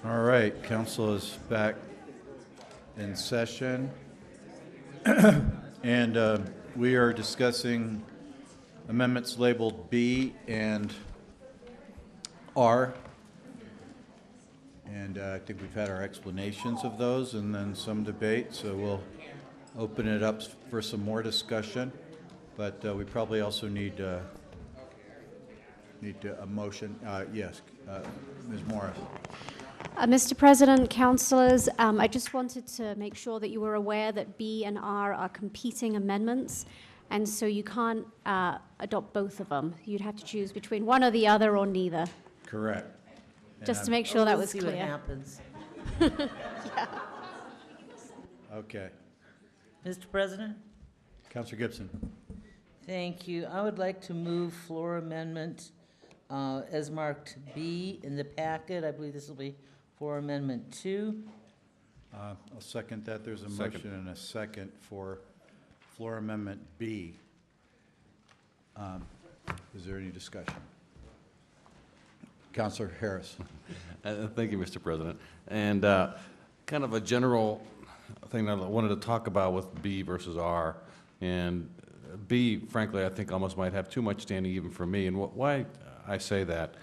All right, council is back in session. And we are discussing amendments labeled B and R. And I think we've had our explanations of those and then some debate, so we'll open it up for some more discussion. But we probably also need a motion. Yes, Ms. Morris. Mr. President, councillors, I just wanted to make sure that you were aware that B and R are competing amendments, and so you can't adopt both of them. You'd have to choose between one or the other or neither. Correct. Just to make sure that was See clear. what happens. Okay. Mr. President? Councilor Gibson. Thank you. I would like to move floor amendment as marked B in the packet. I believe this will be for Amendment 2. I'll second that. There's a Second. motion and a second for floor amendment B. Is there any discussion? Councilor Harris. Thank you, Mr. President. And kind of a general thing that I wanted to talk about with B versus R. And B, frankly, I think almost might have too much standing even for me. And why I say that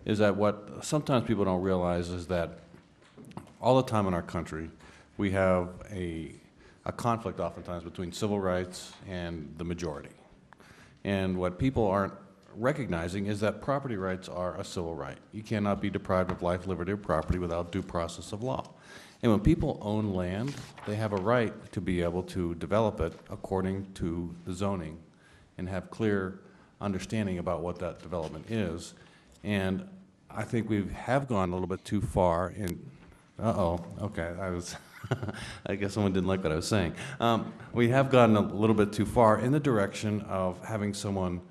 is that what sometimes people don't realize is that all the time in our country, we have a conflict oftentimes between civil rights and the majority. And what people aren't recognizing is that property rights are a civil right. You cannot be deprived of life, liberty, or property without due process of law. And when people own land, they have a right to be able to develop it according to the zoning and have clear understanding about what that development is. And I think we have gone a little bit too far in, okay, I guess someone didn't like what I was saying. We have gotten a little bit too far in the direction of having someone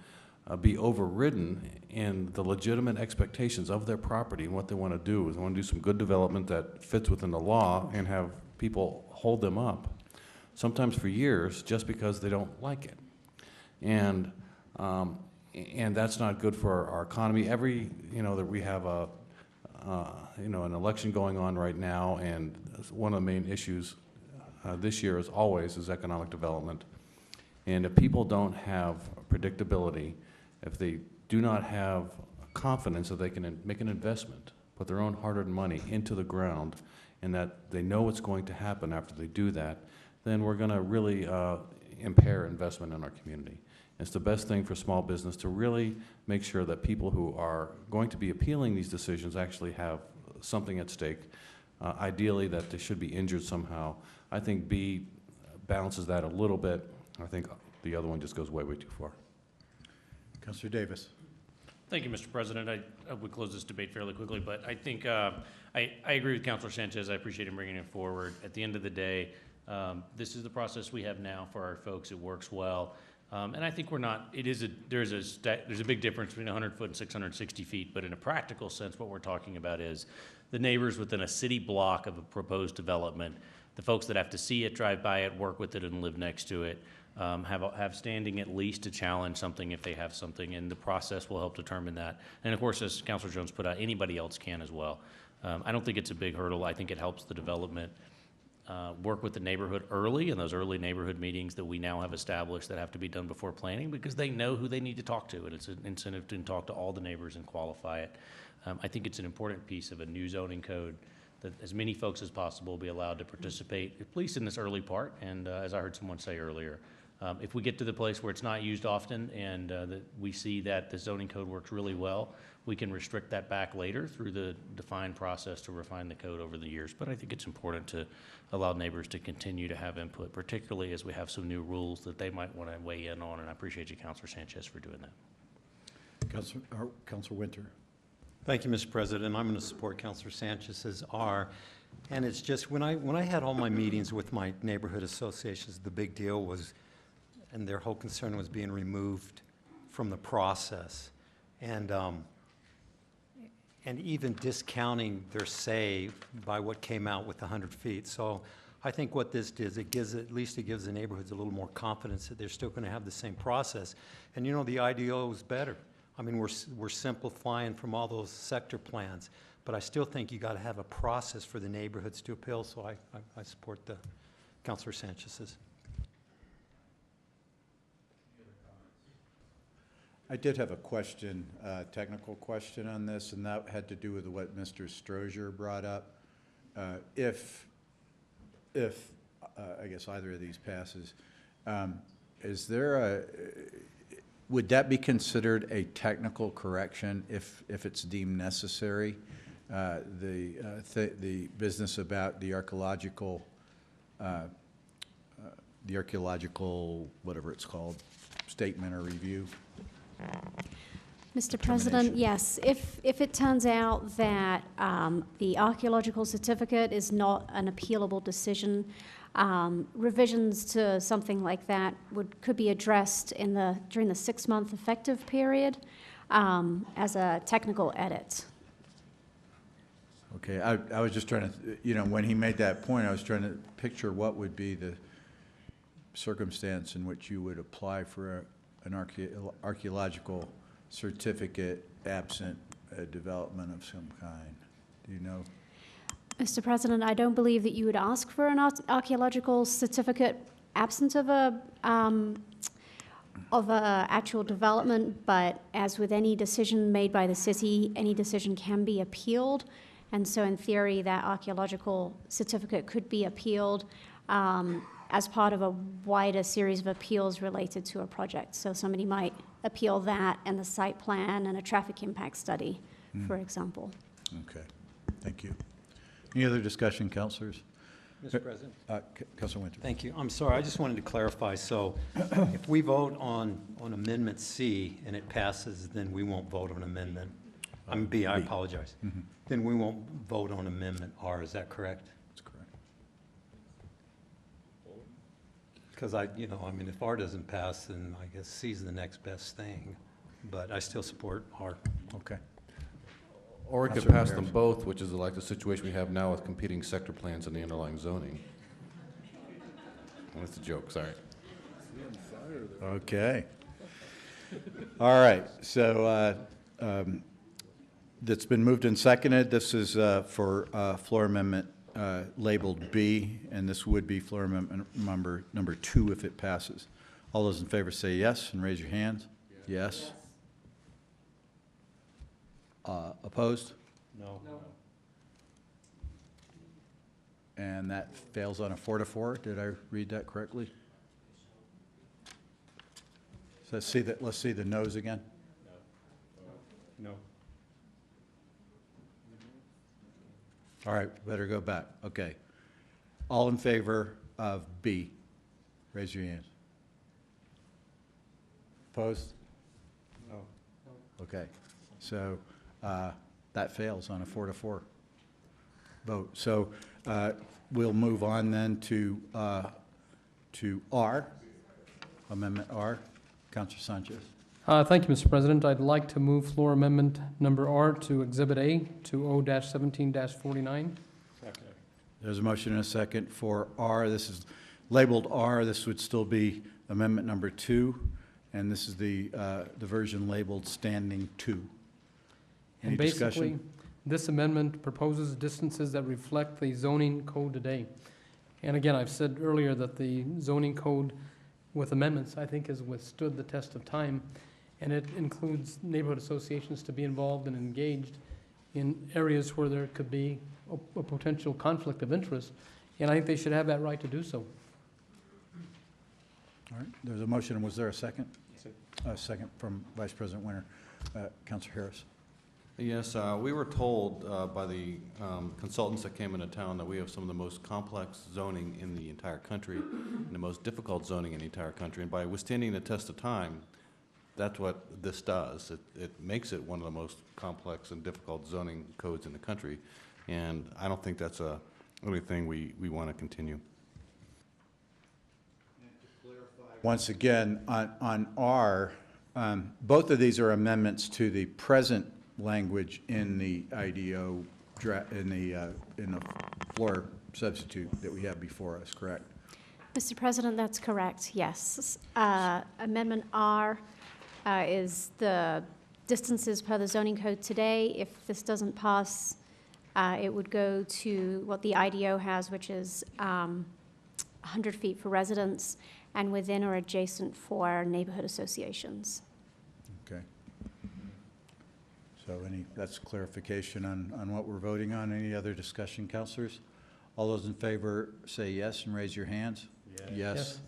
be overridden in the legitimate expectations of their property and what they want to do is they want to do some good development that fits within the law and have people hold them up, sometimes for years, just because they don't like it. And that's not good for our economy. That we have an election going on right now, and one of the main issues this year, as always, is economic development. And if people don't have predictability, if they do not have confidence that they can make an investment, put their own hard-earned money into the ground, and that they know what's going to happen after they do that, then we're going to really impair investment in our community. It's the best thing for small business to really make sure that people who are going to be appealing these decisions actually have something at stake, ideally that they should be injured somehow. I think B balances that a little bit. I think the other one just goes way, way too far. Councilor Davis. Thank you, Mr. President. I would close this debate fairly quickly, but I think I agree with Councilor Sanchez. I appreciate him bringing it forward. At the end of the day, this is the process we have now for our folks. It works well. And I think there's a big difference between 100 foot and 660 feet, but in a practical sense, what we're talking about is the neighbors within a city block of a proposed development, the folks that have to see it, drive by it, work with it, and live next to it, have standing at least to challenge something if they have something, and the process will help determine that. And of course, as Councilor Jones put out, anybody else can as well. I don't think it's a big hurdle. I think it helps the development work with the neighborhood early in those early neighborhood meetings that we now have established that have to be done before planning, because they know who they need to talk to, and it's an incentive to talk to all the neighbors and qualify it. I think it's an important piece of a new zoning code that as many folks as possible will be allowed to participate, at least in this early part. And as I heard someone say earlier, if we get to the place where it's not used often and that we see that the zoning code works really well, we can restrict that back later through the defined process to refine the code over the years. But I think it's important to allow neighbors to continue to have input, particularly as we have some new rules that they might want to weigh in on. And I appreciate you, Councilor Sanchez, for doing that. Councilor Winter. Thank you, Mr. President. I'm going to support Councilor Sanchez's R. And it's just when I had all my meetings with my neighborhood associations, the big deal was, and their whole concern was being removed from the process. And even discounting their say by what came out with 100 feet. So I think what this does, it gives the neighborhoods a little more confidence that they're still going to have the same process. And the IDO is better. I mean, we're simplifying from all those sector plans. but I still think you got to have a process for the neighborhoods to appeal, so I support the Councilor Sanchez's. I did have a question, technical question on this, and that had to do with what Mr. Strozier brought up. If I guess either of these passes, is there would that be considered a technical correction if it's deemed necessary? The business about the archaeological, whatever it's called, statement or review? Mr. President, yes. If it turns out that the archaeological certificate is not an appealable decision, revisions to something like that could be addressed during the 6-month effective period as a technical edit. Okay, I was just trying to, when he made that point, I was trying to picture what would be the circumstance in which you would apply for an archaeological certificate absent a development of some kind. Do you know? Mr. President, I don't believe that you would ask for an archaeological certificate absent of a actual development, but as with any decision made by the city, any decision can be appealed. And so in theory, that archaeological certificate could be appealed as part of a wider series of appeals related to a project. So somebody might appeal that and the site plan and a traffic impact study, for example. Okay, thank you. Any other discussion, councilors? Mr. President? Councilor Winter. Thank you. I'm sorry, I just wanted to clarify. So if we vote on Amendment C and it passes, then we won't vote on Amendment, B, I apologize. Mm-hmm. Then we won't vote on Amendment R, is that correct? That's correct. Because if R doesn't pass, then I guess C is the next best thing, but I still support R. Okay. Or we could Councilor pass them Harrison. both, which is like the situation we have now with competing sector plans and the underlying zoning. That's a joke, sorry. Okay. All right, so that's been moved and seconded. This is for floor amendment labeled B, and this would be floor amendment number 2 if it passes. All those in favor say yes and raise your hands. Yes. Opposed? No. And that fails on a 4-4. Did I read that correctly? So let's see the noes again. No. All right, better go back. Okay. All in favor of B? Raise your hands. Opposed? No. Okay. So that fails on a 4-4 vote. So we'll move on then to R, Amendment R. Councilor Sanchez. Thank you, Mr. President. I'd like to move floor amendment number R to Exhibit A to O-17-49. There's a motion and a second for R. This is labeled R. This would still be Amendment number 2, and this is the version labeled Standing 2. Any And basically, discussion? this amendment proposes distances that reflect the zoning code today. And again, I've said earlier that the zoning code with amendments, I think, has withstood the test of time, and it includes neighborhood associations to be involved and engaged in areas where there could be a potential conflict of interest, and I think they should have that right to do so. All right, there's a motion. Was there a second? A second from Vice President Winter. Councilor Harris. Yes, we were told by the consultants that came into town that we have some of the most complex zoning in the entire country and the most difficult zoning in the entire country. And by withstanding the test of time, that's what this does. It makes it one of the most complex and difficult zoning codes in the country. And I don't think that's a only thing we want to continue. Once again, on R, both of these are amendments to the present language in the IDO, in the floor substitute that we have before us, correct? Mr. President, that's correct, yes. Amendment R is the distances per the zoning code today. If this doesn't pass, It would go to what the IDO has, which is 100 feet for residents, and within or adjacent for neighborhood associations. Okay. So that's clarification on what we're voting on. Any other discussion, councilors? All those in favor say yes and raise your hands. Yes. Yes.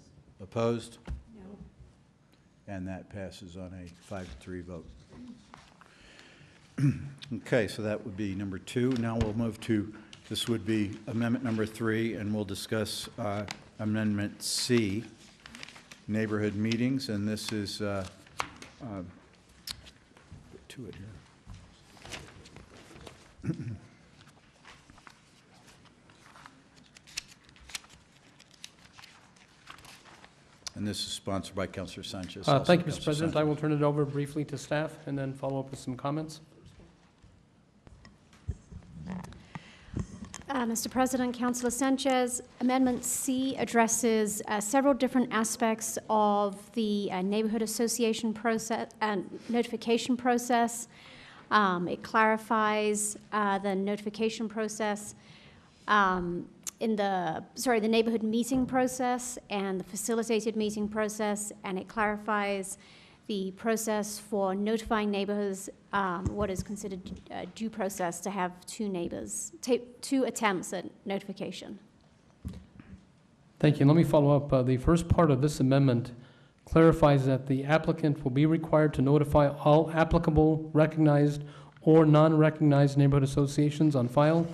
Opposed? No. And that passes on a 5-3 vote. Okay, so that would be number 2. Now we'll move to, this would be amendment number 3, and we'll discuss amendment C, neighborhood meetings, and this is, put to it here. And this is sponsored by Councilor Sanchez. Also Thank you, Mr. Councilor President. I Sanchez. will turn it over briefly to staff and then follow up with some comments. Mr. President, Councilor Sanchez, Amendment C addresses several different aspects of the neighborhood association process and notification process. It clarifies the notification process the neighborhood meeting process and the facilitated meeting process, and it clarifies the process for notifying neighbors, what is considered due process to have two attempts at notification. Thank you. Let me follow up. The first part of this amendment clarifies that the applicant will be required to notify all applicable recognized or non-recognized neighborhood associations on file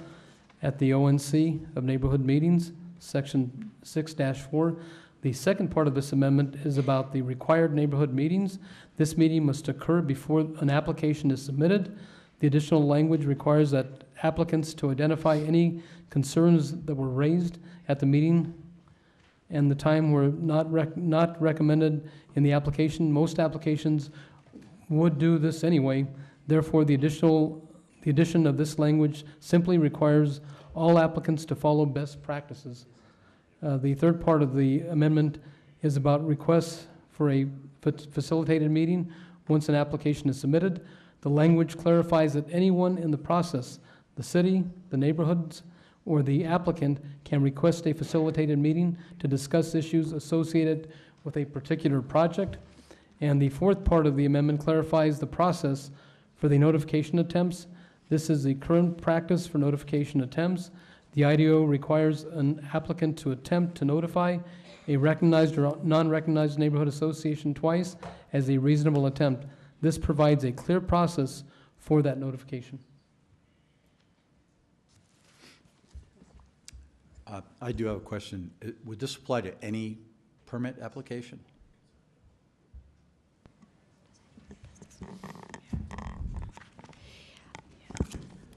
at the ONC of neighborhood meetings, section 6-4. The second part of this amendment is about the required neighborhood meetings. This meeting must occur before an application is submitted. The additional language requires that applicants to identify any concerns that were raised at the meeting and the time were not recommended in the application. Most applications would do this anyway. Therefore, the addition of this language simply requires all applicants to follow best practices. The third part of the amendment is about requests for a facilitated meeting once an application is submitted. The language clarifies that anyone in the process, the city, the neighborhoods, or the applicant can request a facilitated meeting to discuss issues associated with a particular project. And the fourth part of the amendment clarifies the process for the notification attempts. This is the current practice for notification attempts. The IDO requires an applicant to attempt to notify a recognized or non-recognized neighborhood association twice as a reasonable attempt. This provides a clear process for that notification. I do have a question. Would this apply to any permit application?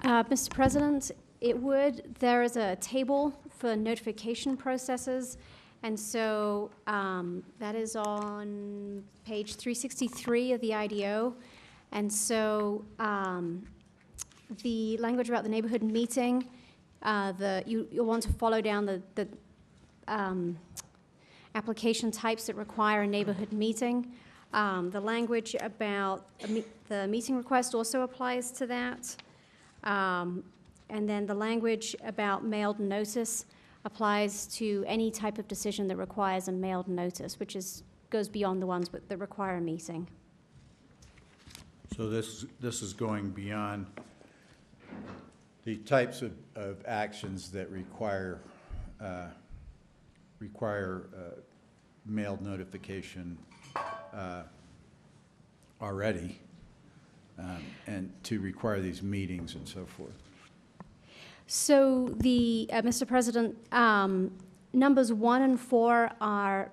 Mr. President, it would. There is a table for notification processes, and so that is on page 363 of the IDO. And so the language about the neighborhood meeting, you'll want to follow down the application types that require a neighborhood meeting. The language about the meeting request also applies to that. And then the language about mailed notice applies to any type of decision that requires a mailed notice, which goes beyond the ones that require a meeting. So this is going beyond the types of actions that require mailed notification already, and to require these meetings and so forth. So Mr. President, numbers 1 and 4 are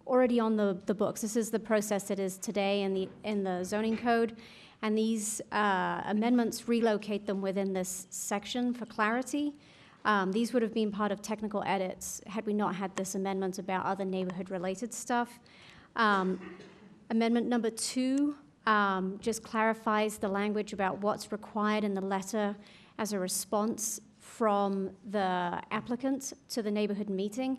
already on the books. This is the process that is today in the zoning code, and these amendments relocate them within this section for clarity. These would have been part of technical edits had we not had this amendment about other neighborhood-related stuff. Amendment number 2 just clarifies the language about what's required in the letter as a response from the applicant to the neighborhood meeting.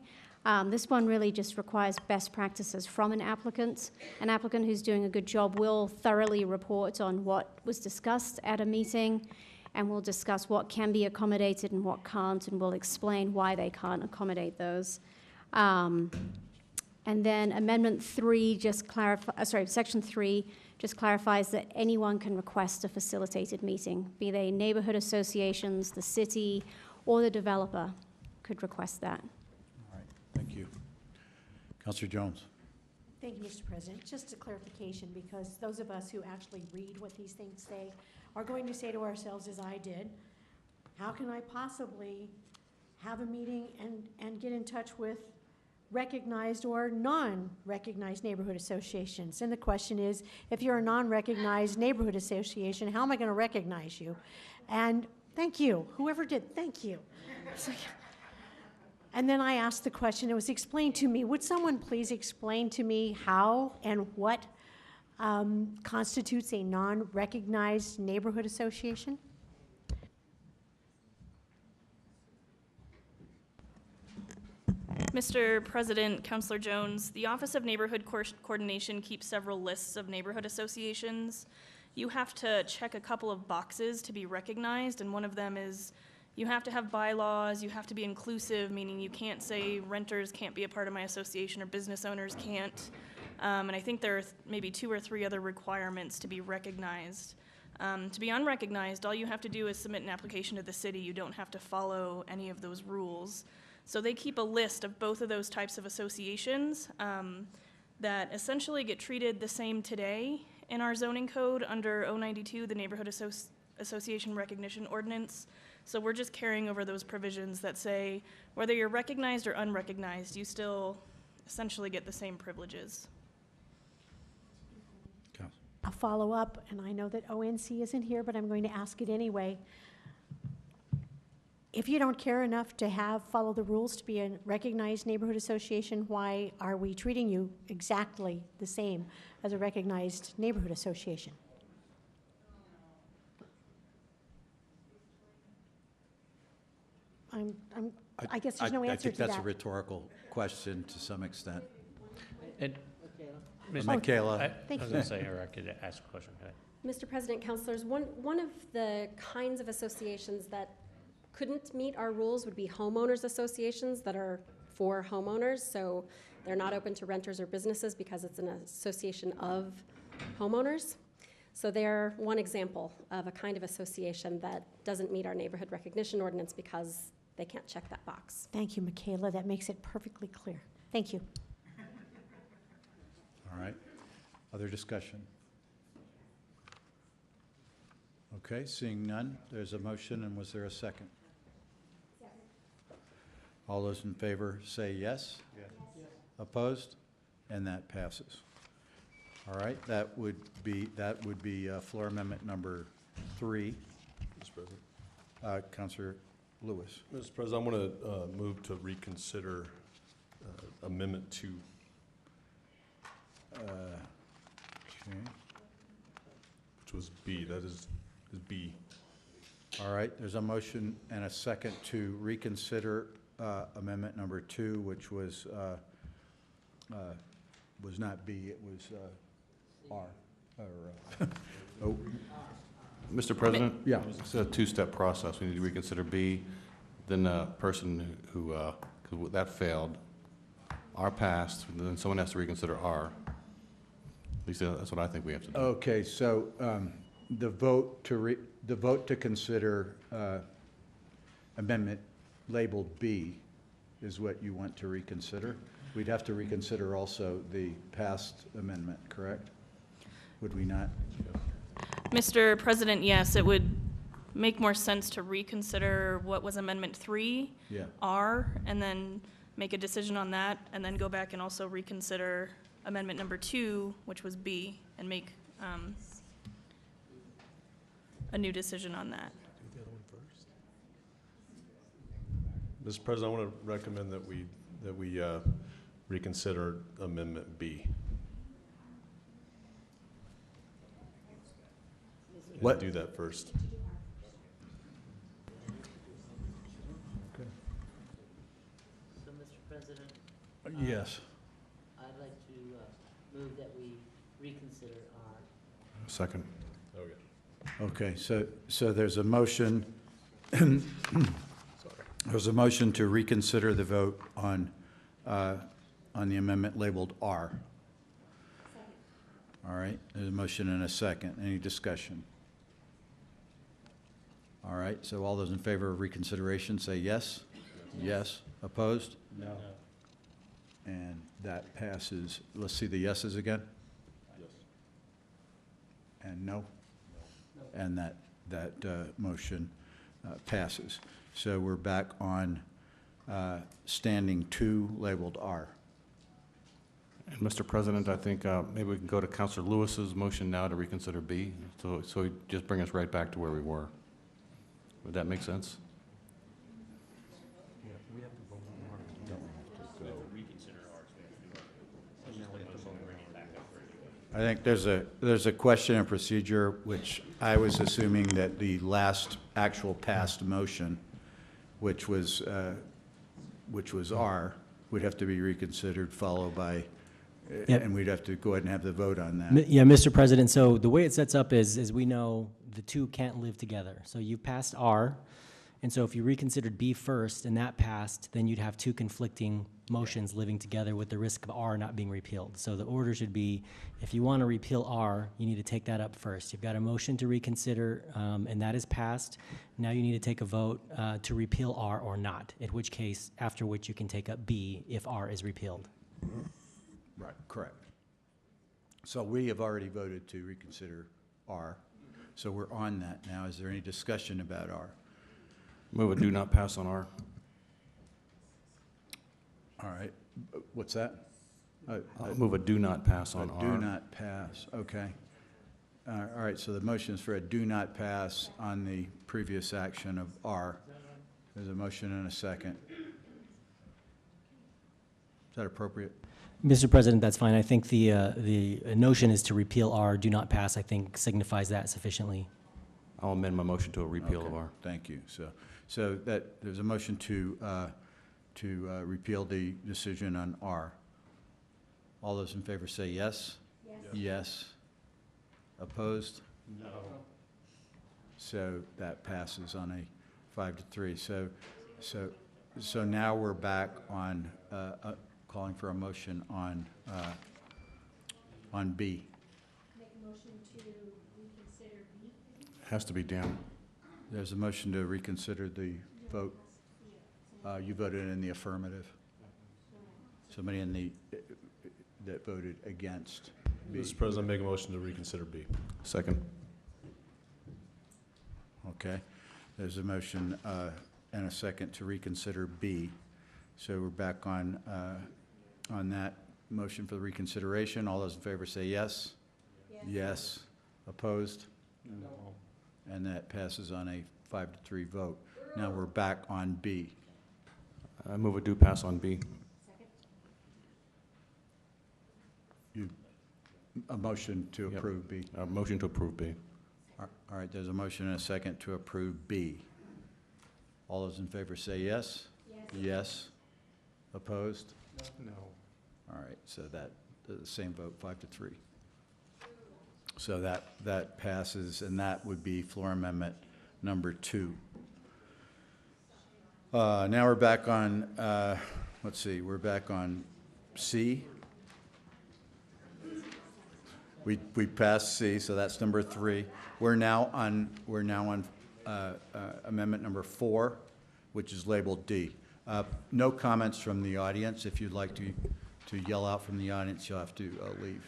This one really just requires best practices from an applicant. An applicant who's doing a good job will thoroughly report on what was discussed at a meeting and we'll discuss what can be accommodated and what can't, and we'll explain why they can't accommodate those. And then Amendment 3 just Section 3 just clarifies that anyone can request a facilitated meeting, be they neighborhood associations, the city, or the developer could request that. All right, thank you. Councilor Jones. Thank you, Mr. President. Just a clarification, because those of us who actually read what these things say are going to say to ourselves, as I did, how can I possibly have a meeting and get in touch with recognized or non-recognized neighborhood associations? And the question is, if you're a non-recognized neighborhood association, how am I going to recognize you? And thank you. Whoever did, thank you. So, and then I asked the question, it was explained to me. Would someone please explain to me how and what constitutes a non-recognized neighborhood association? Mr. President, Councilor Jones, the Office of Neighborhood Coordination keeps several lists of neighborhood associations. You have to check a couple of boxes to be recognized, and one of them is you have to have bylaws, you have to be inclusive, meaning you can't say renters can't be a part of my association or business owners can't. And I think there are maybe 2 or 3 other requirements to be recognized. To be unrecognized, all you have to do is submit an application to the city. You don't have to follow any of those rules. So they keep a list of both of those types of associations that essentially get treated the same today in our zoning code under 092, the Neighborhood Association Recognition Ordinance. So we're just carrying over those provisions that say whether you're recognized or unrecognized, you still essentially get the same privileges. A follow-up, and I know that ONC isn't here, but I'm going to ask it anyway. If you don't care enough to follow the rules to be a recognized neighborhood association, why are we treating you exactly the same as a recognized neighborhood association? I guess there's no I answer think to that's a that. rhetorical question to some extent. And Michaela. I Thank was you. going to say, or I could ask a question. Go ahead. Mr. President, councilors, one of the kinds of associations that couldn't meet our rules would be homeowners associations that are for homeowners. So they're not open to renters or businesses because it's an association of homeowners. So they're one example of a kind of association that doesn't meet our neighborhood recognition ordinance because they can't check that box. Thank you, Michaela. That makes it perfectly clear. Thank you. All right. Other discussion? Okay, seeing none, there's a motion, and was there a second? All those in favor say yes? Yes. Opposed? And that passes. All right, that would be floor amendment number 3. Mr. President. Councilor Lewis. Mr. President, I want to move to reconsider Amendment 2. Okay. Which was B. That is B. All right, there's a motion and a second to reconsider amendment number 2, which was not B, it was R. Oh, Mr. President? Yeah. It's a 2-step process. We need to reconsider B, then the person who that failed, R passed, and then someone has to reconsider R. At least that's what I think we have to do. okay, so the vote to consider amendment labeled B is what you want to reconsider. We'd have to reconsider also the past amendment, correct? Would we not? Mr. President, yes, it would make more sense to reconsider what was Amendment 3, Yeah. R, and then make a decision on that, and then go back and also reconsider Amendment number 2, which was B, and make a new decision on that. Do the other one first. Mr. President, I want to recommend that we reconsider Amendment B. What? Do that first. Okay. So, Mr. President, Yes. I'd like to move that we reconsider our, Second. Okay. Okay, so there's a motion, there's a motion to reconsider the vote on the amendment labeled R. All right, there's a motion and a second. Any discussion? All right, so all those in favor of reconsideration say yes? Yes. Opposed? No. And that passes. Let's see the yeses again? Yes. And no? And that motion passes. So we're back on standing 2 labeled R. And Mr. President, I think maybe we can go to Councilor Lewis's motion now to reconsider B, so just bring us right back to where we were. Would that make sense? I think there's a question of procedure, which I was assuming that the last actual passed motion, which was R, would have to be reconsidered, followed by, Yep. and we'd have to go ahead and have the vote on that. Yeah, Mr. President, so the way it sets up is, as we know, the two can't live together. So you passed R, and so if you reconsidered B first and that passed, then you'd have two conflicting motions living together with the risk of R not being repealed. So the order should be, if you want to repeal R, you need to take that up first. You've got a motion to reconsider, and that is passed. Now you need to take a vote to repeal R or not, in which case, after which you can take up B if R is repealed. Right, correct. So we have already voted to reconsider R, so we're on that now. Is there any discussion about R? Move a do not pass on R. All right, what's that? I'll move a do not pass on A R. do not pass, okay. All right, so the motion is for a do not pass on the previous action of R. There's a motion and a second. Is that appropriate? Mr. President, that's fine. I think the notion is to repeal R, do not pass, I think signifies that sufficiently. I'll amend my motion to a repeal of Okay, R. thank you. So that, there's a motion to repeal the decision on R. All those in favor say yes? Yes. Yes. Opposed? No. So that passes on a 5-3. So now we're back on calling for a motion on B. Make a motion to reconsider B. Has to be Dan. There's a motion to reconsider the vote. You voted in the affirmative. Somebody that voted against B. Mr. President, make a motion to reconsider B. Second. Okay. There's a motion and a second to reconsider B. So we're back on that motion for the reconsideration. All those in favor say yes? Yes. Opposed? No. And that passes on a 5-3 vote. Now we're back on B. I move a do pass on B. A motion to Yep. approve B. Motion to approve B. All right, there's a motion and a second to approve B. All those in favor say yes? Yes. Opposed? No. All right, so that, the same vote, 5-3. So that passes, and that would be floor amendment number 2. Now we're back on, let's see, we're back on C. We passed C, so that's number 3. We're now on amendment number 4, which is labeled D. No comments from the audience. If you'd like to yell out from the audience, you'll have to leave.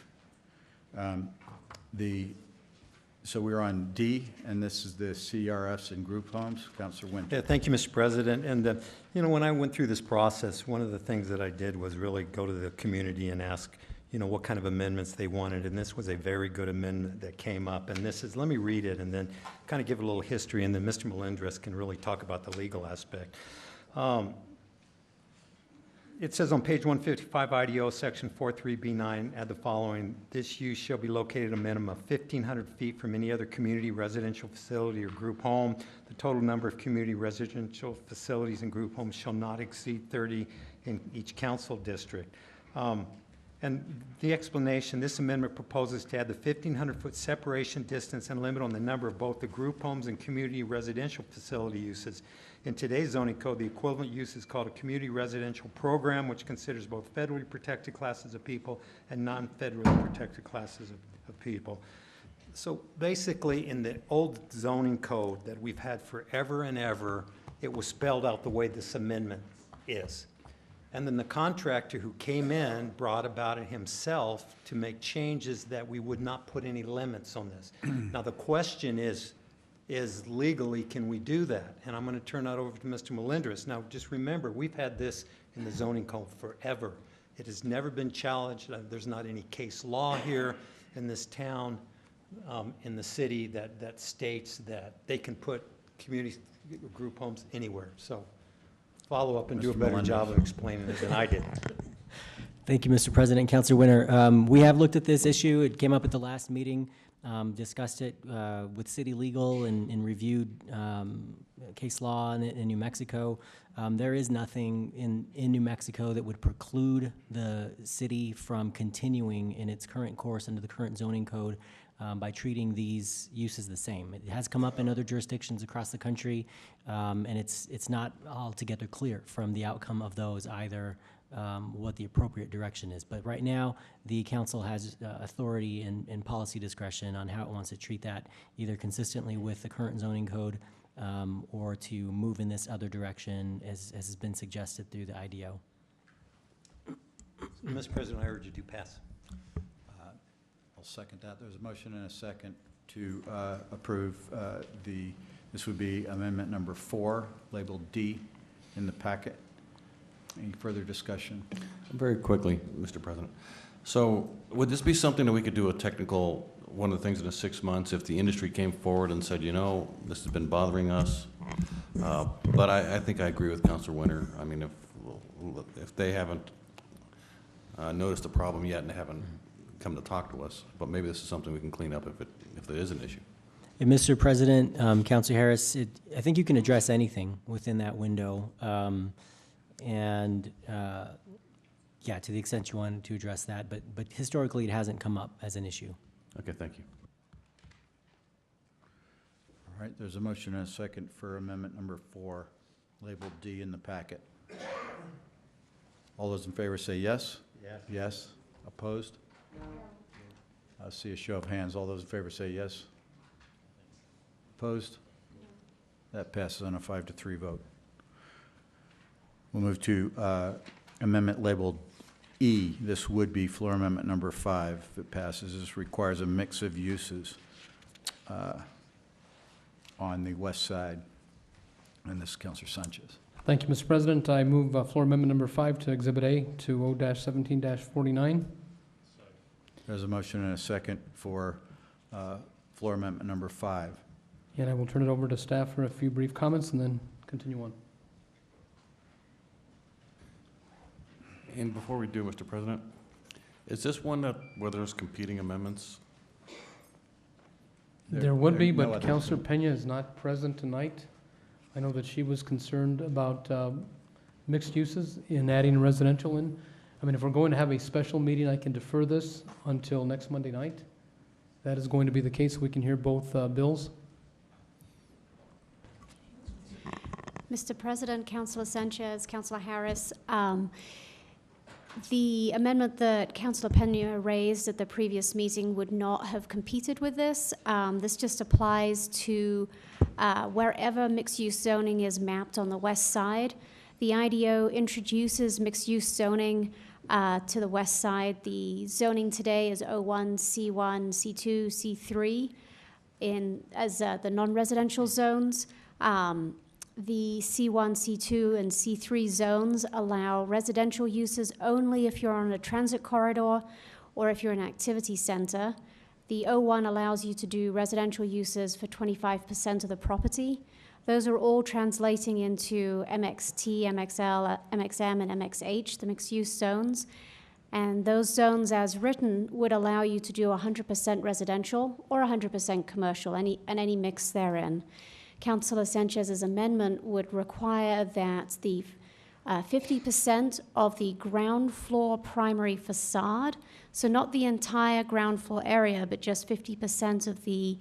So we're on D, and this is the CRFs and group homes. Councilor Winter. Yeah, thank you, Mr. President. And, when I went through this process, one of the things that I did was really go to the community and ask, what kind of amendments they wanted. And this was a very good amendment that came up. And this is, let me read it and then kind of give a little history, and then Mr. Melendres can really talk about the legal aspect. It says on page 155 IDO, section 43B9, add the following: this use shall be located a minimum of 1,500 feet from any other community residential facility or group home. The total number of community residential facilities and group homes shall not exceed 30 in each council district. And the explanation, this amendment proposes to add the 1,500-foot separation distance and limit on the number of both the group homes and community residential facility uses. In today's zoning code, the equivalent use is called a community residential program, which considers both federally protected classes of people and non-federally protected classes of people. So basically, in the old zoning code that we've had forever and ever, it was spelled out the way this amendment is. And then the contractor who came in brought about it himself to make changes that we would not put any limits on this. Now, the question is legally, can we do that? And I'm going to turn that over to Mr. Melendres. Now, just remember, we've had this in the zoning code forever. It has never been challenged. There's not any case law here in this town, in the city, that states that they can put community group homes anywhere. So follow up and do a Mr. better Melendez. job of explaining it than I did. Thank you, Mr. President. Councilor Winter, we have looked at this issue. It came up at the last meeting, discussed it with city legal and reviewed case law in New Mexico. There is nothing in New Mexico that would preclude the city from continuing in its current course under the current zoning code by treating these uses the same. It has come up in other jurisdictions across the country, and it's not altogether clear from the outcome of those either what the appropriate direction is. But right now, the council has authority and policy discretion on how it wants to treat that, either consistently with the current zoning code or to move in this other direction as has been suggested through the IDO. Mr. President, I urge you to pass. I'll second that. There's a motion and a second to approve this would be amendment number 4, labeled D in the packet. Any further discussion? Very quickly, Mr. President. So would this be something that we could do a technical, one of the things in the 6 months, if the industry came forward and said, you know, this has been bothering us? But I think I agree with Councilor Winter. I mean, if they haven't noticed the problem yet and they haven't come to talk to us, but maybe this is something we can clean up if there is an issue. And Mr. President, Councilor Harris, I think you can address anything within that window. Yeah, to the extent you wanted to address that, but historically it hasn't come up as an issue. Okay, thank you. All right, there's a motion and a second for amendment number 4, labeled D in the packet. All those in favor say yes? Yes. Yes. Opposed? I see a show of hands. All those in favor say yes? Opposed? That passes on a 5-3 vote. We'll move to amendment labeled E. This would be floor amendment number 5 if it passes. This requires a mix of uses on the west side. And this is Councilor Sanchez. Thank you, Mr. President. I move floor amendment number 5 to Exhibit A to O-17-49. There's a motion and a second for floor amendment number 5. And I will turn it over to staff for a few brief comments and then continue on. And before we do, Mr. President, is this one where there's competing amendments? There would be, no but other- Councilor Pena is not present tonight. I know that she was concerned about mixed uses in adding residential in. I mean, if we're going to have a special meeting, I can defer this until next Monday night. That is going to be the case. We can hear both bills. Mr. President, Councilor Sanchez, Councilor Harris, the amendment that Councilor Pena raised at the previous meeting would not have competed with this. This just applies to wherever mixed-use zoning is mapped on the west side. The IDO introduces mixed-use zoning to the west side. The zoning today is O1, C1, C2, C3 as the non-residential zones. The C1, C2, and C3 zones allow residential uses only if you're on a transit corridor or if you're an activity center. The O1 allows you to do residential uses for 25% of the property. Those are all translating into MXT, MXL, MXM, and MXH, the mixed-use zones. And those zones, as written, would allow you to do 100% residential or 100% commercial, any mix therein. Councilor Sanchez's amendment would require that the 50% of the ground floor primary facade, so not the entire ground floor area, but just 50% of the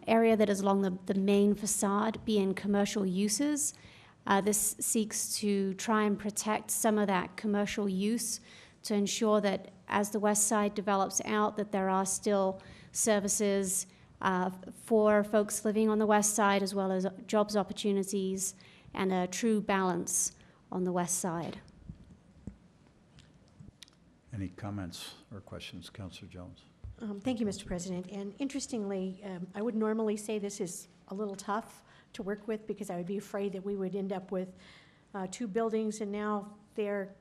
area that is along the main facade be in commercial uses. This seeks to try and protect some of that commercial use to ensure that as the west side develops out, that there are still services for folks living on the west side, as well as jobs opportunities and a true balance on the west side. Any comments or questions, Councilor Jones? Thank you, Mr. President. And interestingly, I would normally say this is a little tough to work with because I would be afraid that we would end up with two buildings and now they're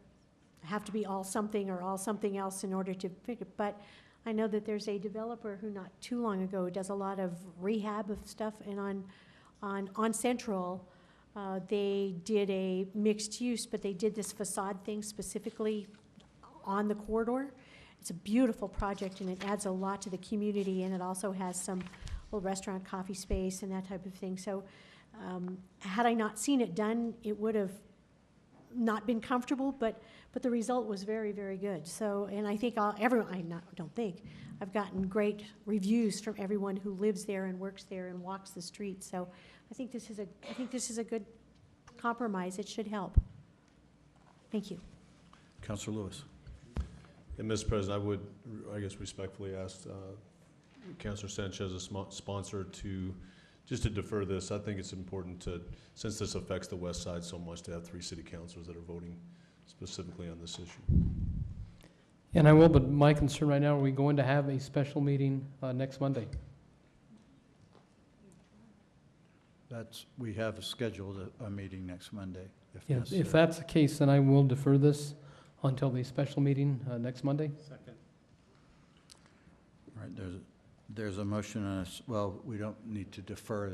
have to be all something or all something else in order to pick it. But I know that there's a developer who not too long ago does a lot of rehab of stuff, and on Central, they did a mixed use, but they did this facade thing specifically on the corridor. It's a beautiful project and it adds a lot to the community, and it also has some little restaurant, coffee space and that type of thing. So had I not seen it done, it would have not been comfortable, but the result was very, very good. So, and I think I've gotten great reviews from everyone who lives there and works there and walks the street. So I think this is a good compromise. It should help. Thank you. Councilor Lewis. And Mr. President, I would, I guess, respectfully ask Councilor Sanchez, a sponsor, just to defer this. I think it's important to, since this affects the west side so much, to have 3 city councilors that are voting specifically on this issue. And I will, but my concern right now, are we going to have a special meeting next Monday? We have scheduled a meeting next Monday, if Yeah, necessary. if that's the case, then I will defer this until the special meeting next Monday. Second. All right, there's a motion on us. Well, we don't need to defer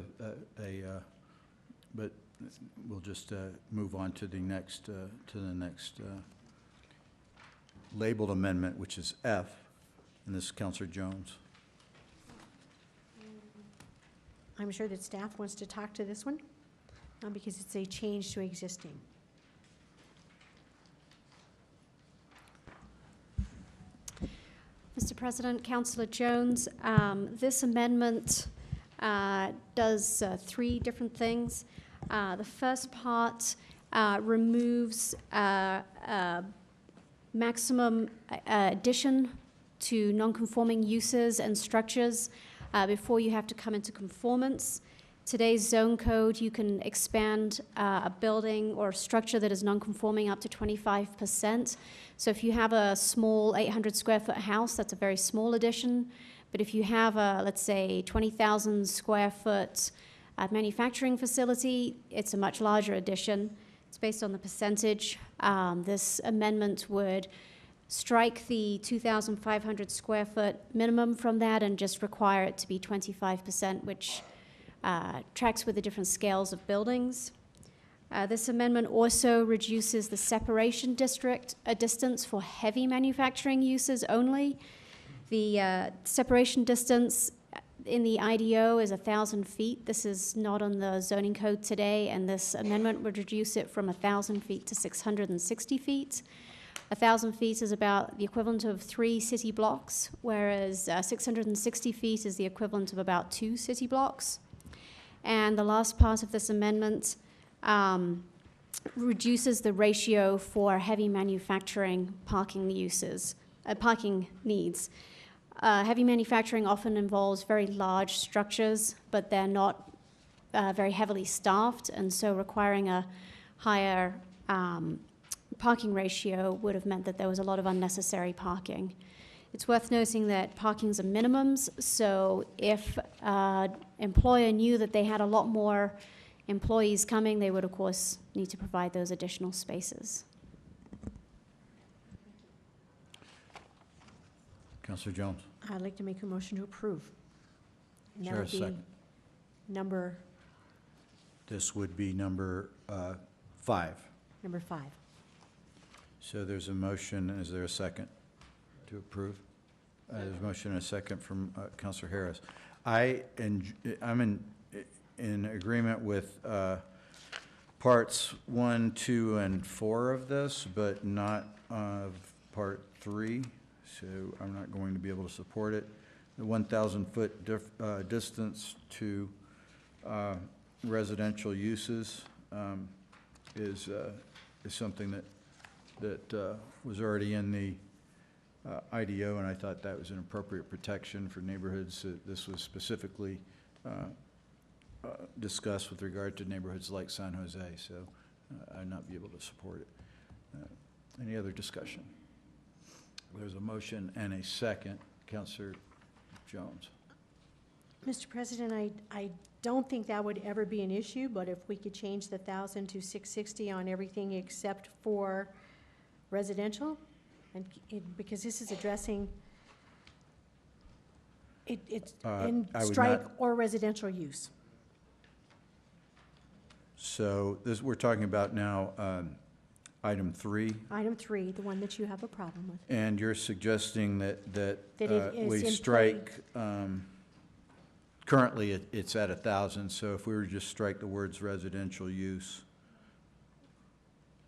but we'll just move on to the next labeled amendment, which is F, and this is Councilor Jones. I'm sure that staff wants to talk to this one because it's a change to existing. Mr. President, Councilor Jones, this amendment does 3 different things. The first part removes maximum addition to non-conforming uses and structures before you have to come into conformance. Today's zone code, you can expand a building or structure that is non-conforming up to 25%. So if you have a small 800 square foot house, that's a very small addition. But if you have a, let's say, 20,000 square foot manufacturing facility, it's a much larger addition. It's based on the percentage. This amendment would strike the 2,500 square foot minimum from that and just require it to be 25%, which tracks with the different scales of buildings. This amendment also reduces the separation distance for heavy manufacturing uses only. The separation distance in the IDO is 1,000 feet. This is not on the zoning code today, and this amendment would reduce it from 1,000 feet to 660 feet. 1,000 feet is about the equivalent of 3 city blocks, whereas 660 feet is the equivalent of about 2 city blocks. And the last part of this amendment reduces the ratio for heavy manufacturing parking uses, parking needs. Heavy manufacturing often involves very large structures, but they're not very heavily staffed, and so requiring a higher parking ratio would have meant that there was a lot of unnecessary parking. It's worth noting that parkings are minimums, so if an employer knew that they had a lot more employees coming, they would, of course, need to provide those additional spaces. Councilor Jones. I'd like to make a motion to approve. And Is there a second? Number This would be number 5. 5. So there's a motion. Is there a second to approve? There's a motion and a second from Councilor Harris. I'm in agreement with parts 1, 2, and 4 of this, but not of part 3, so I'm not going to be able to support it. The 1,000-foot distance to residential uses is something that was already in the IDO, and I thought that was an appropriate protection for neighborhoods. This was specifically discussed with regard to neighborhoods like San Jose, so I'd not be able to support it. Any other discussion? There's a motion and a second. Councilor Jones. Mr. President, I don't think that would ever be an issue, but if we could change the 1,000 to 660 on everything except for residential, and because this is addressing it's in I would strike not- or residential use. So this, we're talking about now item 3, Item 3, the one that you have a problem with. and you're suggesting that That it is we in strike, currently it's at 1,000, so if we were to just strike the words residential use,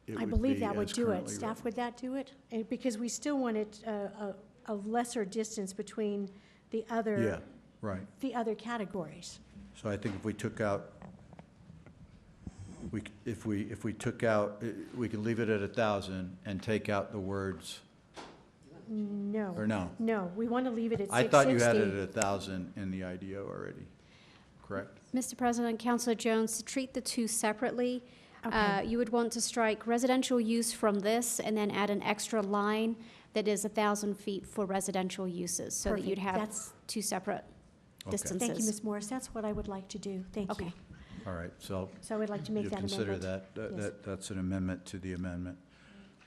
it I would believe be that would as do it. currently Staff, written. would that do it? Because we still want it a lesser distance between the Yeah, other, right. the other categories. So I think if we took out, if we took out, we could leave it at 1,000 and take out the words, No. or no? No, we want to leave it at 660. I thought you had it at 1,000 in the IDO already, correct? Mr. President, Councillor Jones, to treat the two separately, Okay. you would want to strike residential use from this and then add an extra line that is 1,000 feet for residential uses, so that you'd Perfect. have That's- two separate Okay. distances. Thank you, Ms. Morris. That's what I would like to do. Thank you. Okay. All right, so So I would like to make you that amendment. consider that, Yes. that's an amendment to the amendment.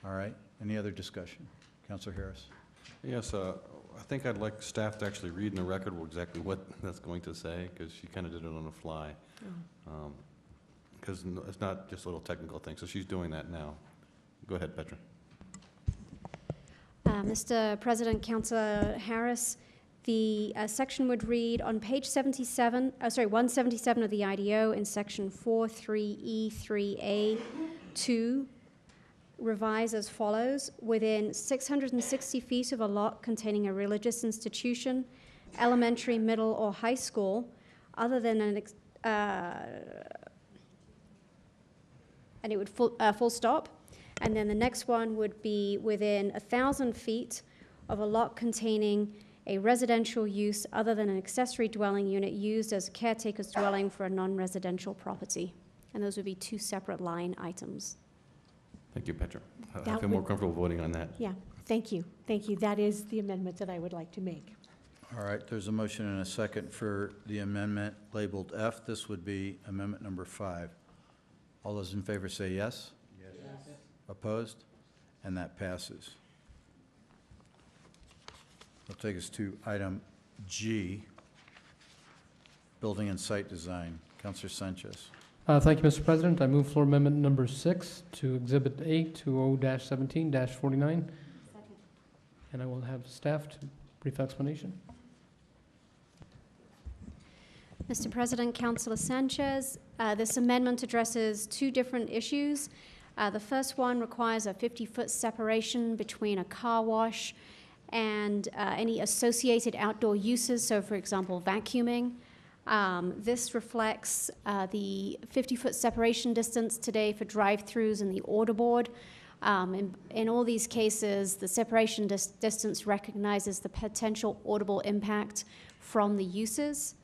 All right, any other discussion? Councilor Harris? Yes, I think I'd like staff to actually read in the record exactly what that's going to say, because she kind of did it on the fly. Because it's not just a little technical thing, so she's doing that now. Go ahead, Petra. Mr. President, Councillor Harris, the section would read on page 177 of the IDO in section 43E3A2, revise as follows: within 660 feet of a lot containing a religious institution, elementary, middle, or high school, other than an and it would full stop. And then the next one would be within 1,000 feet of a lot containing a residential use other than an accessory dwelling unit used as a caretaker's dwelling for a non-residential property. And those would be two separate line items. Thank you, Petra. I That feel more would- comfortable voting on that. Yeah, thank you. Thank you. That is the amendment that I would like to make. All right, there's a motion and a second for the amendment labeled F. This would be amendment number 5. All those in favor say yes? Yes. Opposed? And that passes. That'll take us to item G, building and site design. Councilor Sanchez. Thank you, Mr. President. I move floor amendment number 6 to Exhibit A 20-17-49. And I will have staff to brief explanation. Mr. President, Councillor Sanchez, this amendment addresses two different issues. The first one requires a 50-foot separation between a car wash and any associated outdoor uses, so for example, vacuuming. This reflects the 50-foot separation distance today for drive-throughs and the order board. In all these cases, the separation distance recognizes the potential audible impact from the uses.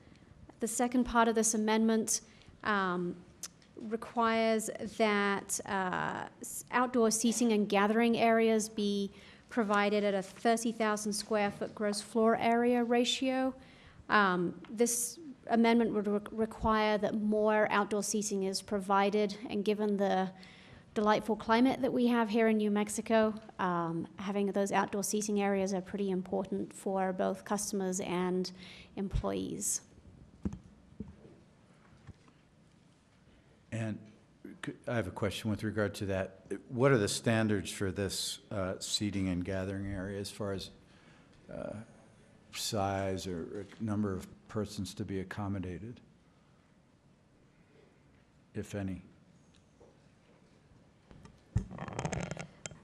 The second part of this amendment requires that outdoor seating and gathering areas be provided at a 30,000 square foot gross floor area ratio. This amendment would require that more outdoor seating is provided, and given the delightful climate that we have here in New Mexico, having those outdoor seating areas are pretty important for both customers and employees. And I have a question with regard to that. What are the standards for this seating and gathering area as far as size or number of persons to be accommodated, if any?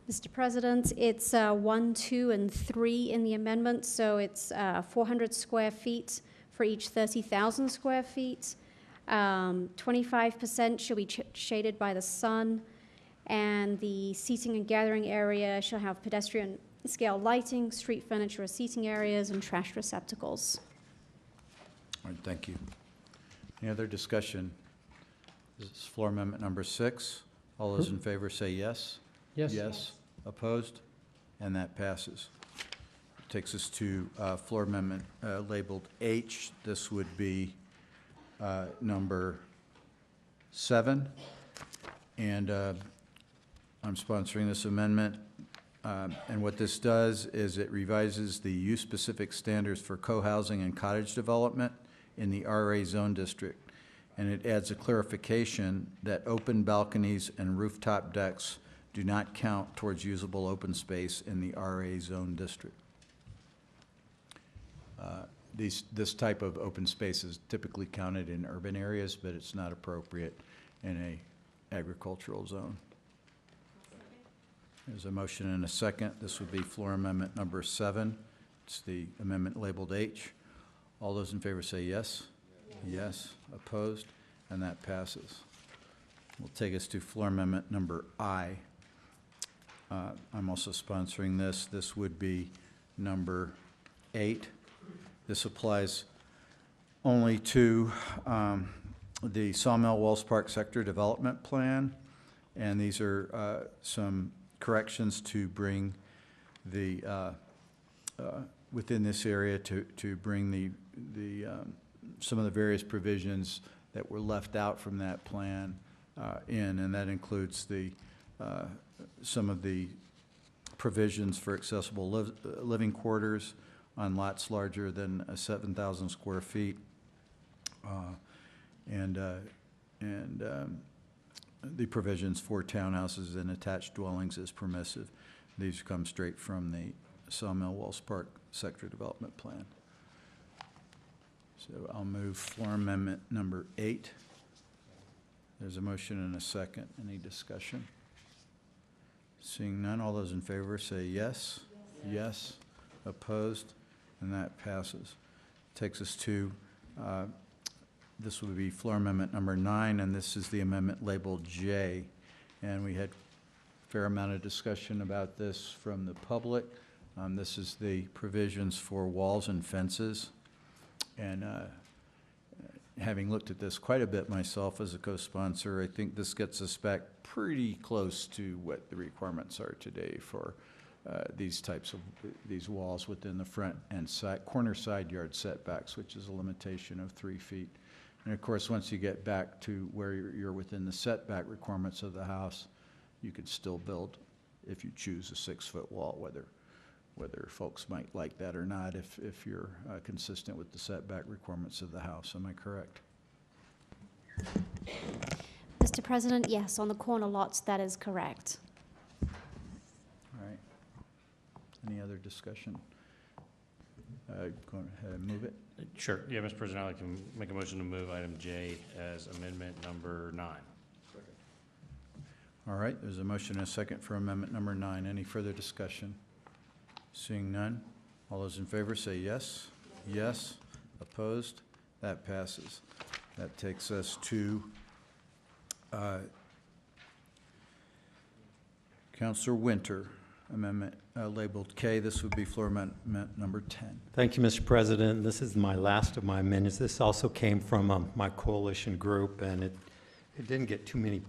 Mr. President, it's 1, 2, and 3 in the amendment, so it's 400 square feet for each 30,000 square feet. 25% shall be shaded by the sun, and the seating and gathering area shall have pedestrian scale lighting, street furniture or seating areas, and trash receptacles. All right, thank you. Any other discussion? This is floor amendment number 6. All those in favor say yes. Yes. Yes. Opposed? And that passes. Takes us to floor amendment labeled H. This would be number 7. And I'm sponsoring this amendment. And what this does is it revises the use-specific standards for co-housing and cottage development in the RA zone district. And it adds a clarification that open balconies and rooftop decks do not count towards usable open space in the RA zone district. This type of open space is typically counted in urban areas, but it's not appropriate in a agricultural zone. There's a motion and a second. This would be floor amendment number 7. It's the amendment labeled H. All those in favor say yes. Yes. Opposed? And that passes. Will take us to floor amendment number I. I'm also sponsoring this. This would be number 8. This applies only to the Sawmill Wells Park Sector Development Plan, and these are some corrections to bring the within this area to bring the some of the various provisions that were left out from that plan in, and that includes the some of the provisions for accessible living quarters on lots larger than 7,000 square feet, and the provisions for townhouses and attached dwellings is permissive. These come straight from the Sawmill Wells Park Sector Development Plan. So I'll move floor amendment number 8. There's a motion and a second. Any discussion? Seeing none, all those in favor say yes. Yes. Opposed? And that passes. Takes us to, this would be floor amendment number 9, and this is the amendment labeled J. And we had a fair amount of discussion about this from the public. This is the provisions for walls and fences. And having looked at this quite a bit myself as a co-sponsor, I think this gets us back pretty close to what the requirements are today for these types of, these walls within the front and side, corner side yard setbacks, which is a limitation of 3 feet. And of course, once you get back to where you're within the setback requirements of the house, you could still build, if you choose, a 6-foot wall, whether folks might like that or not, if you're consistent with the setback requirements of the house. Am I correct? Mr. President, yes, on the corner lots, that is correct. All right. Any other discussion? Go ahead and move it. Sure. Yeah, Mr. President, I'd like to make a motion to move item J as amendment number 9. All right, there's a motion and a second for amendment number 9. Any further discussion? Seeing none, all those in favor say yes. Yes. Opposed? That passes. That takes us to Councilor Winter, amendment labeled K. This would be floor amendment number 10. Thank you, Mr. President. This is my last of my amendments. This also came from my coalition group, and it didn't get too many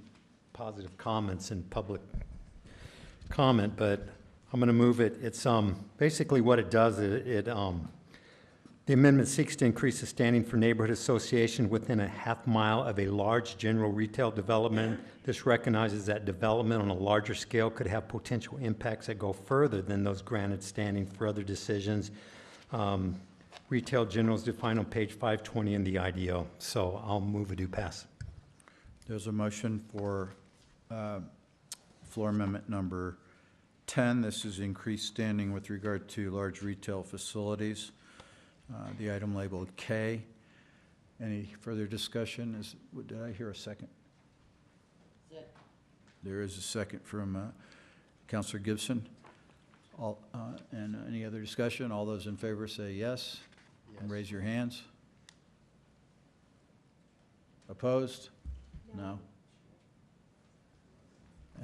positive comments in public comment, but I'm going to move it. It's basically what it does. The amendment seeks to increase the standing for neighborhood association within a half mile of a large general retail development. This recognizes that development on a larger scale could have potential impacts that go further than those granted standing for other decisions. Retail general is defined on page 520 in the IDO. So I'll move a do pass. There's a motion for floor amendment number 10. This is increased standing with regard to large retail facilities. The item labeled K. Any further discussion? Did I hear a second? There is a second from Counselor Gibson? And any other discussion? All those in favor say yes. And raise your hands. Opposed? No.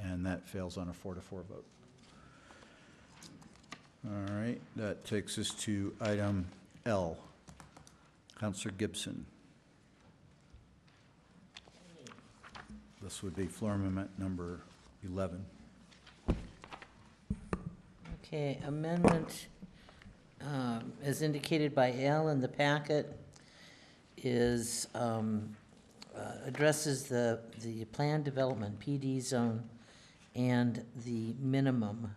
And that fails on a 4-4 vote. All right, that takes us to item L. Counselor Gibson. This would be floor amendment number 11. Okay, amendment, as indicated by Al in the packet, is, addresses the planned development, PD zone, and the minimum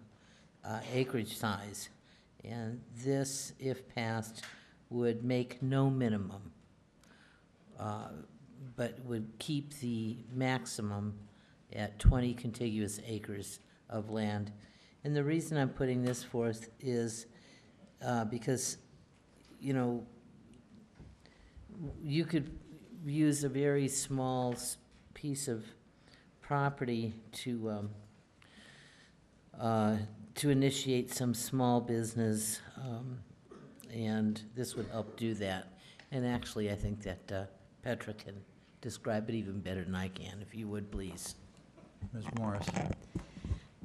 acreage size. And this, if passed, would make no minimum, but would keep the maximum at 20 contiguous acres of land. And the reason I'm putting this forth is because, you know, you could use a very small piece of property to initiate some small business, and this would help do that. And actually, I think that Petra can describe it even better than I can, if you would, please. Ms. Morris.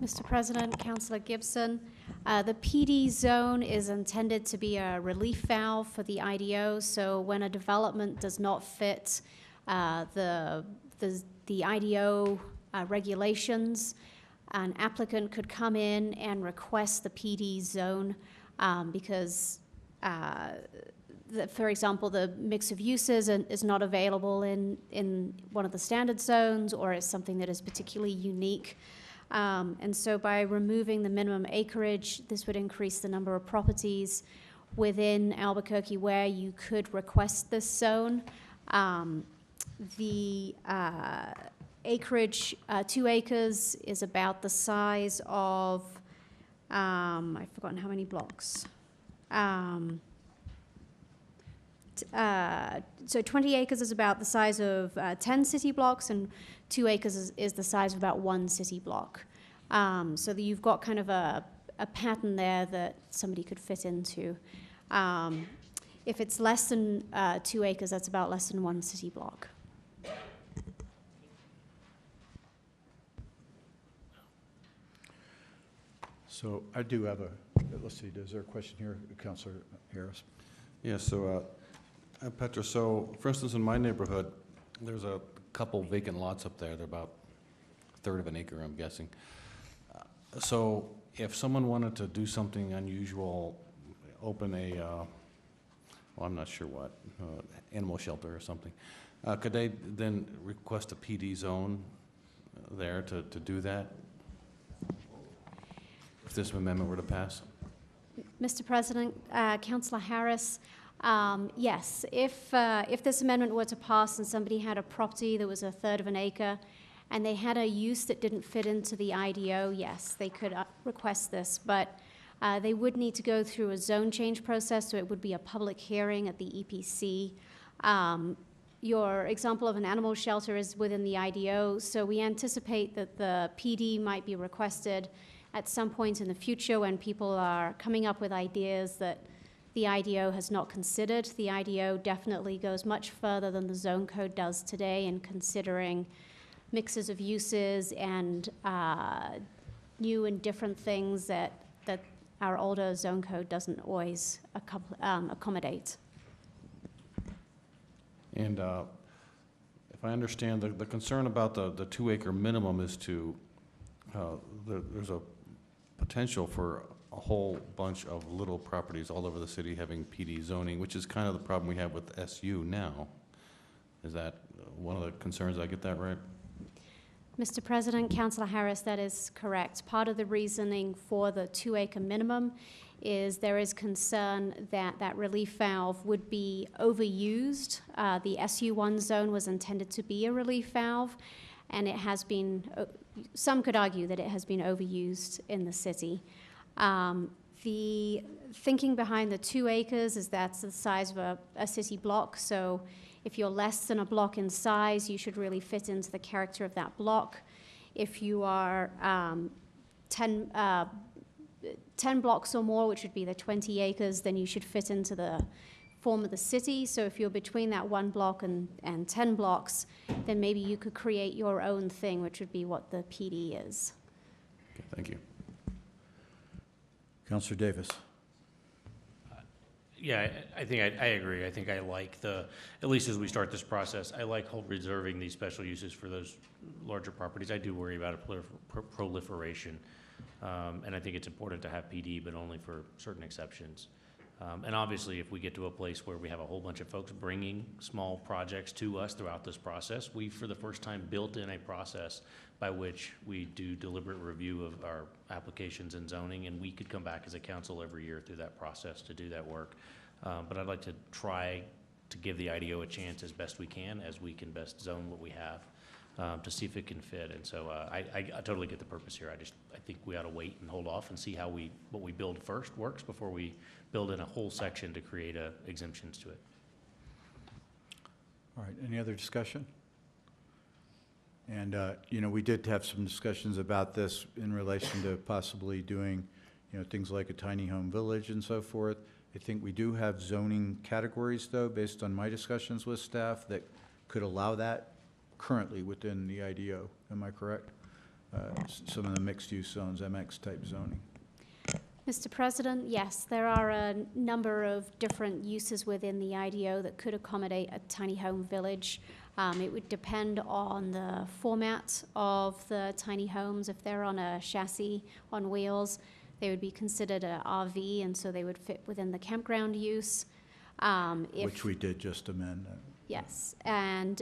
Mr. President, Councilor Gibson, the PD zone is intended to be a relief valve for the IDO, so when a development does not fit the IDO regulations, an applicant could come in and request the PD zone because, for example, the mix of uses is not available in one of the standard zones, or is something that is particularly unique. And so by removing the minimum acreage, this would increase the number of properties within Albuquerque where you could request this zone. The acreage, 2 acres, is about the size of, I've forgotten how many blocks. So 20 acres is about the size of 10 city blocks, and 2 acres is the size of about 1 city block. So that you've got kind of a pattern there that somebody could fit into. If it's less than 2 acres, that's about less than 1 city block. So I do have let's see, is there a question here, Councilor Harris? Yeah, so, Petra, so for instance, in my neighborhood, there's a couple vacant lots up there. They're about a third of an acre, I'm guessing. So if someone wanted to do something unusual, open a, well, I'm not sure what, animal shelter or something, could they then request a PD zone there to do that? If this amendment were to pass? Mr. President, Councilor Harris, yes, if this amendment were to pass and somebody had a property that was a third of an acre and they had a use that didn't fit into the IDO, yes, they could request this, but they would need to go through a zone change process, so it would be a public hearing at the EPC. Your example of an animal shelter is within the IDO, so we anticipate that the PD might be requested at some point in the future when people are coming up with ideas that the IDO has not considered. The IDO definitely goes much further than the zone code does today in considering mixes of uses and new and different things that our older zone code doesn't always accommodate. And if I understand, the concern about the 2 acre minimum is to, there's a potential for a whole bunch of little properties all over the city having PD zoning, which is kind of the problem we have with SU now. Is that one of the concerns? Did I get that right? Mr. President, Councilor Harris, that is correct. Part of the reasoning for the 2 acre minimum is there is concern that that relief valve would be overused. The SU1 zone was intended to be a relief valve, and it has been, some could argue that it has been overused in the city. The thinking behind the 2 acres is that's the size of a city block, so if you're less than a block in size, you should really fit into the character of that block. If you are 10 blocks or more, which would be the 20 acres, then you should fit into the form of the city. So if you're between that 1 block and 10 blocks, then maybe you could create your own thing, which would be what the PD is. Okay, thank you. Councilor Davis. Yeah, I think I agree. I think I like at least as we start this process, I like reserving these special uses for those larger properties. I do worry about a proliferation. And I think it's important to have PD, but only for certain exceptions. And obviously, if we get to a place where we have a whole bunch of folks bringing small projects to us throughout this process, we, for the first time, built in a process by which we do deliberate review of our applications and zoning, and we could come back as a council every year through that process to do that work. But I'd like to try to give the IDO a chance as best we can, as we can best zone what we have, to see if it can fit. And so I totally get the purpose here. I think we ought to wait and hold off and see how what we build first works before we build in a whole section to create exemptions to it. All right, any other discussion? And, we did have some discussions about this in relation to possibly doing, things like a tiny home village and so forth. I think we do have zoning categories, though, based on my discussions with staff, that could allow that currently within the IDO. Am I correct? Some of the mixed-use zones, MX-type zoning. Mr. President, yes, there are a number of different uses within the IDO that could accommodate a tiny home village. It would depend on the format of the tiny homes. If they're on a chassis on wheels, they would be considered an RV, and so they would fit within the campground use. Which we did just amend. Yes, and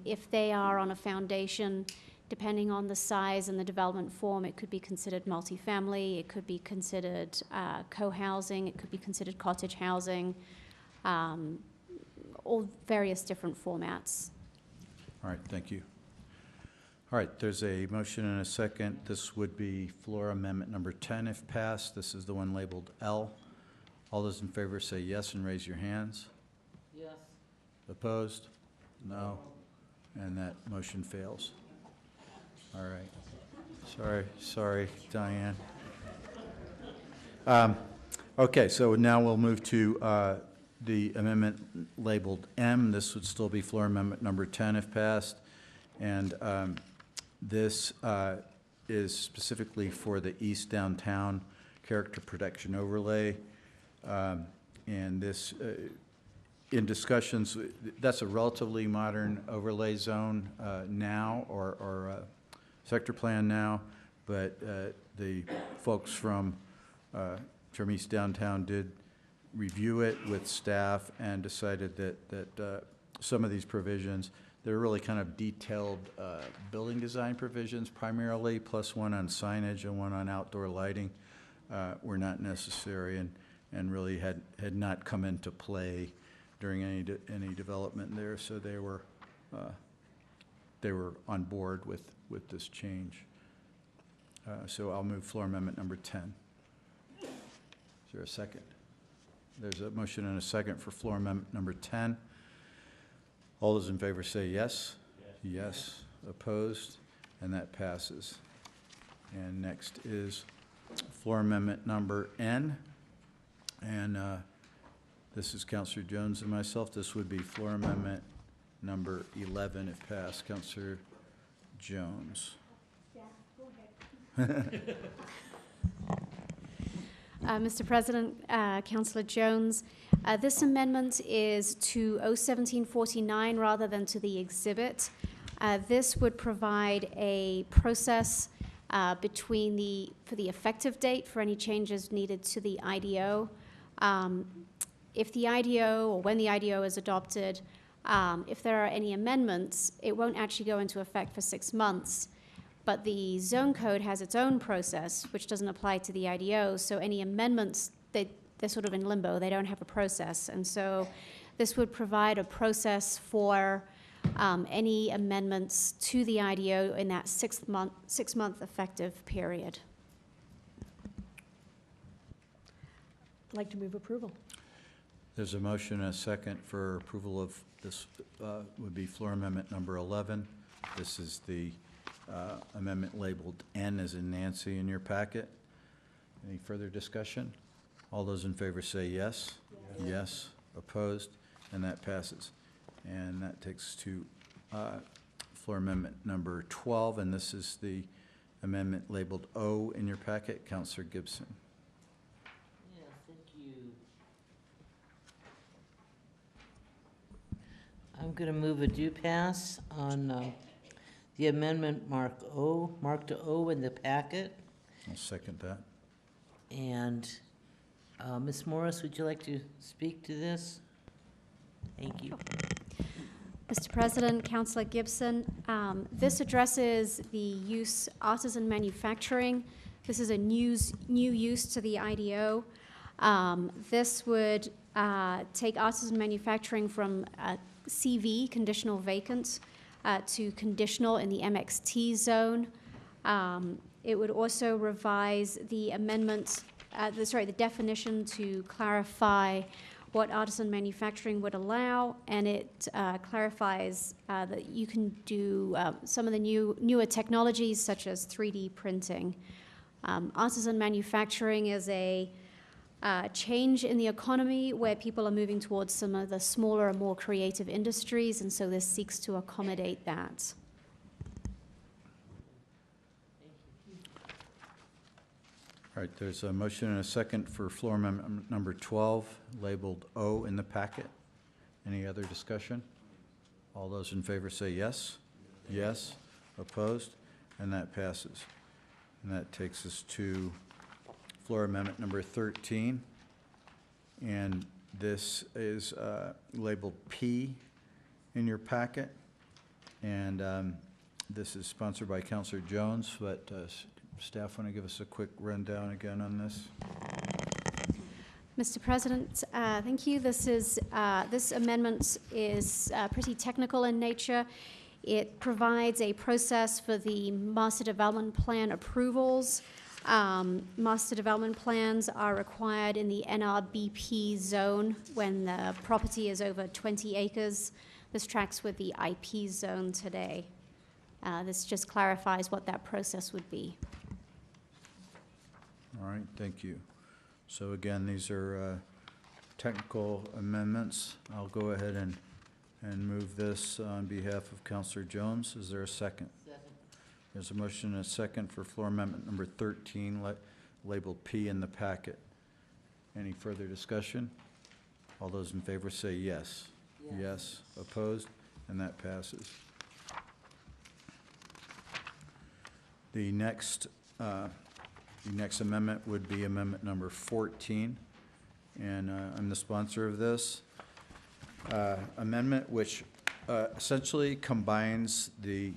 if they are on a foundation, depending on the size and the development form, it could be considered multifamily, it could be considered co-housing, it could be considered cottage housing, all various different formats. All right, thank you. All right, there's a motion and a second. This would be floor amendment number 10 if passed. This is the one labeled L. All those in favor say yes and raise your hands. Yes. Opposed? No. And that motion fails. All right. Sorry, Diane. Okay, so now we'll move to the amendment labeled M. This would still be floor amendment number 10 if passed. And this is specifically for the East Downtown Character Protection Overlay. And this, in discussions, that's a relatively modern overlay zone now, or sector plan now, but the folks from East Downtown did review it with staff and decided that some of these provisions, they're really kind of detailed building design provisions primarily, plus one on signage and one on outdoor lighting, were not necessary and really had not come into play during any development there. So they were on board with this change. So I'll move floor amendment number 10. Is there a second? There's a motion and a second for floor amendment number 10. All those in favor say yes. Yes. Opposed? And that passes. And next is floor amendment number N. And this is Councilor Jones and myself. This would be floor amendment number 11 if passed. Councilor Jones. Yeah, go ahead. Mr. President, Councillor Jones, this amendment is to 01749 rather than to the exhibit. This would provide a process for the effective date for any changes needed to the IDO. If the IDO, or when the IDO is adopted, if there are any amendments, it won't actually go into effect for 6 months. But the zone code has its own process, which doesn't apply to the IDO, so any amendments, they're sort of in limbo. They don't have a process. And so this would provide a process for any amendments to the IDO in that 6 month effective period. I'd like to move approval. There's a motion and a second for approval of this, would be floor amendment number 11. This is the amendment labeled N as in Nancy in your packet. Any further discussion? All those in favor say yes. Yes. Opposed? And that passes. And that takes to floor amendment number 12, and this is the amendment labeled O in your packet. Counselor Gibson. Yeah, thank you. I'm going to move a do pass on the amendment marked O in the packet. I'll second that. And Ms. Morris, would you like to speak to this? Thank you. Mr. President, Councilor Gibson, this addresses the use artisan manufacturing. This is a new use to the IDO. This would take artisan manufacturing from CV, conditional vacant, to conditional in the MXT zone. It would also revise the amendment, the definition to clarify what artisan manufacturing would allow, and it clarifies that you can do some of the newer technologies such as 3D printing. Artisan manufacturing is a change in the economy where people are moving towards some of the smaller and more creative industries, and so this seeks to accommodate that. All right, there's a motion and a second for floor amendment number 12, labeled O in the packet. Any other discussion? All those in favor say yes. Yes. Opposed? And that passes. And that takes us to floor amendment number 13. And this is labeled P in your packet. And this is sponsored by Councilor Jones, but staff want to give us a quick rundown again on this? Mr. President, thank you. This amendment is pretty technical in nature. It provides a process for the master development plan approvals. Master development plans are required in the NRBP zone when the property is over 20 acres. This tracks with the IP zone today. This just clarifies what that process would be. All right, thank you. So again, these are technical amendments. I'll go ahead and move this on behalf of Councilor Jones. Is there a second? Second. There's a motion and a second for floor amendment number 13, labeled P in the packet. Any further discussion? All those in favor say yes. Yes. Opposed? And that passes. The next amendment would be amendment number 14, and I'm the sponsor of this amendment, which essentially combines the,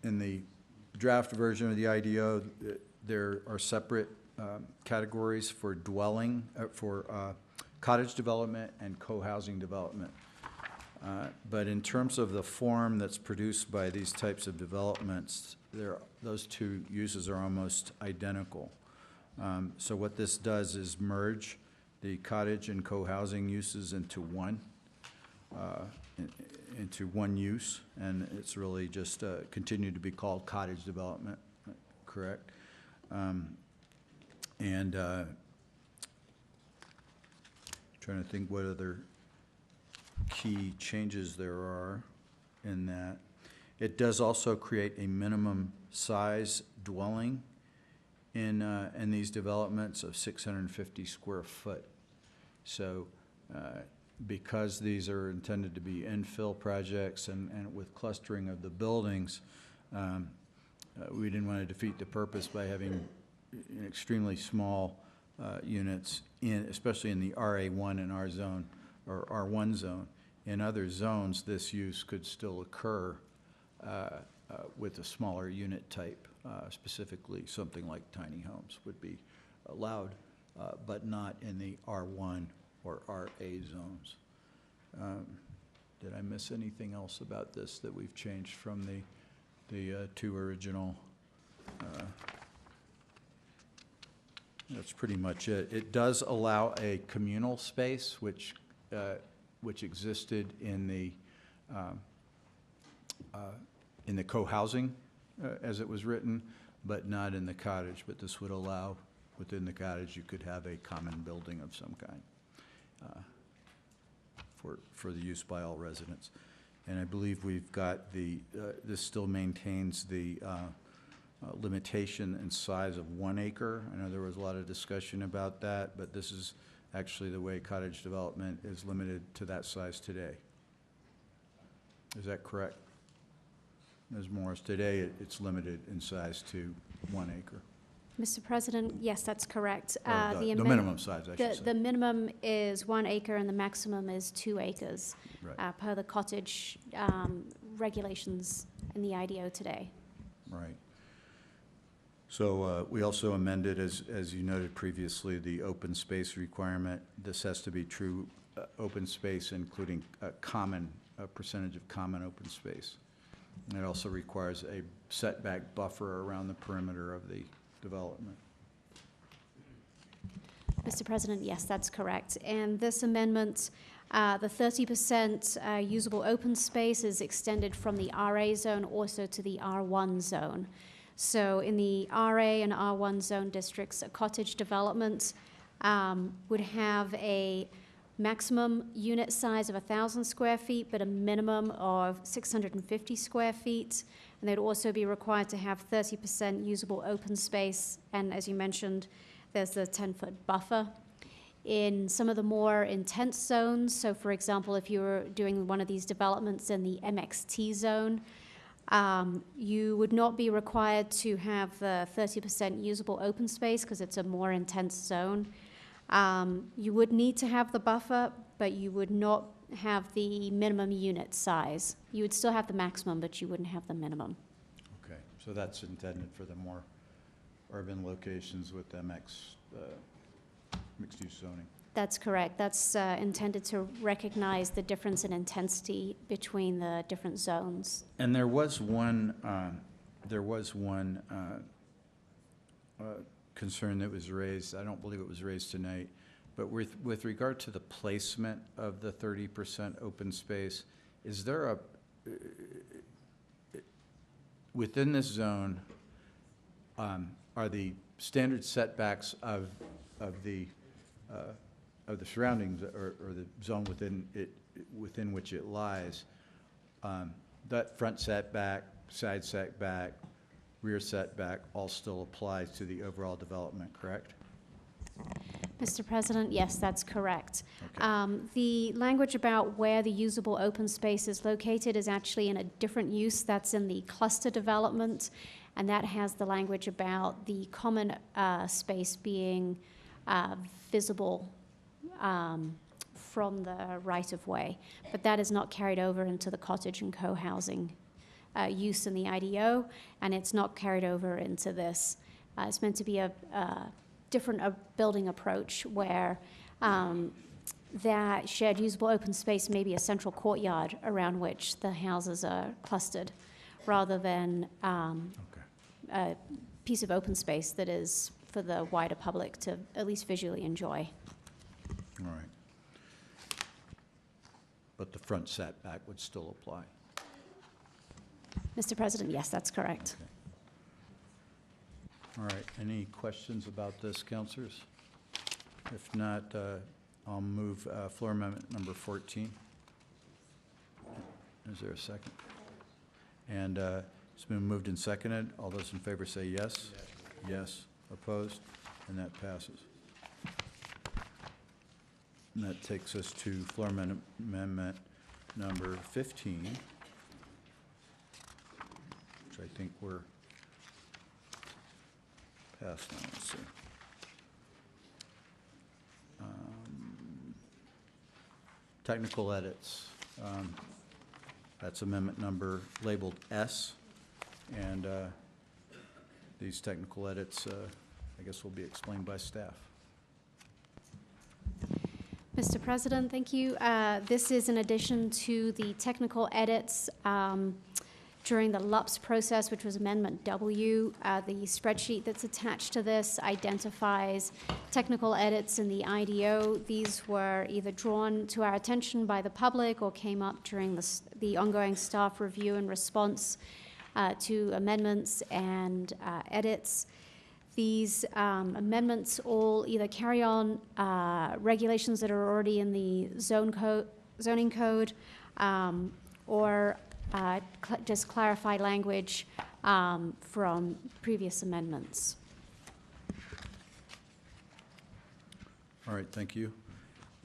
in the draft version of the IDO, there are separate categories for dwelling, for cottage development and co-housing development. But in terms of the form that's produced by these types of developments, those two uses are almost identical. So what this does is merge the cottage and co-housing uses into one use, and it's really just continued to be called cottage development, correct? Trying to think what other key changes there are in that. It does also create a minimum size dwelling in these developments of 650 square foot. So because these are intended to be infill projects and with clustering of the buildings, we didn't want to defeat the purpose by having extremely small units, especially in the RA1 and R zone, or R1 zone. In other zones, this use could still occur with a smaller unit type, specifically something like tiny homes would be allowed, but not in the R1 or RA zones. Did I miss anything else about this that we've changed from the two original? That's pretty much it. It does allow a communal space, which existed in the in the co-housing, as it was written, but not in the cottage. But this would allow, within the cottage, you could have a common building of some kind for the use by all residents. And I believe we've got the, this still maintains the limitation and size of 1 acre. I know there was a lot of discussion about that, but this is actually the way cottage development is limited to that size today. Is that correct? Ms. Morris, today it's limited in size to 1 acre. Mr. President, yes, that's correct. Or the minimum size, I should say. The minimum is 1 acre and the maximum is 2 acres, Right. per the cottage regulations in the IDO today. Right. So we also amended, as you noted previously, the open space requirement. This has to be true open space, including a percentage of common open space. And it also requires a setback buffer around the perimeter of the development. Mr. President, yes, that's correct. And this amendment, the 30% usable open space is extended from the RA zone also to the R1 zone. So in the RA and R1 zone districts, a cottage development would have a maximum unit size of 1,000 square feet, but a minimum of 650 square feet. And they'd also be required to have 30% usable open space. And as you mentioned, there's the 10-foot buffer. In some of the more intense zones, so for example, if you were doing one of these developments in the MXT zone, you would not be required to have the 30% usable open space because it's a more intense zone. You would need to have the buffer, but you would not have the minimum unit size. You would still have the maximum, but you wouldn't have the minimum. Okay, so that's intended for the more urban locations with mixed-use zoning. That's correct. That's intended to recognize the difference in intensity between the different zones. And there was one concern that was raised. I don't believe it was raised tonight, but with regard to the placement of the 30% open space, is there within this zone, are the standard setbacks of the surroundings or the zone within which it lies, that front setback, side setback, rear setback all still applies to the overall development, correct? Mr. President, yes, that's correct. Okay. The language about where the usable open space is located is actually in a different use. That's in the cluster development, and that has the language about the common space being visible from the right-of-way. But that is not carried over into the cottage and co-housing use in the IDO, and it's not carried over into this. It's meant to be a different building approach where that shared usable open space may be a central courtyard around which the houses are clustered, rather than a piece of open space that is for the wider public to at least visually enjoy. All right. But the front setback would still apply. Mr. President, yes, that's correct. Okay. All right, any questions about this, councilors? If not, I'll move floor amendment number 14. Is there a second? And it's been moved and seconded. All those in favor say yes. Yes. Opposed? And that passes. And that takes us to floor amendment number 15, which I think we're past now. Let's see. Technical edits. That's amendment number labeled S. And these technical edits, I guess, will be explained by staff. Mr. President, thank you. This is in addition to the technical edits during the LUPS process, which was Amendment W. The spreadsheet that's attached to this identifies technical edits in the IDO. These were either drawn to our attention by the public or came up during the ongoing staff review and response to amendments and edits. These amendments all either carry on regulations that are already in the zoning code, or just clarify language from previous amendments. All right, thank you.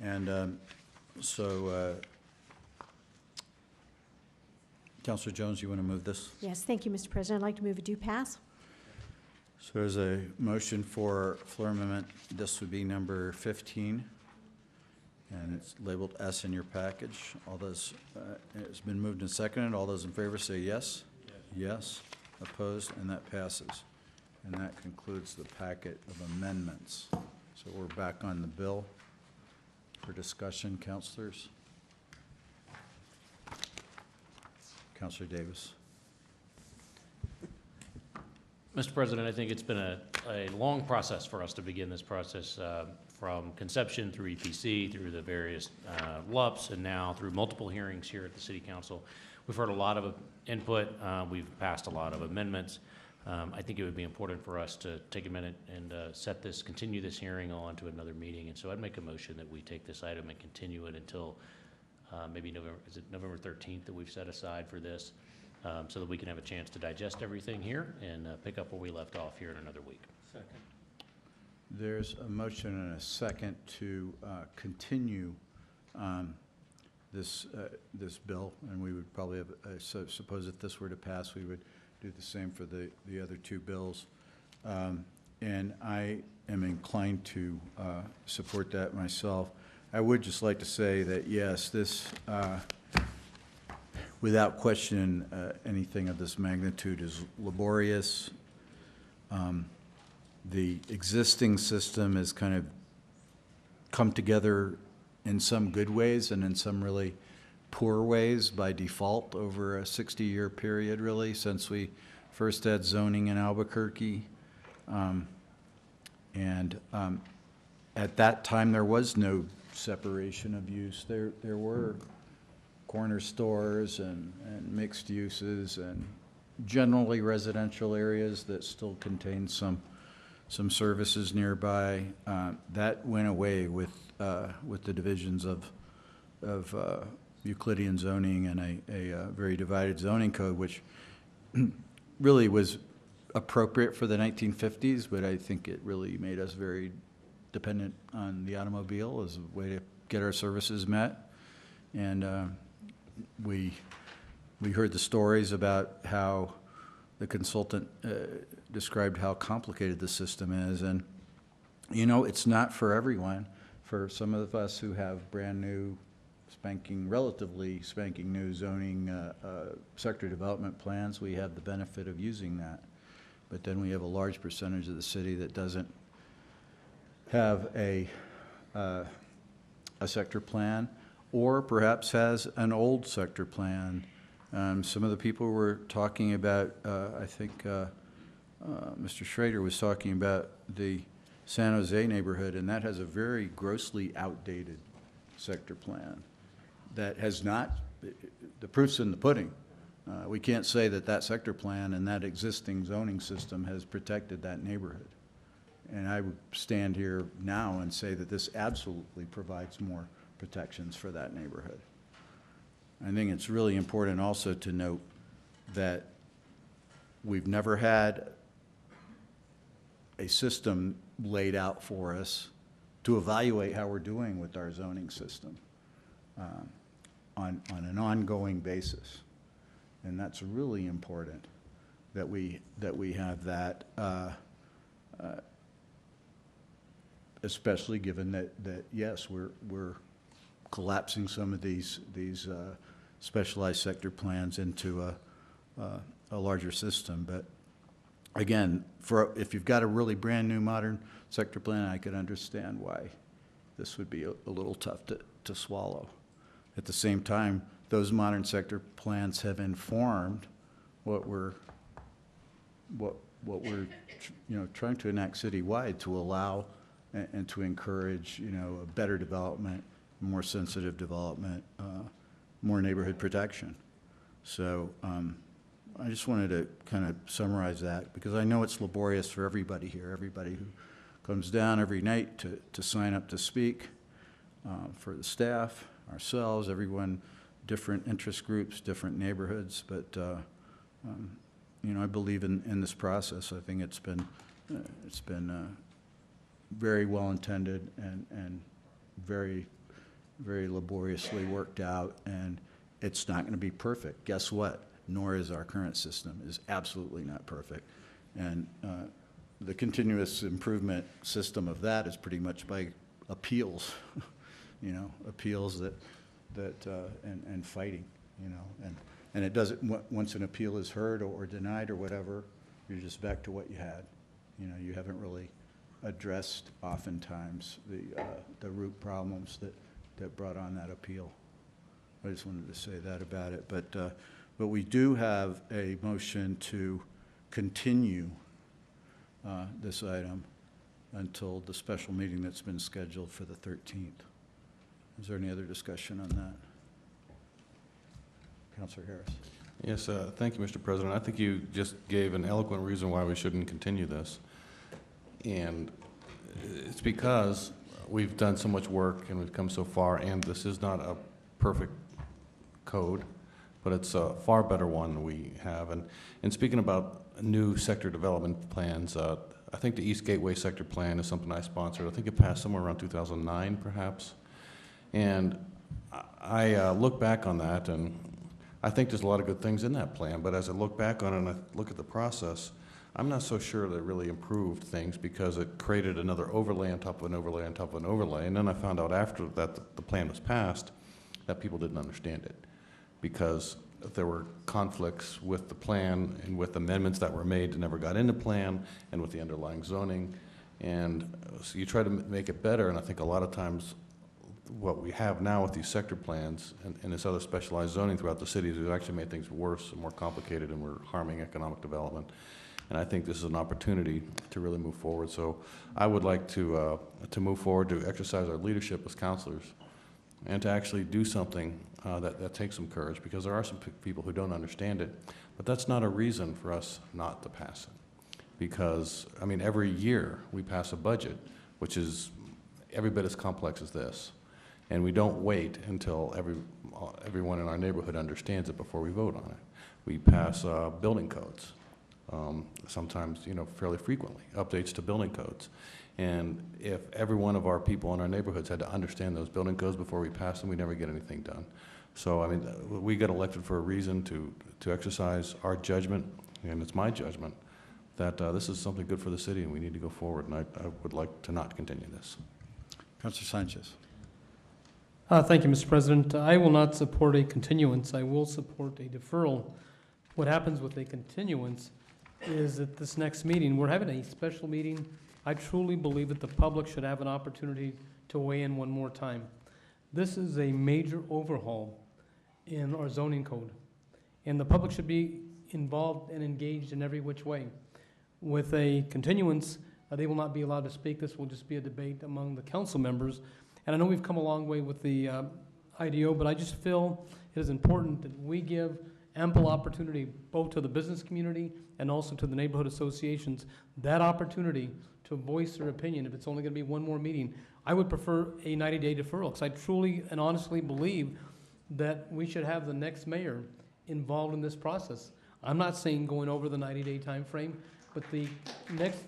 And so, Councilor Jones, you want to move this? Yes, thank you, Mr. President. I'd like to move a do pass. So there's a motion for floor amendment. This would be number 15, and it's labeled S in your package. All those, it's been moved and seconded. All those in favor say yes. Yes. Opposed, and that passes. And that concludes the packet of amendments. So we're back on the bill for discussion, councilors. Councilor Davis. Mr. President, I think it's been a long process for us to begin this process, from conception through EPC, through the various LUPs, and now through multiple hearings here at the City Council. We've heard a lot of input. We've passed a lot of amendments. I think it would be important for us to take a minute and continue this hearing on to another meeting. And so I'd make a motion that we take this item and continue it until maybe November 13th that we've set aside for this, so that we can have a chance to digest everything here and pick up where we left off here in another week. Second. There's a motion and a second to continue this bill, and we would probably have, suppose if this were to pass, we would do the same for the other two bills. And I am inclined to support that myself. I would just like to say that, yes, this, without question, anything of this magnitude is laborious. The existing system has kind of come together in some good ways and in some really poor ways by default over a 60-year period, really, since we first had zoning in Albuquerque. At that time, there was no separation of use. There were corner stores and mixed uses and generally residential areas that still contained some services nearby. That went away with the divisions of Euclidean zoning and a very divided zoning code, which really was appropriate for the 1950s, but I think it really made us very dependent on the automobile as a way to get our services met. And we heard the stories about how the consultant described how complicated the system is. And, you know, it's not for everyone. For some of us who have brand new, relatively spanking new zoning sector development plans, we have the benefit of using that. But then we have a large percentage of the city that doesn't have a sector plan, or perhaps has an old sector plan. Some of the people were talking about, I think Mr. Schrader was talking about the San Jose neighborhood, and that has a very grossly outdated sector plan that has not, the proof's in the pudding. We can't say that that sector plan and that existing zoning system has protected that neighborhood. And I would stand here now and say that this absolutely provides more protections for that neighborhood. I think it's really important also to note that we've never had a system laid out for us to evaluate how we're doing with our zoning system on an ongoing basis. And that's really important that we have that, especially given that yes, we're collapsing some of these specialized sector plans into a larger system. But again, if you've got a really brand new modern sector plan, I could understand why this would be a little tough to swallow. At the same time, those modern sector plans have informed what we're trying to enact citywide to allow and to encourage a better development, more sensitive development, more neighborhood protection. So I just wanted to kind of summarize that, because I know it's laborious for everybody here, everybody who comes down every night to sign up to speak, for the staff, ourselves, everyone, different interest groups, different neighborhoods, but, you know, I believe in this process. I think it's been very well-intended and very, very laboriously worked out, and it's not going to be perfect. Guess what? Nor is our current system. Is absolutely not perfect. And the continuous improvement system of that is pretty much by appeals, you know, appeals and fighting, you know, and it doesn't, once an appeal is heard or denied or whatever, you're just back to what you had. You know, you haven't really addressed oftentimes the root problems that brought on that appeal. I just wanted to say that about it, but we do have a motion to continue this item until the special meeting that's been scheduled for the 13th. Is there any other discussion on that? Councilor Harris. Yes, thank you, Mr. President. I think you just gave an eloquent reason why we shouldn't continue this. And it's because we've done so much work and we've come so far, and this is not a perfect code, but it's a far better one than we have. And speaking about new sector development plans, I think the East Gateway Sector Plan is something I sponsored. I think it passed somewhere around 2009, perhaps. And I look back on that, and I think there's a lot of good things in that plan, but as I look back on it and I look at the process, I'm not so sure that it really improved things, because it created another overlay on top of an overlay on top of an overlay. And then I found out after that the plan was passed that people didn't understand it, because there were conflicts with the plan and with amendments that were made that never got into plan, and with the underlying zoning. And so you try to make it better, and I think a lot of times what we have now with these sector plans and this other specialized zoning throughout the cities has actually made things worse and more complicated, and we're harming economic development. And I think this is an opportunity to really move forward. So I would like to move forward, to exercise our leadership as counselors, and to actually do something that takes some courage, because there are some people who don't understand it. But that's not a reason for us not to pass it. Because, I mean, every year we pass a budget, which is every bit as complex as this. And we don't wait until everyone in our neighborhood understands it before we vote on it. We pass building codes. Sometimes, you know, fairly frequently, updates to building codes. And if every one of our people in our neighborhoods had to understand those building codes before we pass them, we'd never get anything done. So, I mean, we got elected for a reason, to exercise our judgment, and it's my judgment, that this is something good for the city and we need to go forward, and I would like to not continue this. Councilor Sanchez. Thank you, Mr. President. I will not support a continuance. I will support a deferral. What happens with a continuance is that this next meeting, we're having a special meeting. I truly believe that the public should have an opportunity to weigh in one more time. This is a major overhaul in our zoning code, and the public should be involved and engaged in every which way. With a continuance, they will not be allowed to speak. This will just be a debate among the council members. And I know we've come a long way with the IDO, but I just feel it is important that we give ample opportunity both to the business community and also to the neighborhood associations, that opportunity to voice their opinion. If it's only going to be one more meeting, I would prefer a 90-day deferral, because I truly and honestly believe that we should have the next mayor involved in this process. I'm not saying going over the 90-day time frame, but the next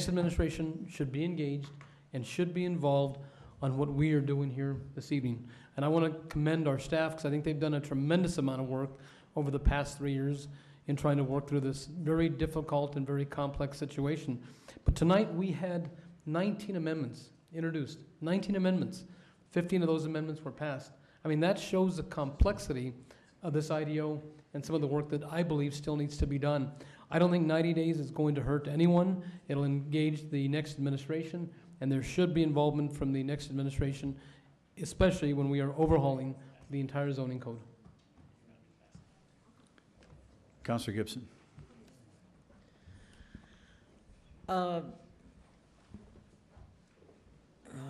administration should be engaged and should be involved on what we are doing here this evening. And I want to commend our staff, because I think they've done a tremendous amount of work over the past 3 years in trying to work through this very difficult and very complex situation. But tonight we had 19 amendments introduced, 19 amendments. 15 of those amendments were passed. I mean, that shows the complexity of this IDO and some of the work that I believe still needs to be done. I don't think 90 days is going to hurt anyone. It'll engage the next administration, and there should be involvement from the next administration, especially when we are overhauling the entire zoning code. Councilor Gibson. Let's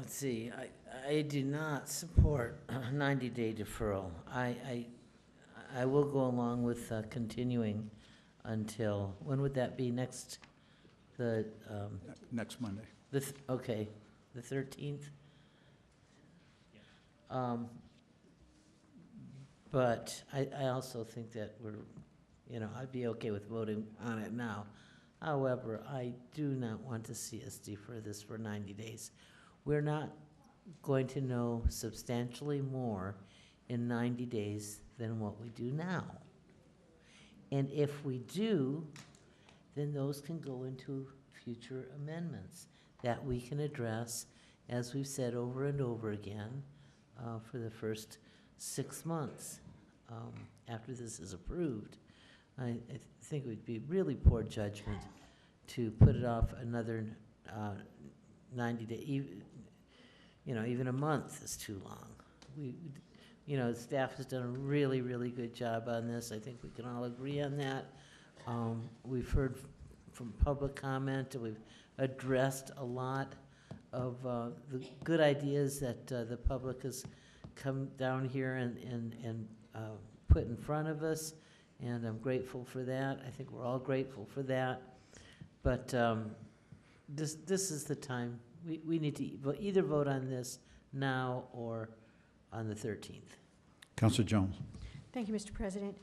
see, I do not support a 90-day deferral. I will go along with continuing until, when would that be, next, Next Monday. okay, the 13th? But I also think that I'd be okay with voting on it now. However, I do not want to see us defer this for 90 days. We're not going to know substantially more in 90 days than what we do now. And if we do, then those can go into future amendments that we can address, as we've said over and over again, for the first 6 months after this is approved. I think it would be really poor judgment to put it off another 90 days. Even a month is too long. Staff has done a really, really good job on this. I think we can all agree on that. We've heard from public comment, and we've addressed a lot of the good ideas that the public has come down here and put in front of us, and I'm grateful for that. I think we're all grateful for that. But this is the time. We need to either vote on this now or on the 13th. Councilor Jones. Thank you, Mr. President.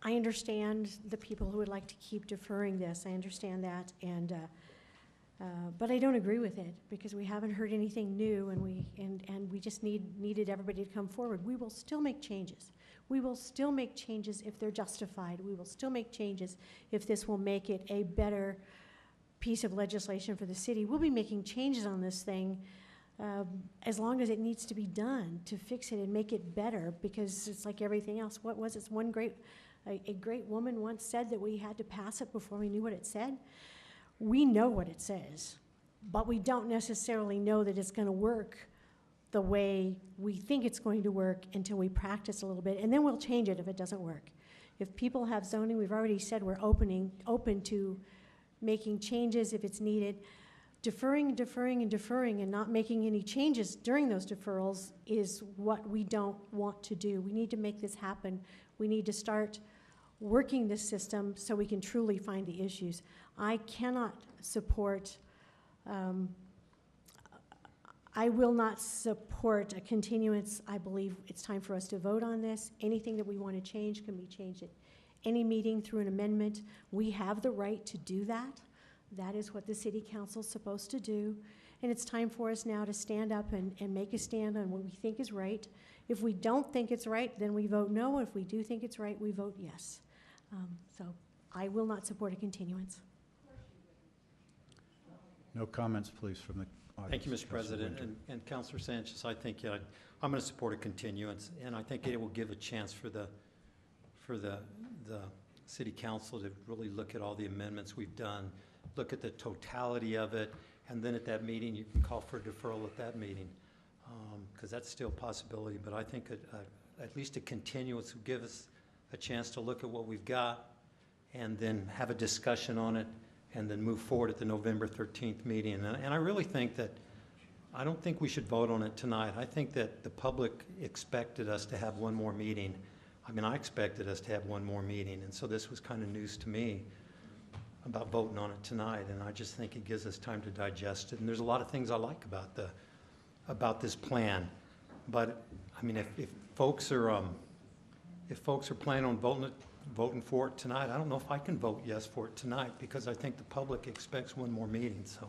I understand the people who would like to keep deferring this. I understand that, but I don't agree with it because we haven't heard anything new, and we just needed everybody to come forward. We will still make changes. We will still make changes if they're justified. We will still make changes if this will make it a better piece of legislation for the city. We'll be making changes on this thing as long as it needs to be done to fix it and make it better, because it's like everything else. What was it? A great woman once said that we had to pass it before we knew what it said. We know what it says, but we don't necessarily know that it's going to work the way we think it's going to work until we practice a little bit, and then we'll change it if it doesn't work. If people have zoning, we've already said we're open to making changes if it's needed. Deferring, and not making any changes during those deferrals is what we don't want to do. We need to make this happen. We need to start working this system so we can truly find the issues. I cannot support, I will not support a continuance. I believe it's time for us to vote on this. Anything that we want to change can be changed at any meeting through an amendment. We have the right to do that. That is what the city council is supposed to do. And it's time for us now to stand up and make a stand on what we think is right. If we don't think it's right, then we vote no. If we do think it's right, we vote yes. So I will not support a continuance. No comments, please, from the audience. Thank you, Mr. President. And Councilor Sanchez, I think I'm going to support a continuance, and I think it will give a chance for the city council to really look at all the amendments we've done, look at the totality of it, and then at that meeting, you can call for a deferral at that meeting, because that's still a possibility. But I think at least a continuance will give us a chance to look at what we've got and then have a discussion on it and then move forward at the November 13th meeting. And I really think that, I don't think we should vote on it tonight. I think that the public expected us to have one more meeting. I mean, I expected us to have one more meeting, and so this was kind of news to me about voting on it tonight, and I just think it gives us time to digest it. And there's a lot of things I like about this plan. But I mean, if folks are planning on voting for it tonight, I don't know if I can vote yes for it tonight, because I think the public expects one more meeting. So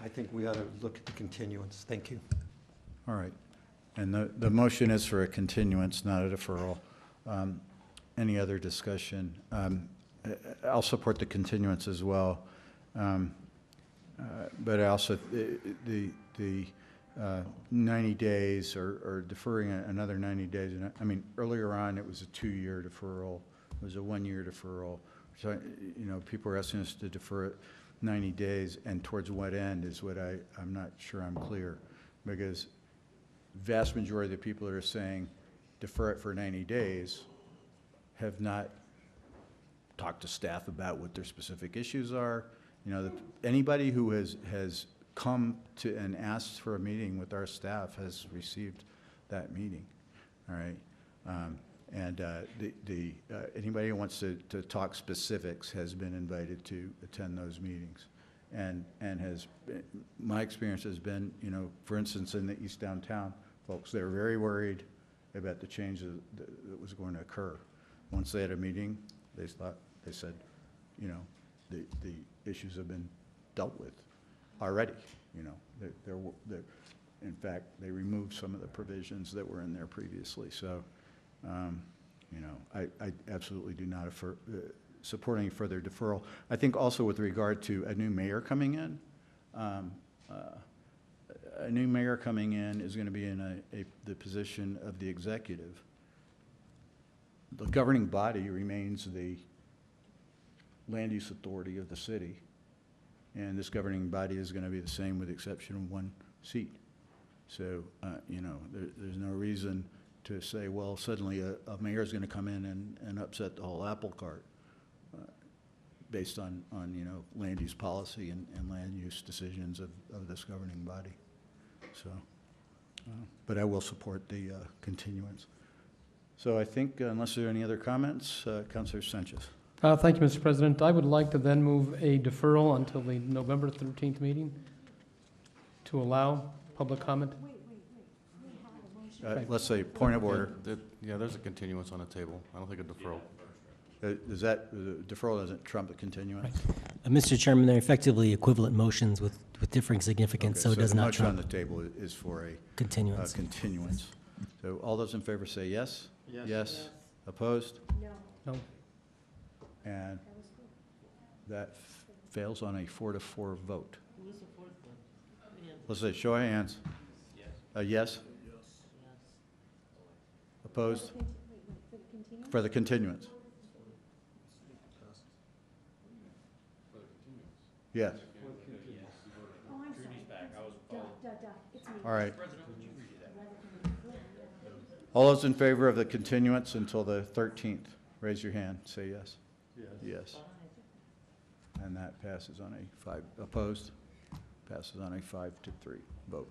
I think we ought to look at the continuance. Thank you. All right. And the motion is for a continuance, not a deferral. Any other discussion? I'll support the continuance as well. But I also, the 90 days or deferring another 90 days. And I mean, earlier on, it was a 2-year deferral. It was a 1-year deferral. So, people are asking us to defer it 90 days, and towards what end is what I'm not sure I'm clear, because vast majority of the people that are saying defer it for 90 days have not talked to staff about what their specific issues are. Anybody who has come to and asked for a meeting with our staff has received that meeting. All right. Anybody who wants to talk specifics has been invited to attend those meetings. And my experience has been, you know, for instance, in the East Downtown, folks, they were very worried about the change that was going to occur. Once they had a meeting, they said, you know, the issues have been dealt with already, you know. In fact, they removed some of the provisions that were in there previously. So, you know, I absolutely do not support any further deferral. I think also with regard to a new mayor coming in, a new mayor coming in is going to be in the position of the executive. The governing body remains the land use authority of the city, and this governing body is going to be the same with the exception of one seat. So, you know, there's no reason to say, well, suddenly a mayor is going to come in and upset the whole apple cart based on, you know, land use policy and land use decisions of this governing body. So, but I will support the continuance. So I think, unless there are any other comments, Councilor Sanchez. Thank you, Mr. President. I would like to then move a deferral until the November 13th meeting to allow public comment. Let's say point of order. Yeah, there's a continuance on the table. I don't think a deferral. Does that, deferral doesn't trump a continuance? Mr. Chairman, they're effectively equivalent motions with differing significance, Okay, so it does the not motion on trump the table is for a continuance. continuance. So all those in favor say yes? Yes. Yes? Opposed? No. And that fails on a 4-4 vote. Let's say, show of hands. Yes. Yes? Opposed? For the continuance? Yes. Oh, I'm sorry. It's me. All right. All those in favor of the continuance until the 13th, raise your hand, say yes. Yes. And that passes on a 5, opposed? Passes on a 5-3 vote.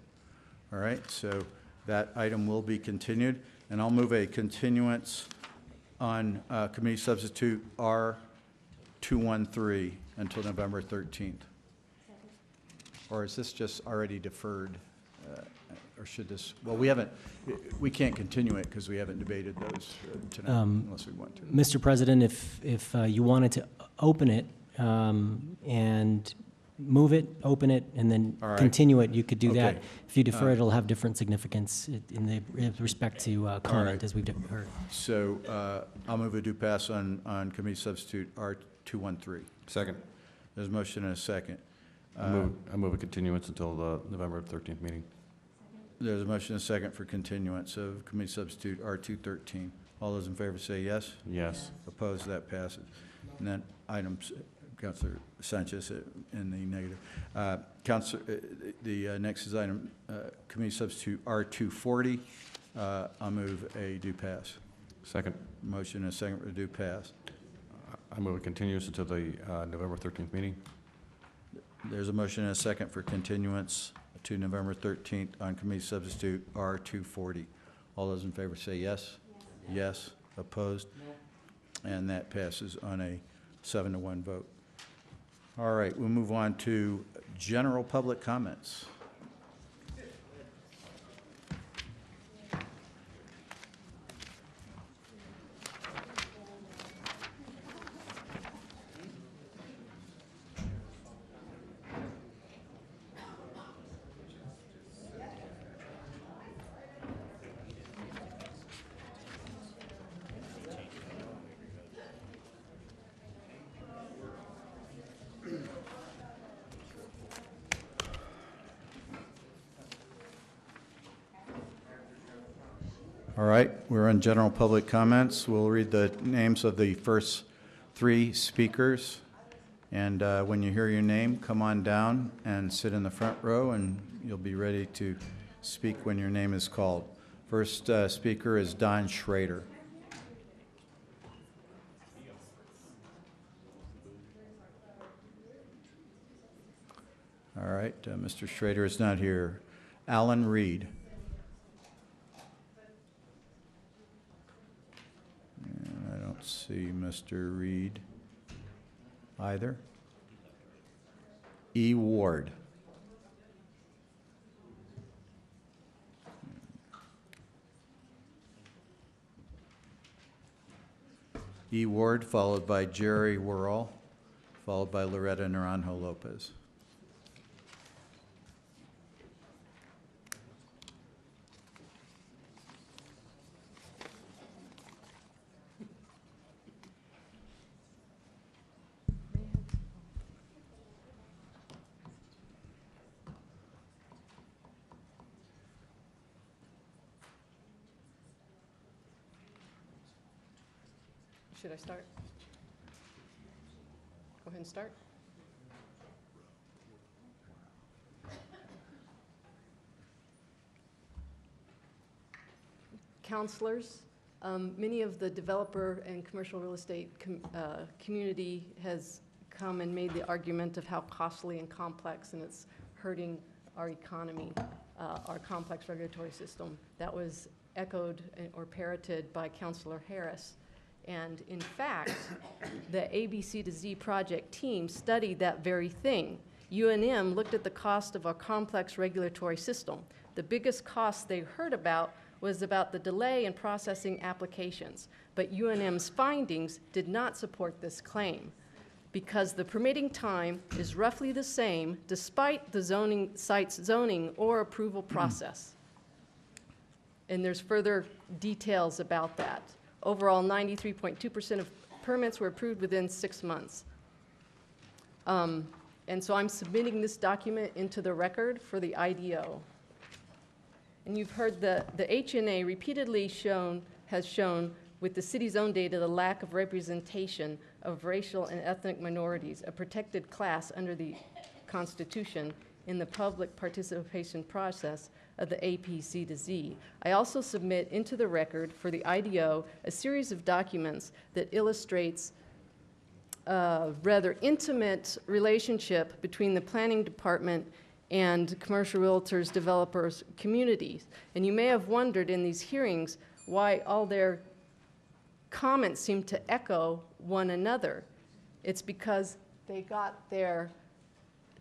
All right, so that item will be continued, and I'll move a continuance on committee substitute R213 until November 13th. Or is this just already deferred? Or should this, well, we can't continue it because we haven't debated those tonight unless we want to. Mr. President, if you wanted to open it and move it, open it, and then All right. continue it, you could do that. Okay. If you defer it, it'll have different significance in respect to comment, right. as we've heard. So I'll move a due pass on committee substitute R213. Second. There's a motion and a second. I move a continuance until the November 13th meeting. There's a motion and a second for continuance of committee substitute R213. All those in favor say yes. Yes. Opposed, that passes. And then items, Councilor Sanchez in the negative. The next is item committee substitute R240. I'll move a due pass. Second. Motion and a second for due pass. I move a continuance until the November 13th meeting. There's a motion and a second for continuance to November 13th on committee substitute R240. All those in favor say yes. Yes. Opposed? No. And that passes on a 7-1 vote. All right, we'll move on to general public comments. All right, we're on general public comments. We'll read the names of the first 3 speakers. And when you hear your name, come on down and sit in the front row, and you'll be ready to speak when your name is called. First speaker is Don Schrader. All right, Mr. Schrader is not here. Alan Reed. don't see Mr. Reed either. E. Ward. E. Ward, followed by Jerry Worrell, followed by Loretta Naranjo Lopez. Should I start? Go ahead and start. Counselors, many of the developer and commercial real estate community has come and made the argument of how costly and complex, and it's hurting our economy, our complex regulatory system. That was echoed or parroted by Councilor Harris. And in fact, the ABC to Z project team studied that very thing. UNM looked at the cost of our complex regulatory system. The biggest cost they heard about was about the delay in processing applications. But UNM's findings did not support this claim because the permitting time is roughly the same despite the site's zoning or approval process. And there's further details about that. Overall, 93.2% of permits were approved within 6 months. And so I'm submitting this document into the record for the IDO. And you've heard the HNA repeatedly has shown with the city's own data the lack of representation of racial and ethnic minorities, a protected class under the Constitution, in the public participation process of the APC to Z. I also submit into the record for the IDO a series of documents that illustrates a rather intimate relationship between the planning department and commercial realtors, developers, communities. And you may have wondered in these hearings why all their comments seem to echo one another. It's because they got their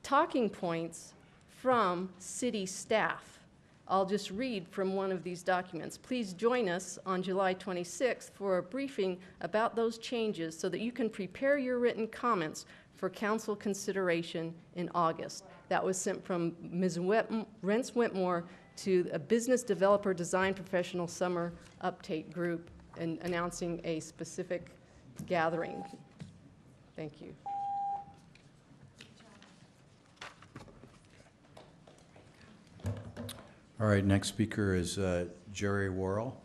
talking points from city staff. I'll just read from one of these documents. Please join us on July 26th for a briefing about those changes so that you can prepare your written comments for council consideration in August. That was sent from Ms. Rents Whitmore to a business developer design professional summer update group and announcing a specific gathering. Thank you. All right, next speaker is Jerry Worrell,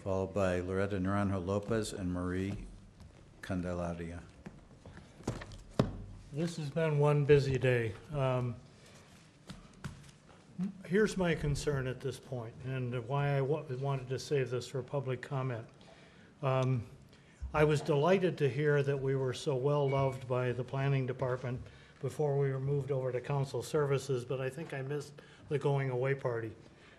followed by Loretta Naranjo Lopez and Marie Candelaria. This has been one busy day. Here's my concern at this point and why I wanted to save this for public comment. I was delighted to hear that we were so well loved by the planning department before we were moved over to council services, but I think I missed the going away party.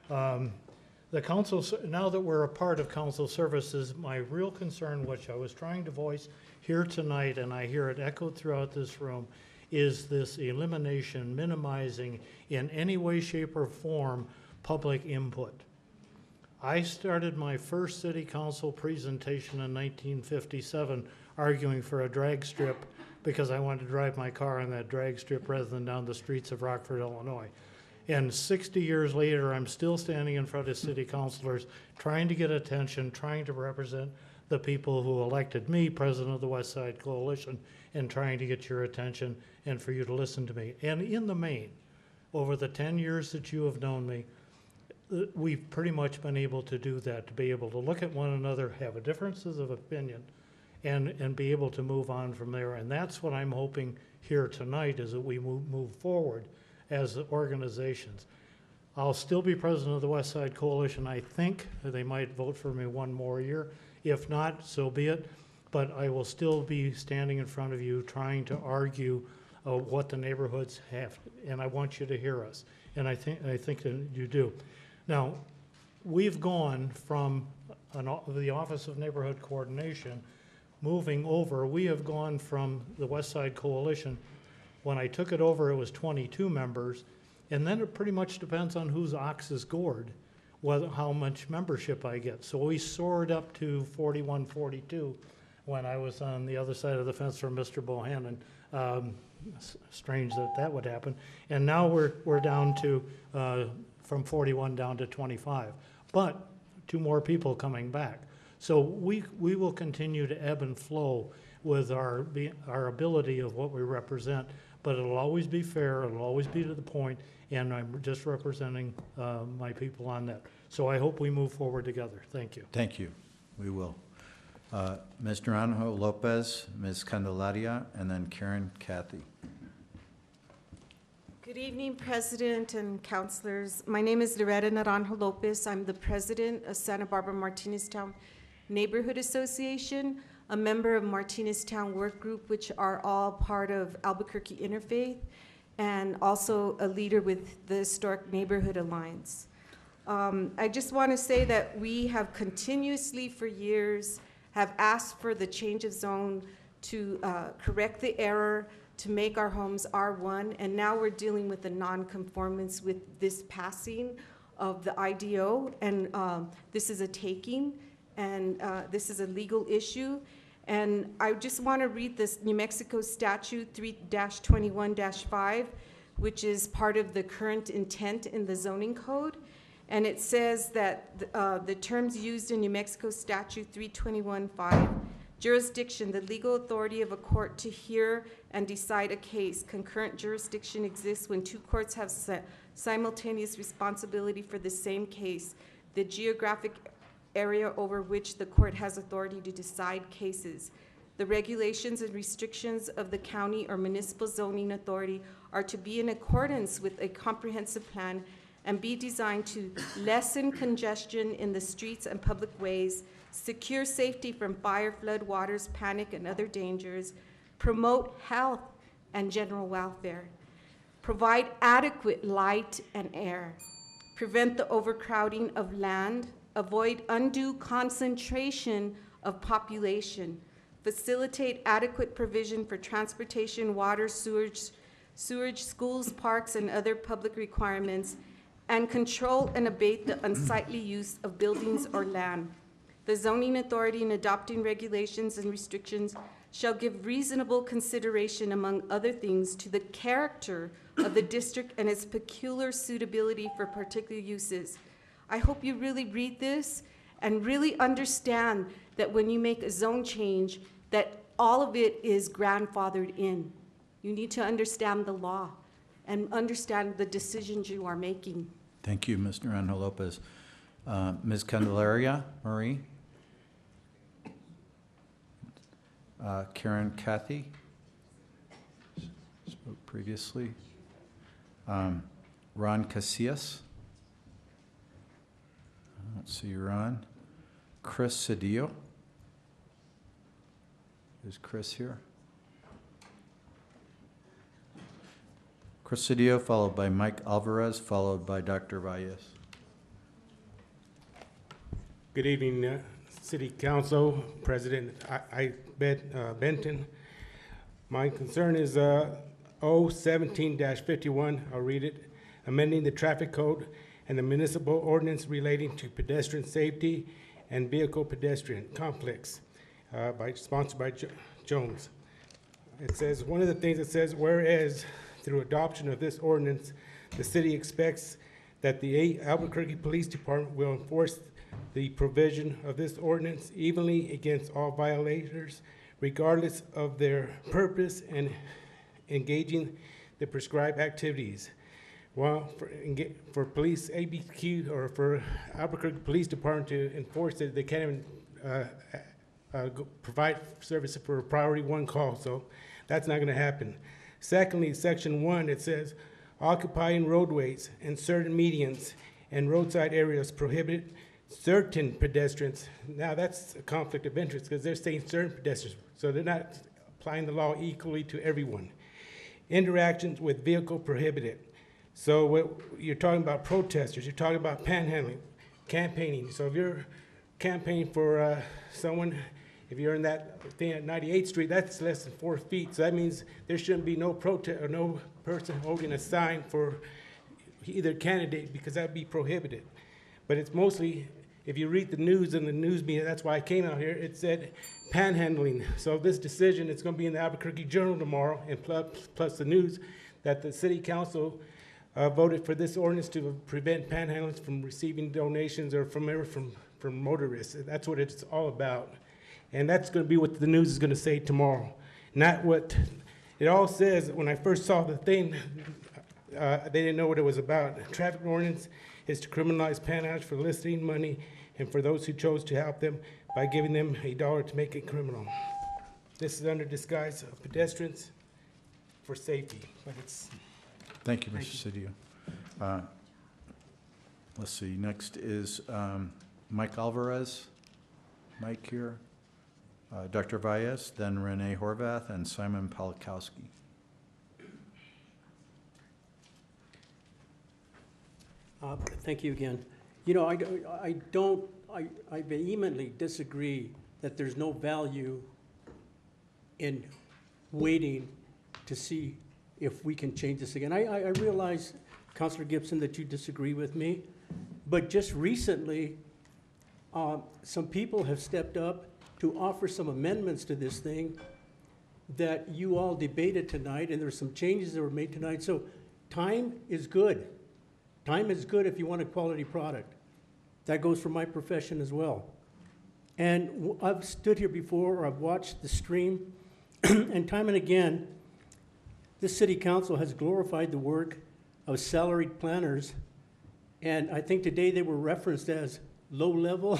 The council, now that we're a part of council services, my real concern, which I was trying to voice here tonight, and I hear it echoed throughout this room, is this elimination, minimizing in any way, shape, or form public input. I started my first city council presentation in 1957 arguing for a drag strip because I wanted to drive my car on that drag strip rather than down the streets of Rockford, Illinois. And 60 years later, I'm still standing in front of city councilors trying to get attention, trying to represent the people who elected me president of the West Side Coalition, and trying to get your attention and for you to listen to me. And in the main, over the 10 years that you have known me, we've pretty much been able to do that, to be able to look at one another, have differences of opinion, and be able to move on from there. And that's what I'm hoping here tonight, is that we move forward as organizations. I'll still be president of the West Side Coalition. I think they might vote for me one more year. If not, so be it. But I will still be standing in front of you trying to argue what the neighborhoods have, and I want you to hear us. And I think that you do. Now, we've gone from the Office of Neighborhood Coordination, moving over, we have gone from the West Side Coalition. When I took it over, it was 22 members, and then it pretty much depends on whose ox is gored, how much membership I get. So we soared up to 41, 42 when I was on the other side of the fence from Mr. Bohannon. Strange that would happen. And now we're down to, from 41 down to 25. But 2 more people coming back. So we will continue to ebb and flow with our ability of what we represent, but it'll always be fair, it'll always be to the point, and I'm just representing my people on that. So I hope we move forward together. Thank you. Thank you. We will. Ms. Naranjo Lopez, Ms. Candelaria, and then Karen Cathy. Good evening, President and councilors. My name is Loretta Naranjo Lopez. I'm the president of Santa Barbara Martineztown Neighborhood Association, a member of Martineztown Work Group, which are all part of Albuquerque Interfaith, and also a leader with the Historic Neighborhood Alliance. I just want to say that we have continuously for years have asked for the change of zone to correct the error, to make our homes R1, and now we're dealing with the non-conformance with this passing of the IDO, and this is a taking, and this is a legal issue. And I just want to read this New Mexico statute 3-21-5, which is part of the current intent in the zoning code. And it says that the terms used in New Mexico statute 321-5, jurisdiction, the legal authority of a court to hear and decide a case. Concurrent jurisdiction exists when 2 courts have simultaneous responsibility for the same case. The geographic area over which the court has authority to decide cases. The regulations and restrictions of the county or municipal zoning authority are to be in accordance with a comprehensive plan and be designed to lessen congestion in the streets and public ways, secure safety from fire, flood, waters, panic, and other dangers, promote health and general welfare, provide adequate light and air, prevent the overcrowding of land, avoid undue concentration of population, facilitate adequate provision for transportation, water, sewage, schools, parks, and other public requirements, and control and abate the unsightly use of buildings or land. The zoning authority in adopting regulations and restrictions shall give reasonable consideration, among other things, to the character of the district and its peculiar suitability for particular uses. I hope you really read this and really understand that when you make a zone change, that all of it is grandfathered in. You need to understand the law and understand the decisions you are making. Thank you, Ms. Naranjo Lopez. Ms. Candelaria Marie. Karen Cathy. Spoke previously. Ron Casillas. I don't see Ron. Chris Cedillo. Is Chris here? Chris Cedillo, followed by Mike Alvarez, followed by Dr. Valles. Good evening, City Council, President Benton. My concern is 017-51, I'll read it, amending the traffic code and the municipal ordinance relating to pedestrian safety and vehicle pedestrian conflicts, sponsored by Jones. It says, one of the things it says, whereas through adoption of this ordinance, the city expects that the Albuquerque Police Department will enforce the provision of this ordinance evenly against all violators, regardless of their purpose and engaging the prescribed activities. Well, for police ABQ or for Albuquerque Police Department to enforce it, they can't even provide service for a priority 1 call, so that's not going to happen. Secondly, section 1, it says, occupying roadways and certain medians and roadside areas prohibit certain pedestrians. Now that's a conflict of interest because they're saying certain pedestrians, so they're not applying the law equally to everyone. Interactions with vehicle prohibited. So what you're talking about protesters, you're talking about panhandling, campaigning. So if you're campaigning for someone, If you're in that thing at 98th Street, that's less than 4 feet. So that means there shouldn't be no protest or no person holding a sign for either candidate because that'd be prohibited. But it's mostly, if you read the news and the news media, that's why I came out here, it said panhandling. So this decision, it's gonna be in the Albuquerque Journal tomorrow, and plus the news, that the city council voted for this ordinance to prevent panhandlers from receiving donations or from motorists. That's what it's all about. And that's gonna be what the news is gonna say tomorrow. Not what it all says. When I first saw the thing, they didn't know what it was about. Traffic ordinance is to criminalize panhandlers for listing money and for those who chose to help them by giving them $1 to make it criminal. This is under disguise of pedestrians for safety, but it's. Thank you, Mr. Cedillo. Let's see, next is Mike Alvarez. Mike here. Dr. Valles, then Renee Horvath, and Simon Polakowski. Thank you again. You know, I vehemently disagree that there's no value in waiting to see if we can change this again. I realize, Councilor Gibson, that you disagree with me, but just recently, some people have stepped up to offer some amendments to this thing that you all debated tonight, and there's some changes that were made tonight. So time is good. Time is good if you want a quality product. That goes for my profession as well. And I've stood here before, or I've watched the stream, and time and again, this city council has glorified the work of salaried planners, and I think today they were referenced as low level.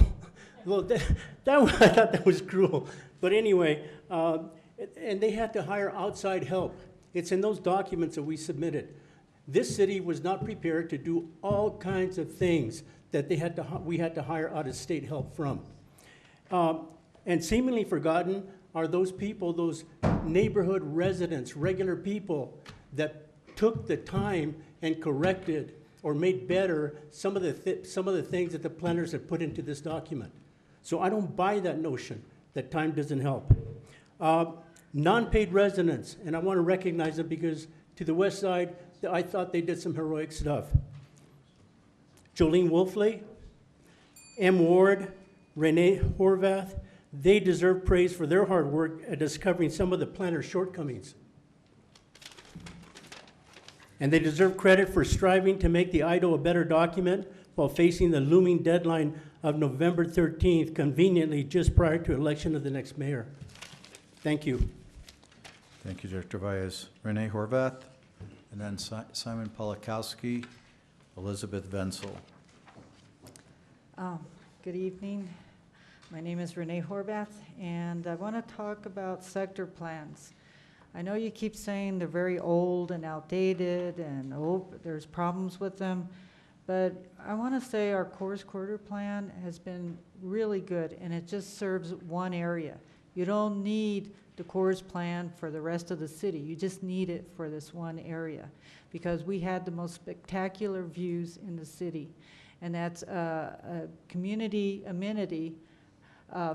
Well, I thought that was cruel. But anyway, and they had to hire outside help. It's in those documents that we submitted. This city was not prepared to do all kinds of things that we had to hire out-of-state help from. And seemingly forgotten are those people, those neighborhood residents, regular people that took the time and corrected or made better some of the things that the planners had put into this document. So I don't buy that notion that time doesn't help. Non-paid residents, and I want to recognize them because to the west side, I thought they did some heroic stuff. Jolene Wolfley, M. Ward, Renee Horvath, they deserve praise for their hard work at discovering some of the planner's shortcomings. And they deserve credit for striving to make the IDO a better document while facing the looming deadline of November 13th, conveniently just prior to election of the next mayor. Thank you. Thank you, Dr. Valles. Renee Horvath, and then Simon Polakowski, Elizabeth Venzel. Good evening. My name is Renee Horvath, and I want to talk about sector plans. I know you keep saying they're very old and outdated and there's problems with them, but I want to say our Coors Quarter plan has been really good, and it just serves one area. You don't need the Coors plan for the rest of the city. You just need it for this one area because we had the most spectacular views in the city, and that's a community amenity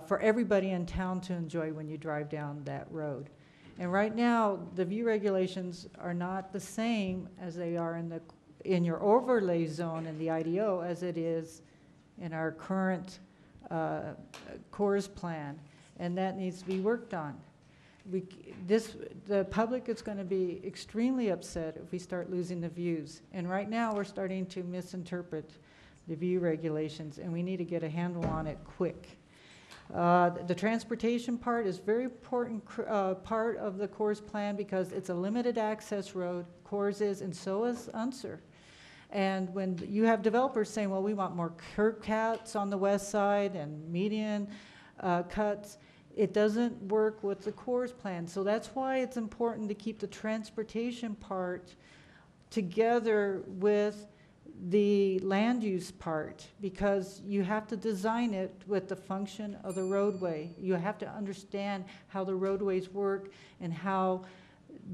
for everybody in town to enjoy when you drive down that road. And right now, the view regulations are not the same as they are in your overlay zone in the IDO as it is in our current Coors plan, and that needs to be worked on. The public is going to be extremely upset if we start losing the views. And right now, we're starting to misinterpret the view regulations, and we need to get a handle on it quick. The transportation part is very important part of the Coors plan because it's a limited access road. Coors is, and so is Unser. And when you have developers saying, well, we want more curb cuts on the west side and median cuts, it doesn't work with the Coors plan. So that's why it's important to keep the transportation part together with the land use part, because you have to design it with the function of the roadway. You have to understand how the roadways work and how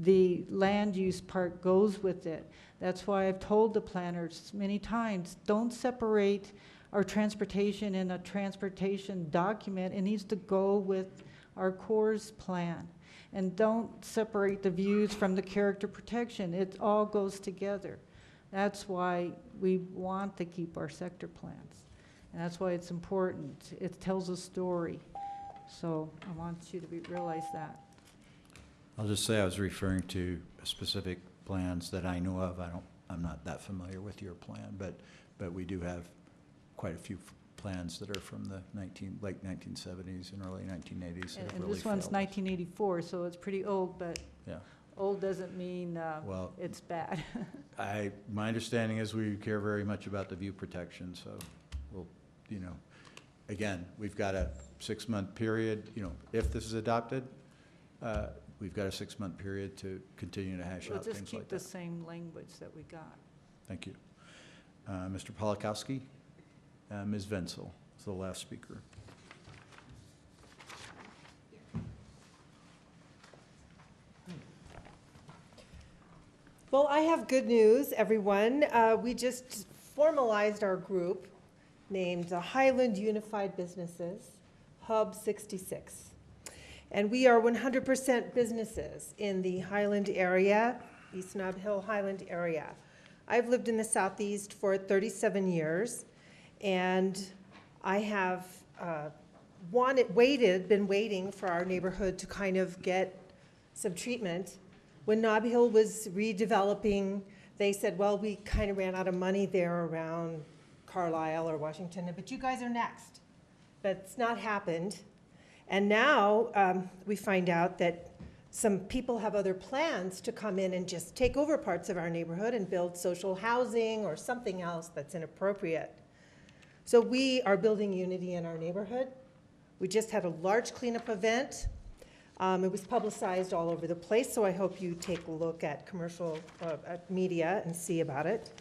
the land use part goes with it. That's why I've told the planners many times, don't separate our transportation in a transportation document. It needs to go with our cores plan. And don't separate the views from the character protection. It all goes together. That's why we want to keep our sector plans. And that's why it's important. It tells a story. So I want you to realize that. I'll just say I was referring to specific plans that I know of. I'm not that familiar with your plan, but we do have quite a few plans that are from the late 1970s and early 1980s that have And really this one's failed. 1984, so it's pretty old, but Yeah. old doesn't mean Well, it's bad. My understanding is we care very much about the view protection, so we'll, again, we've got a 6-month period, if this is adopted, we've got a 6-month period to continue to hash We'll out just things keep like the that. same language that we got. Thank you. Mr. Polakowski, Ms. Venzel is the last speaker. Well, I have good news, everyone. We just formalized our group named the Highland Unified Businesses, Hub 66. And we are 100% businesses in the Highland area, East Nob Hill Highland area. I've lived in the Southeast for 37 years, and I have been waiting for our neighborhood to kind of get some treatment. When Nob Hill was redeveloping, they said, well, we kind of ran out of money there around Carlisle or Washington, but you guys are next. That's not happened. And now we find out that some people have other plans to come in and just take over parts of our neighborhood and build social housing or something else that's inappropriate. So we are building unity in our neighborhood. We just had a large cleanup event. It was publicized all over the place, so I hope you take a look at commercial media and see about it.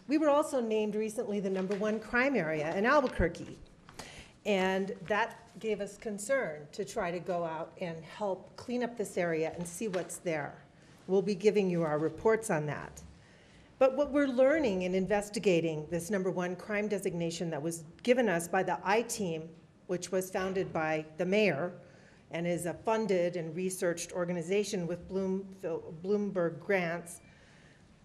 We were also named recently the #1 crime area in Albuquerque. And that gave us concern to try to go out and help clean up this area and see what's there. We'll be giving you our reports on that. But what we're learning in investigating this #1 crime designation that was given us by the I-Team, which was founded by the mayor and is a funded and researched organization with Bloomberg grants,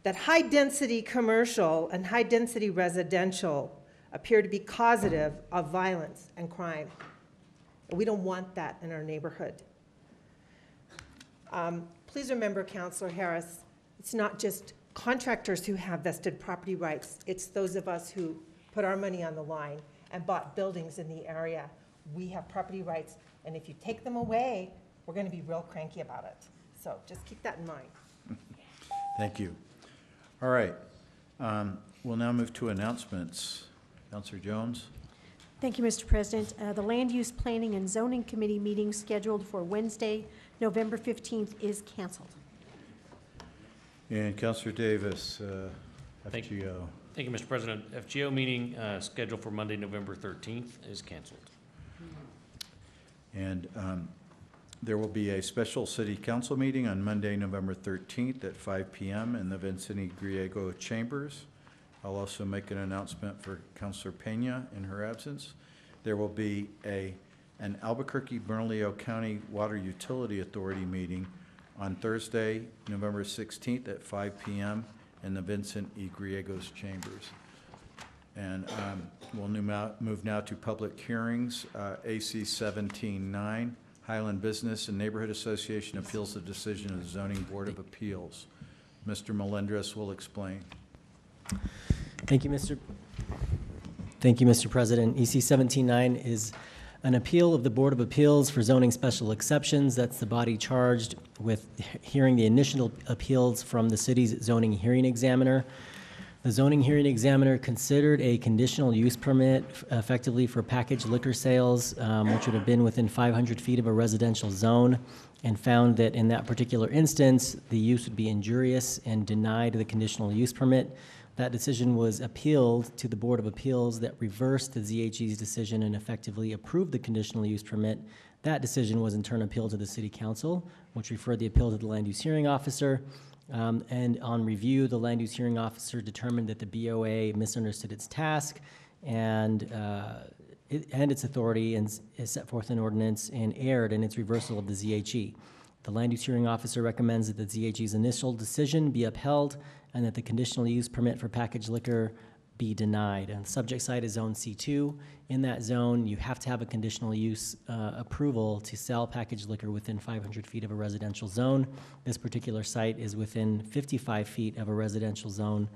that high-density commercial and high-density residential appear to be causative of violence and crime. We don't want that in our neighborhood. Please remember, Councilor Harris, it's not just contractors who have vested property rights. It's those of us who put our money on the line and bought buildings in the area. We have property rights, and if you take them away, we're going to be real cranky about it. So just keep that in mind. Thank you. All right. We'll now move to announcements. Councilor Jones. Thank you, Mr. President. The Land Use Planning and Zoning Committee meeting scheduled for Wednesday, November 15th is canceled. And Councilor Davis, FGO. Thank you, Mr. President. FGO meeting scheduled for Monday, November 13th is canceled. And there will be a special city council meeting on Monday, November 13th at 5 p.m. in the Vincent E. Griego Chambers. I'll also make an announcement for Councilor Pena in her absence. There will be an Albuquerque-Bernalillo County Water Utility Authority meeting on Thursday, November 16th at 5 p.m. in the Vincent E. Griego's Chambers. And we'll move now to public hearings. AC 17-9, Highland Business and Neighborhood Association appeals the decision of the Zoning Board of Appeals. Mr. Melendres will explain. Thank you, Mr. President. EC 17-9 is an appeal of the Board of Appeals for zoning special exceptions. That's the body charged with hearing the initial appeals from the city's zoning hearing examiner. The zoning hearing examiner considered a conditional use permit effectively for packaged liquor sales, which would have been within 500 feet of a residential zone, and found that in that particular instance, the use would be injurious and denied the conditional use permit. That decision was appealed to the Board of Appeals that reversed the ZHE's decision and effectively approved the conditional use permit. That decision was in turn appealed to the City Council, which referred the appeal to the Land Use Hearing Officer. And on review, the Land Use Hearing Officer determined that the BOA misunderstood its task and its authority and is set forth in ordinance and erred in its reversal of the ZHE. The land use hearing officer recommends that the ZHE's initial decision be upheld and that the conditional use permit for packaged liquor be denied. And the subject site is Zone C2. In that zone, you have to have a conditional use approval to sell packaged liquor within 500 feet of a residential zone. This particular site is within 55 feet of a residential zone.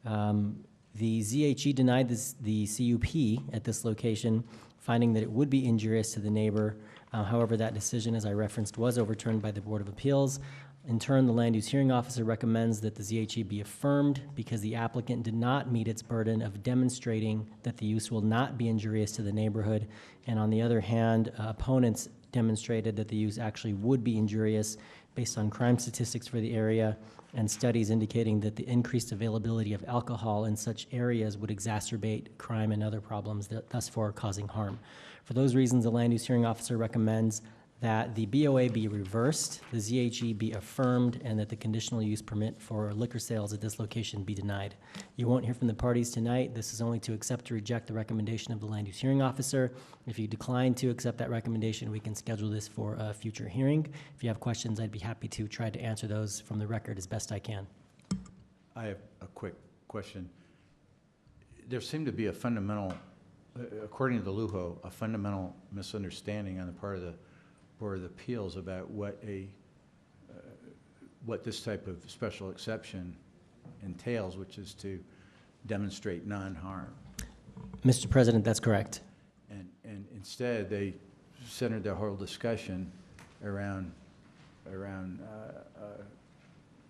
The ZHE denied the CUP at this location, finding that it would be injurious to the neighbor. However, that decision, as I referenced, was overturned by the Board of Appeals. In turn, the land use hearing officer recommends that the ZHE be affirmed because the applicant did not meet its burden of demonstrating that the use will not be injurious to the neighborhood. And on the other hand, opponents demonstrated that the use actually would be injurious based on crime statistics for the area and studies indicating that the increased availability of alcohol in such areas would exacerbate crime and other problems, thus far causing harm. For those reasons, the land use hearing officer recommends that the BOA be reversed, the ZHE be affirmed, and that the conditional use permit for liquor sales at this location be denied. You won't hear from the parties tonight. This is only to accept or reject the recommendation of the land use hearing officer. If you decline to accept that recommendation, we can schedule this for a future hearing. If you have questions, I'd be happy to try to answer those from the record as best I can. I have a quick question. There seemed to be a fundamental, according to the Lujo, a fundamental misunderstanding on the part of the Board of Appeals about what this type of special exception entails, which is to demonstrate non-harm. Mr. President, that's correct. And instead, they centered their whole discussion around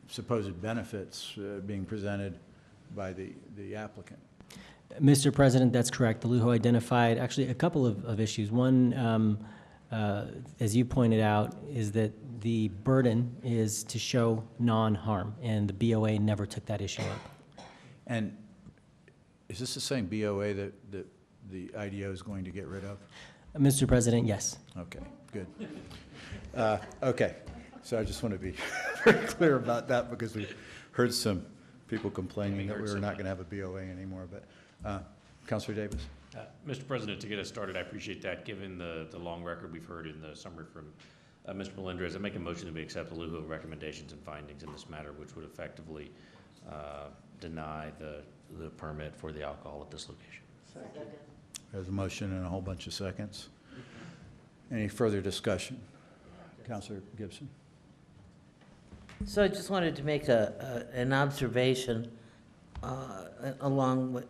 supposed benefits being presented by the applicant. Mr. President, that's correct. The Lujo identified actually a couple of issues. One, as you pointed out, is that the burden is to show non-harm, and the BOA never took that issue up. And is this the same BOA that the IDO is going to get rid of? Mr. President, yes. Okay, good. Okay, so I just want to be very clear about that because we heard some people complaining that we were not going to have a BOA anymore. But Councilor Davis. Mr. President, to get us started, I appreciate that. Given the long record we've heard in the summary from Mr. Melendrez, I make a motion that we accept the Lujo recommendations and findings in this matter, which would effectively deny the permit for the alcohol at this location. Second. There's a motion and a whole bunch of seconds. Any further discussion? Councilor Gibson. So I just wanted to make an observation along what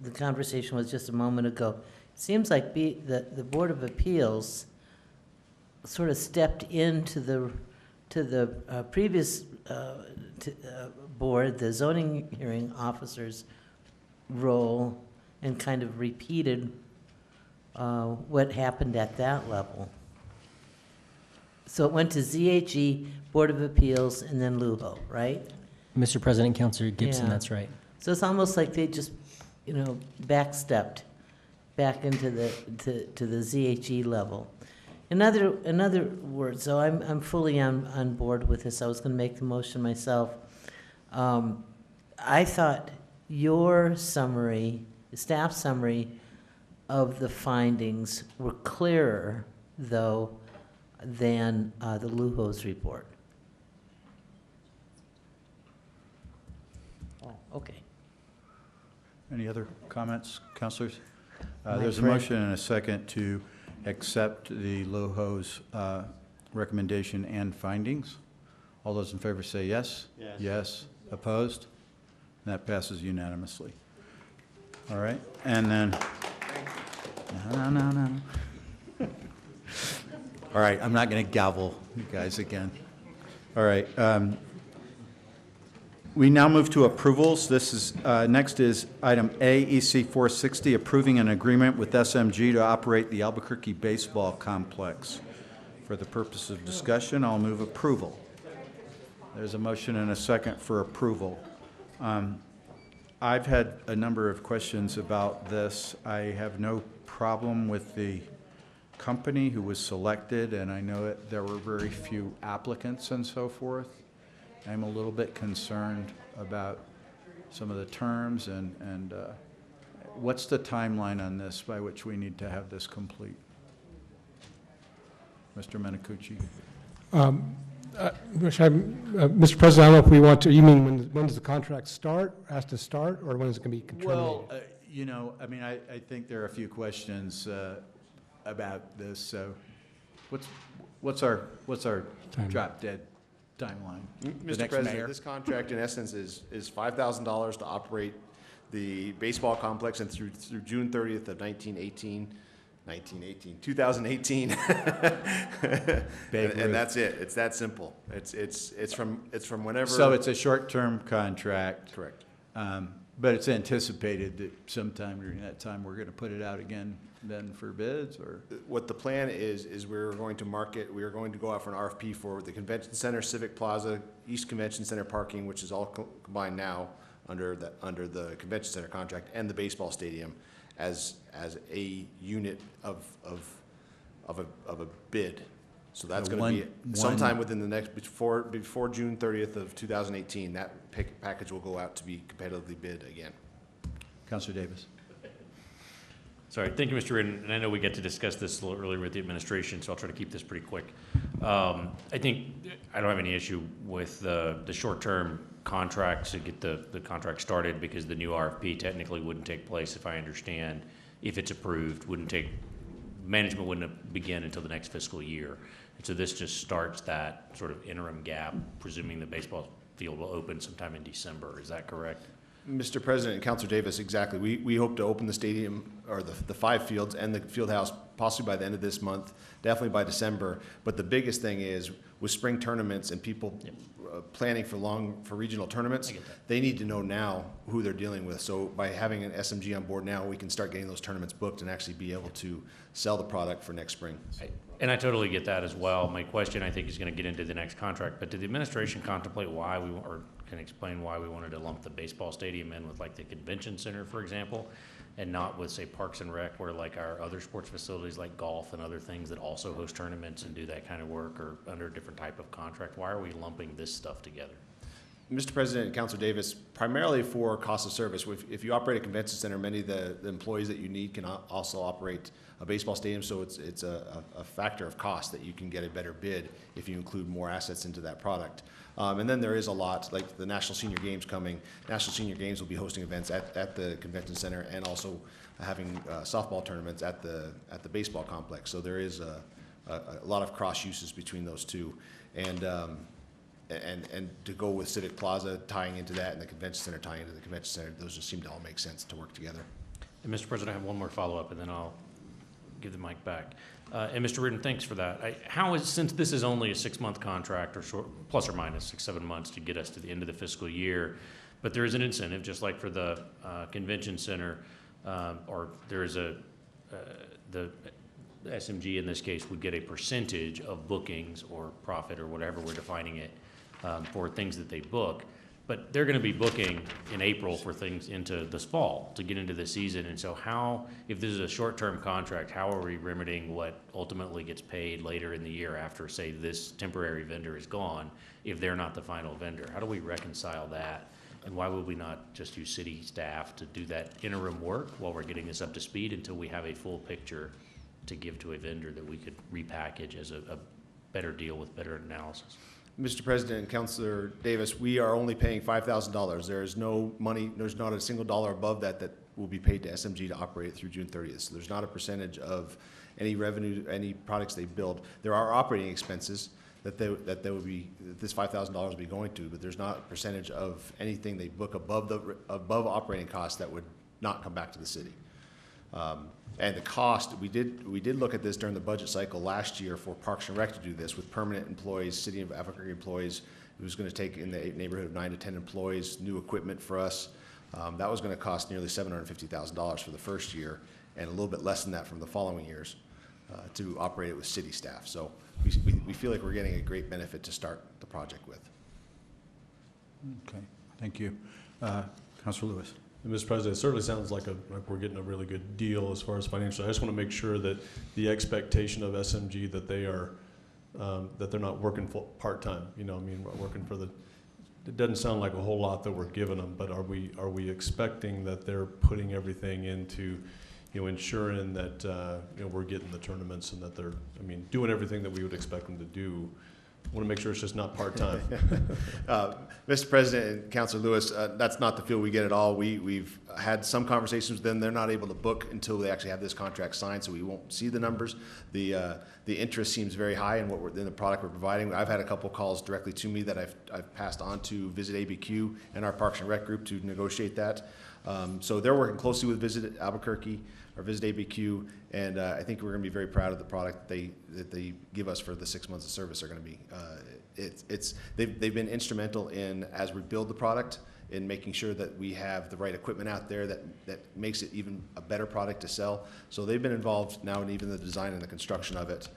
the conversation was just a moment ago. It seems like the Board of Appeals sort of stepped into the previous board, the zoning hearing officer's role, and kind of repeated what happened at that level. So it went to ZHE, Board of Appeals, and then Lujo, right? Mr. President, Councilor Gibson, Yeah. that's right. So it's almost like they just, backstepped back into the ZHE level. In other words, so I'm fully on board with this. I was going to make the motion myself. I thought your summary, staff summary of the findings were clearer, though, than the Lujo's report. Oh, okay. Any other comments, councilors? My There's a friend- motion and a second to accept the Lujo's recommendation and findings. All those in favor say yes? Yes. Yes. Opposed? And that passes unanimously. All right, and then, no. All right, I'm not going to gavel you guys again. All right. We now move to approvals. This is, next is item A, EC 460, approving an agreement with SMG to operate the Albuquerque Baseball Complex. For the purpose of discussion, I'll move approval. There's a motion and a second for approval. I've had a number of questions about this. I have no problem with the company who was selected, and I know that there were very few applicants and so forth. I'm a little bit concerned about some of the terms and what's the timeline on this by which we need to have this complete? Mr. Menicucci? Mr. President, I don't know if we want to, you mean when does the contract start, has to start, or when is it going to be terminated? Well, you know, I mean, I think there are a few questions about this. So what's our drop dead timeline? Mr. President, this contract in essence is $5,000 to operate the baseball complex and through June 30th of 2018. and that's it. It's that simple. It's from whenever. So it's a short-term contract. Correct. But it's anticipated that sometime during that time we're going to put it out again then for bids, or? What the plan is we're going to go out for an RFP for the Convention Center, Civic Plaza, East Convention Center parking, which is all combined now under the Convention Center contract, and the baseball stadium as a unit of a bid. So that's going to be sometime within the next, before June 30th of 2018, that package will go out to be competitively bid again. Councilor Davis. Sorry, thank you, Mr. Ridden, and I know we get to discuss this a little earlier with the administration, so I'll try to keep this pretty quick. I think I don't have any issue with the short-term contract to get the contract started, because the new RFP technically wouldn't take place, if I understand, if it's approved, management wouldn't begin until the next fiscal year. And so this just starts that sort of interim gap, presuming the baseball field will open sometime in December. Is that correct? Mr. President and Councilor Davis, exactly. We hope to open the stadium, or the 5 fields and the field house possibly by the end of this month, definitely by December. But the biggest thing is with spring tournaments and people planning for regional tournaments, they need to know now who they're dealing with. So by having an SMG on board now, we can start getting those tournaments booked and actually be able to sell the product for next spring. And I totally get that as well. My question, I think, is going to get into the next contract, but did the administration contemplate why or can explain why we wanted to lump the baseball stadium in with like the convention center, for example, and not with, say, Parks and Rec, where like our other sports facilities like golf and other things that also host tournaments and do that kind of work are under a different type of contract? Why are we lumping this stuff together? Mr. President and Councilor Davis, primarily for cost of service. If you operate a convention center, many of the employees that you need can also operate a baseball stadium, so it's a factor of cost that you can get a better bid if you include more assets into that product. And then there is a lot, like the National Senior Games coming. National Senior Games will be hosting events at the convention center and also having softball tournaments at the baseball complex. So there is a lot of cross uses between those two. And to go with Civic Plaza tying into that and the convention center tying into the convention center, those just seem to all make sense to work together. And Mr. President, I have one more follow-up, and then I'll give the mic back. And Mr. Ridden, thanks for that. Since this is only a 6-month contract, or plus or minus 6-7 months to get us to the end of the fiscal year, but there is an incentive, just like for the convention center, or there is the SMG in this case would get a percentage of bookings or profit or whatever we're defining it for things that they book. But they're going to be booking in April for things into this fall to get into the season. And so if this is a short-term contract, how are we remedying what ultimately gets paid later in the year after, say, this temporary vendor is gone, if they're not the final vendor? How do we reconcile that? And why would we not just use city staff to do that interim work while we're getting this up to speed until we have a full picture to give to a vendor that we could repackage as a better deal with better analysis? Mr. President and Councilor Davis, we are only paying $5,000. There is no money, there's not a single dollar above that will be paid to SMG to operate through June 30th. So there's not a percentage of any revenue, any products they build. There are operating expenses that this $5,000 will be going to, but there's not a percentage of anything they book above operating costs that would not come back to the city. And the cost, we did look at this during the budget cycle last year for Parks and Rec to do this with permanent employees, City of Albuquerque employees. It was going to take in the neighborhood of 9 to 10 employees, new equipment for us. That was going to cost nearly $750,000 for the first year, and a little bit less than that from the following years to operate it with city staff. So we feel like we're getting a great benefit to start the project with. Okay, thank you. Councilor Lewis. Mr. President, it certainly sounds like we're getting a really good deal as far as financial. I just want to make sure that the expectation of SMG that they are that they're not working part-time. You know, I mean, working for the it doesn't sound like a whole lot that we're giving them, but are we expecting that they're putting everything into, ensuring that, we're getting the tournaments and that they're, doing everything that we would expect them to do? Want to make sure it's just not part-time. Mr. President and Councilor Lewis, that's not the feel we get at all. We've had some conversations with them. They're not able to book until they actually have this contract signed, so we won't see the numbers. The interest seems very high in in the product we're providing. I've had a couple calls directly to me that I've passed on to Visit ABQ and our Parks and Rec group to negotiate that. So they're working closely with Visit Albuquerque or Visit ABQ, and I think we're going to be very proud of the product that they give us for the 6 months of service. They're going to be they've been instrumental in, as we build the product, in making sure that we have the right equipment out there that makes it even a better product to sell. So they've been involved now in even the design and the construction of it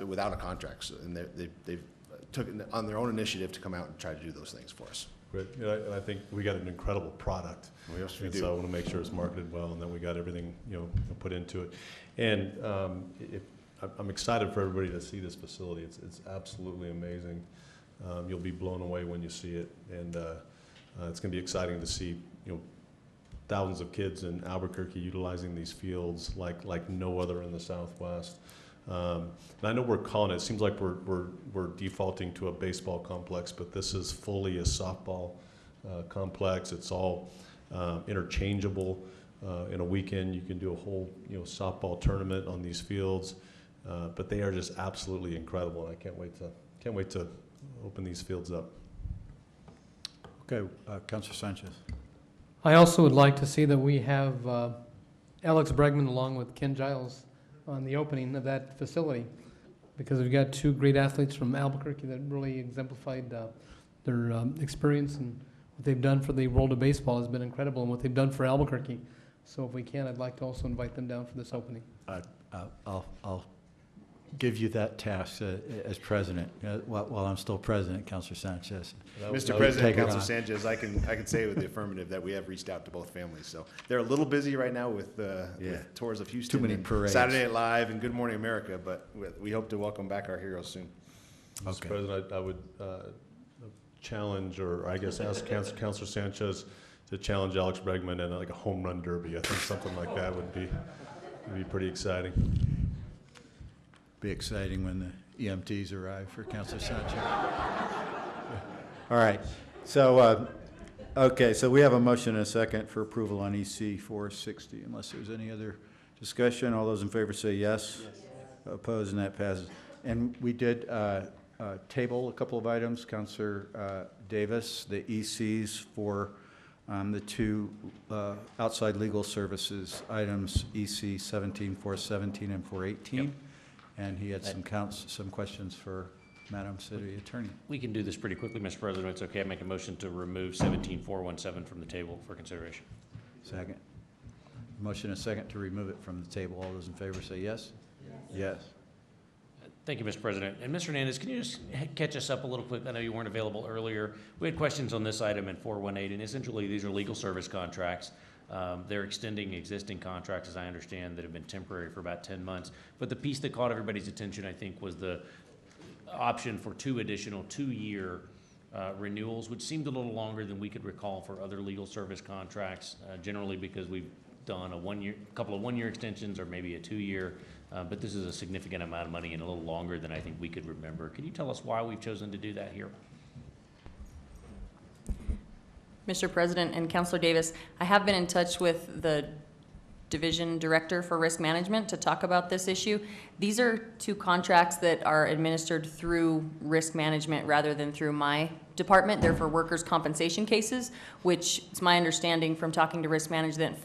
without a contract. So, and they've took it on their own initiative to come out and try to do those things for us. Great. And I think we got an incredible product. Yes, we and do. So I want to make sure it's marketed well and that we got everything, put into it. And I'm excited for everybody to see this facility. It's absolutely amazing. You'll be blown away when you see it. And it's going to be exciting to see, thousands of kids in Albuquerque utilizing these fields like no other in the Southwest. And I know we're calling it seems like we're defaulting to a baseball complex, but this is fully a softball complex. It's all interchangeable. In a weekend, you can do a whole softball tournament on these fields. But they are just absolutely incredible, and I can't wait to open these fields up. Okay, Councilor Sanchez. I also would like to see that we have Alex Bregman along with Ken Giles on the opening of that facility, because we've got two great athletes from Albuquerque that really exemplified their experience, and what they've done for the world of baseball has been incredible, and what they've done for Albuquerque. So if we can, I'd like to also invite them down for this opening. I'll give you that task as president, while I'm still president, Councilor Sanchez. Mr. President, Councilor Sanchez, I can say with the affirmative that we have reached out to both families. So they're a little busy right now with tours of Houston, too many and parades, Saturday Night Live, and Good Morning America. But we hope to welcome back our heroes soon. Mr. President, I would challenge, or I guess ask Councilor Sanchez to challenge Alex Bregman in like a home run derby. I think something like that would be pretty exciting. Be exciting when the EMTs arrive for Councilor Sanchez. All right. So, okay, so we have a motion and a second for approval on EC 460. Unless there's any other discussion, all those in favor say yes. Yes. Opposed, and that passes. And we did table a couple of items, Councilor Davis, the ECs for the two outside legal services items, EC 17, 417, and 418. Yep. And he had some questions for Madam City Attorney. We can do this pretty quickly, Mr. President. It's okay. I make a motion to remove 17417 from the table for consideration. Second. Motion and a second to remove it from the table. All those in favor say yes? Yes. Yes. Thank you, Mr. President. And Mr. Hernandez, can you just catch us up a little quick? I know you weren't available earlier. We had questions on this item in 418, and essentially these are legal service contracts. They're extending existing contracts, as I understand, that have been temporary for about 10 months. But the piece that caught everybody's attention, I think, was the option for 2 additional 2-year renewals, which seemed a little longer than we could recall for other legal service contracts, generally because we've done a couple of 1-year extensions or maybe a 2-year. But this is a significant amount of money and a little longer than I think we could remember. Can you tell us why we've chosen to do that here? Mr. President and Councilor Davis, I have been in touch with the Division Director for Risk Management to talk about this issue. These are 2 contracts that are administered through Risk Management rather than through my department. They're for workers' compensation cases, which it's my understanding from talking to Risk Management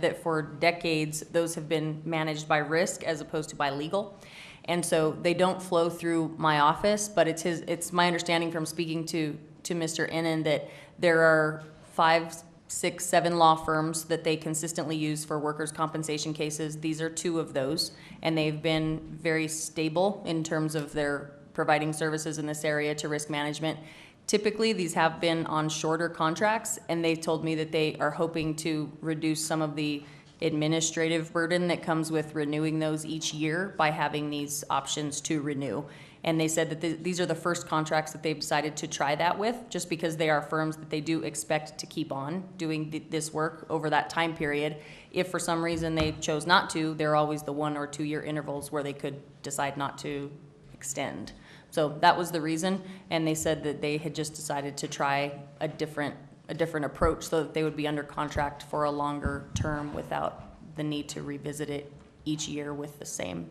that for decades those have been managed by Risk as opposed to by legal. And so they don't flow through my office, but it's my understanding from speaking to Mr. Innan that there are 5, 6, 7 law firms that they consistently use for workers' compensation cases. These are 2 of those, and they've been very stable in terms of their providing services in this area to Risk Management. Typically, these have been on shorter contracts, and they told me that they are hoping to reduce some of the administrative burden that comes with renewing those each year by having these options to renew. And they said that these are the first contracts that they've decided to try that with, just because they are firms that they do expect to keep on doing this work over that time period. If for some reason they chose not to, there are always the 1 or 2 year intervals where they could decide not to extend. So that was the reason, and they said that they had just decided to try a different approach so that they would be under contract for a longer term without the need to revisit it each year with the same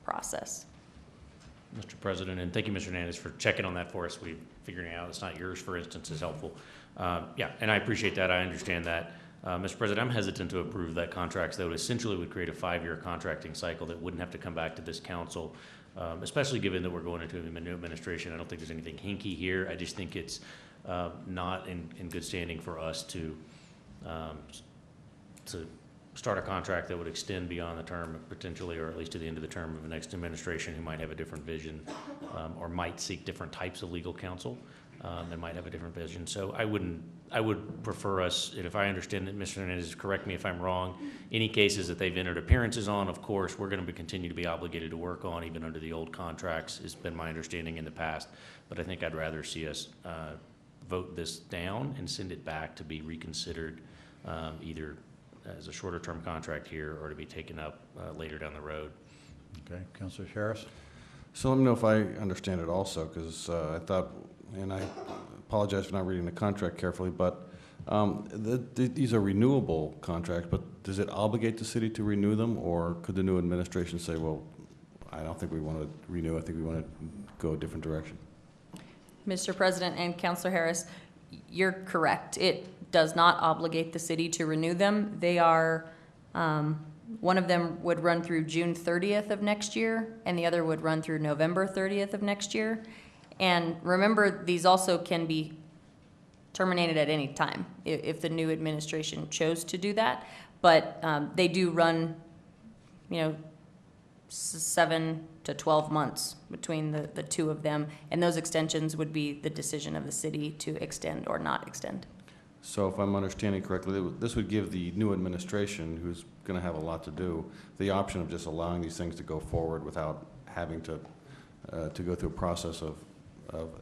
process. Mr. President, and thank you, Mr. Hernandez, for checking on that for us. We're figuring it out. It's not yours, for instance, is helpful. Yeah, and I appreciate that. I understand that. Mr. President, I'm hesitant to approve that contracts that would essentially would create a 5-year contracting cycle that wouldn't have to come back to this council, especially given that we're going into a new administration. I don't think there's anything hinky here. I just think it's not in good standing for us to start a contract that would extend beyond the term potentially, or at least to the end of the term of the next administration who might have a different vision or might seek different types of legal counsel and might have a different vision. So I would prefer us, and if I understand that Mr. Hernandez, correct me if I'm wrong, any cases that they've entered appearances on, of course, we're going to continue to be obligated to work on even under the old contracts, has been my understanding in the past. But I think I'd rather see us vote this down and send it back to be reconsidered either as a shorter term contract here or to be taken up later down the road. Okay, Councilor Harris? So let me know if I understand it also, because I thought, and I apologize for not reading the contract carefully, but these are renewable contracts, but does it obligate the city to renew them, or could the new administration say, well, I don't think we want to renew, I think we want to go a different direction? Mr. President and Councilor Harris, you're correct. It does not obligate the city to renew them. They are, one of them would run through June 30th of next year, and the other would run through November 30th of next year. And remember, these also can be terminated at any time if the new administration chose to do that. But they do run, 7 to 12 months between the two of them, and those extensions would be the decision of the city to extend or not extend. So if I'm understanding correctly, this would give the new administration, who's going to have a lot to do, the option of just allowing these things to go forward without having to go through a process of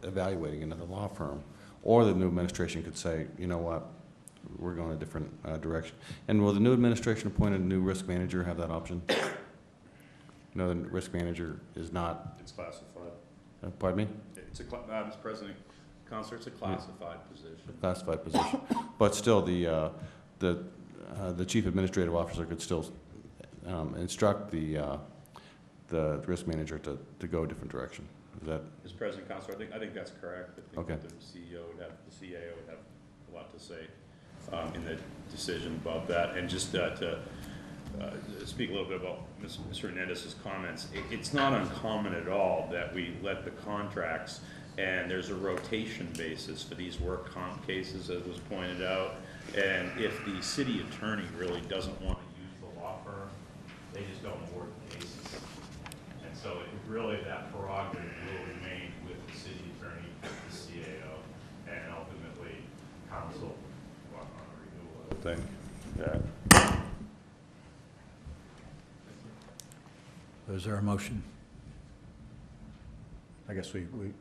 evaluating another law firm. Or the new administration could say, you know what, we're going a different direction. And will the new administration appoint a new risk manager have that option? No, the risk manager is not. It's classified. Pardon me? It's Mr. President, Counselor, it's a classified position. Classified position. But still, the chief administrative officer could still instruct the risk manager to go a different direction. Is that? Mr. President, Counselor, I think that's correct. I think okay. that the CEO would have, the CAO would have a lot to say in the decision about that. And just to speak a little bit about Mr. Hernandez's comments, it's not uncommon at all that we let the contracts, and there's a rotation basis for these work comp cases, as was pointed out. And if the city attorney really doesn't want to use the law firm, they just don't award the cases. And so really that prerogative will remain with the city attorney, the CAO, and ultimately council on a renewal. I think. Yeah. Is there a motion? I guess Mr.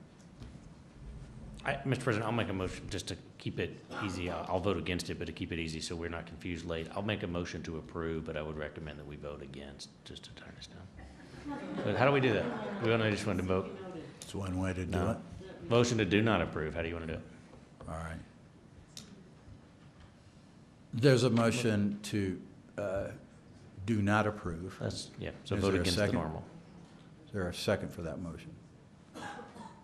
President, I'll make a motion just to keep it easy. I'll vote against it, but to keep it easy so we're not confused late. I'll make a motion to approve, but I would recommend that we vote against just to turn this down. But how do we do that? We only just want to vote? It's one way to do it. Motion to do not approve. How do you want to do it? All right. There's a motion to do not approve. Yeah, so vote against the normal. Is there a second for that motion?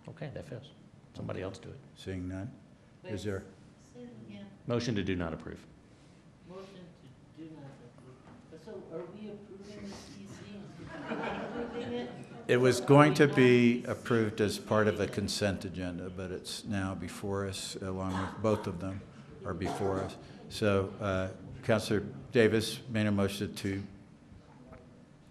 Okay, that fails. Somebody else do it. Seeing none? Is there? Motion to do not approve. Motion to do not approve. So are we approving this EC? It was going to be approved as part of the consent agenda, but it's now before us, along with both of them are before us. So Councilor Davis made a motion to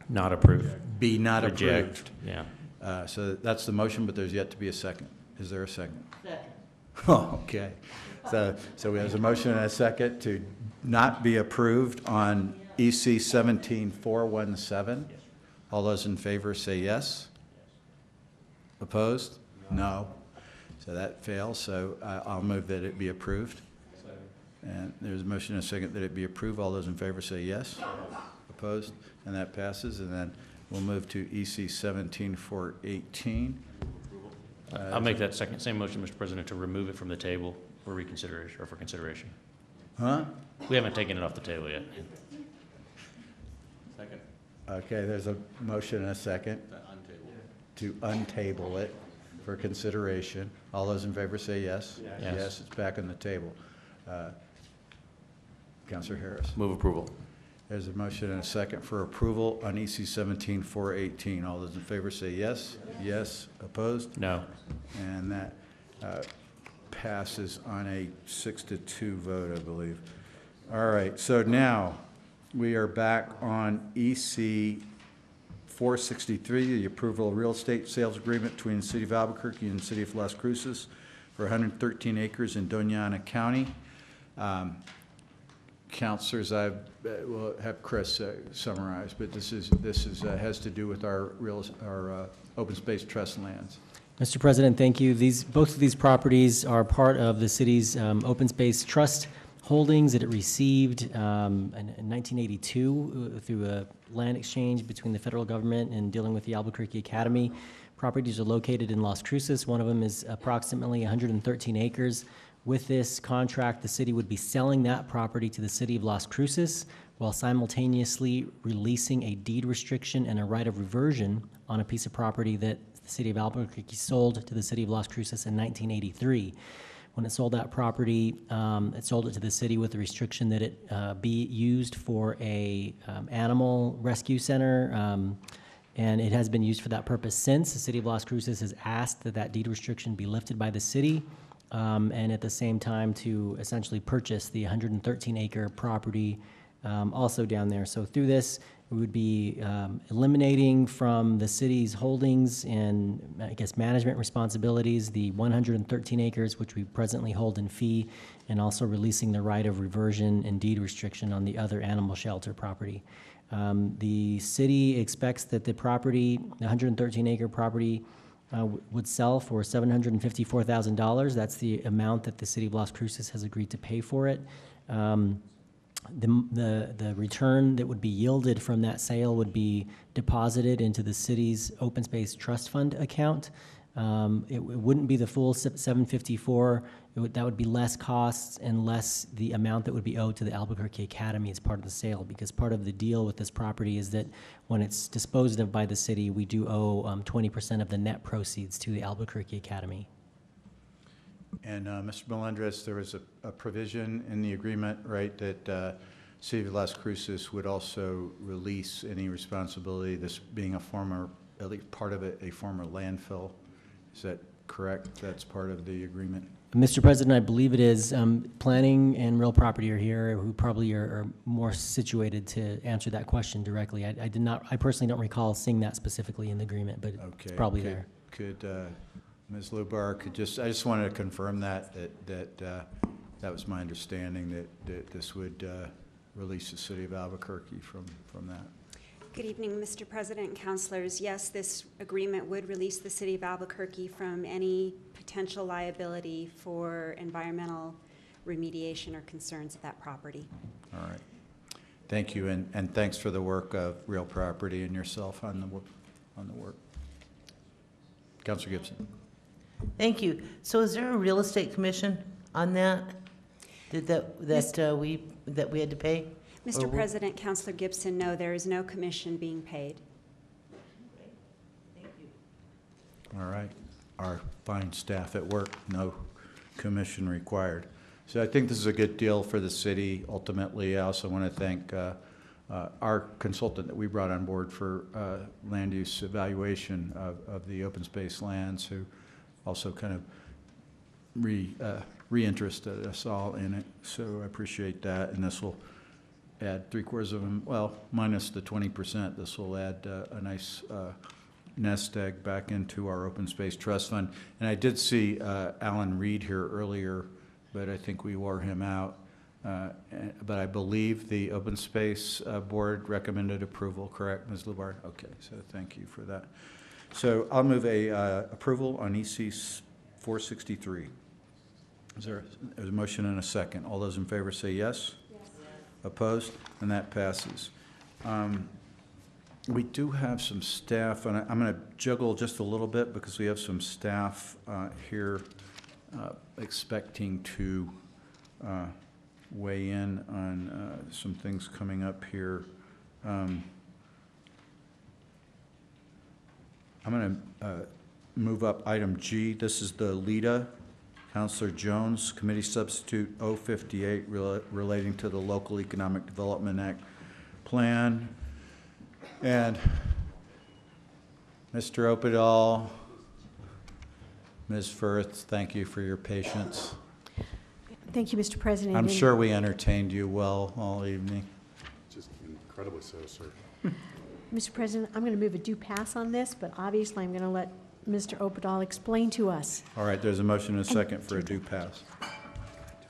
not approve. Be not Reject. approved. Yeah. So that's the motion, but there's yet to be a second. Is there a second? Second. Oh, okay. So we have a motion and a second to not be approved on Yes. EC 17417. All those in favor say yes. Opposed? No. So that fails, so I'll move that it be approved. And there's a motion and a second that it be approved. All those in favor say yes. Opposed? And that passes. And then we'll move to EC 17418. I'll make that same motion, Mr. President, to remove it from the table for reconsideration, or for consideration. Huh? We haven't taken it off the table yet. Second. Okay, there's a motion and a second to untable it for consideration. All those in favor say yes. Yes. Yes, it's back on the table. Councilor Harris. Move approval. There's a motion and a second for approval on EC 17418. All those in favor say yes. Yes. Opposed? No. And that passes on a 6-2 vote, I believe. All right, so now we are back on EC 463, the approval of real estate sales agreement between the City of Albuquerque and the City of Las Cruces for 113 acres in Doña Ana County. Councilors, I will have Chris summarize, but this has to do with our open space trust lands. Mr. President, thank you. Both of these properties are part of the city's open space trust holdings that it received in 1982 through a land exchange between the federal government and dealing with the Albuquerque Academy. Properties are located in Las Cruces. One of them is approximately 113 acres. With this contract, the city would be selling that property to the city of Las Cruces while simultaneously releasing a deed restriction and a right of reversion on a piece of property that the city of Albuquerque sold to the city of Las Cruces in 1983. When it sold that property, it sold it to the city with the restriction that it be used for a animal rescue center, and it has been used for that purpose since. The city of Las Cruces has asked that that deed restriction be lifted by the city, and at the same time to essentially purchase the 113-acre property also down there. So through this, we would be eliminating from the city's holdings and, I guess, management responsibilities the 113 acres, which we presently hold in fee, and also releasing the right of reversion and deed restriction on the other animal shelter property. The city expects that the property, the 113-acre property, would sell for $754,000. That's the amount that the city of Las Cruces has agreed to pay for it. The return that would be yielded from that sale would be deposited into the city's open space trust fund account. It wouldn't be the full 754. That would be less costs and less the amount that would be owed to the Albuquerque Academy as part of the sale, because part of the deal with this property is that when it's disposed of by the city, we do owe 20% of the net proceeds to the Albuquerque Academy. And Mr. Melendres, there was a provision in the agreement, right, that City of Las Cruces would also release any responsibility, this being a former, at least part of it, a former landfill. Is that correct? That's part of the agreement? Mr. President, I believe it is. Planning and real property are here, who probably are more situated to answer that question directly. I personally don't recall seeing that specifically in the agreement, but it's probably there. Could Ms. Lubar I just wanted to confirm that was my understanding, that this would release the city of Albuquerque from that. Good evening, Mr. President and councilors. Yes, this agreement would release the city of Albuquerque from any potential liability for environmental remediation or concerns of that property. All right. Thank you, and thanks for the work of Real Property and yourself on the work. Councilor Gibson. Thank you. So is there a real estate commission on that? That we had to pay? Mr. President, Councilor Gibson, no, there is no commission being paid. Thank you. All right. Our fine staff at work, no commission required. So I think this is a good deal for the city. Ultimately, I also want to thank our consultant that we brought on board for land use evaluation of the open space lands, who also kind of reinterested us all in it. So I appreciate that, and this will add 3/4 of them, well, minus the 20%. This will add a nice nest egg back into our open space trust fund. And I did see Alan Reed here earlier, but I think we wore him out. But I believe the Open Space Board recommended approval, correct, Ms. Lubar? Okay, so thank you for that. So I'll move a approval on EC 463. There's a motion and a second. All those in favor say yes? Yes. Opposed? And that passes. We do have some staff, and I'm going to juggle just a little bit because we have some staff here expecting to weigh in on some things coming up here. I'm going to move up item G. This is the LEDA, Councilor Jones, Committee Substitute 058 relating to the Local Economic Development Act plan. And Mr. Opedal, Ms. Firth, thank you for your patience. Thank you, Mr. President. I'm sure we entertained you well all evening. Just incredibly so, sir. Mr. President, I'm going to move a due pass on this, but obviously I'm going to let Mr. Opedal explain to us. All right, there's a motion and a second for a due pass.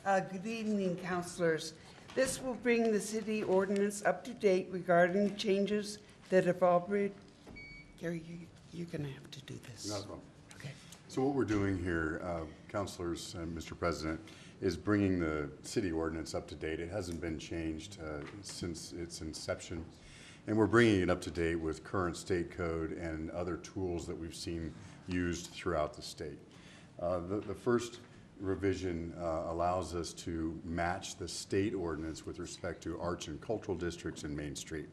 Good evening, councilors. This will bring the city ordinance up to date regarding changes that have already... Gary, you're going to have to do this. Not a problem. Okay. So what we're doing here, councilors and Mr. President, is bringing the city ordinance up to date. It hasn't been changed since its inception. And we're bringing it up to date with current state code and other tools that we've seen used throughout the state. The first revision allows us to match the state ordinance with respect to arts and cultural districts in Main Street.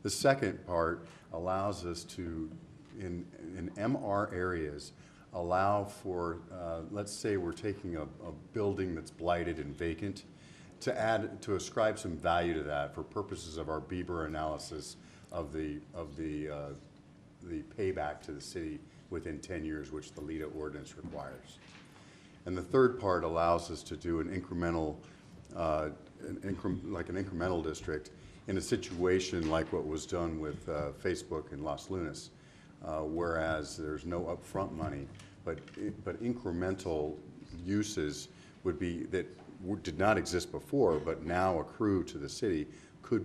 The second part allows us to, in MR areas, allow for, let's say we're taking a building that's blighted and vacant, to ascribe some value to that for purposes of our Bieber analysis of the payback to the city within 10 years, which the LEDA ordinance requires. And the third part allows us to do an incremental, like an incremental district in a situation like what was done with Facebook in Los Lunas, whereas there's no upfront money, but incremental uses would be that did not exist before, but now accrue to the city, could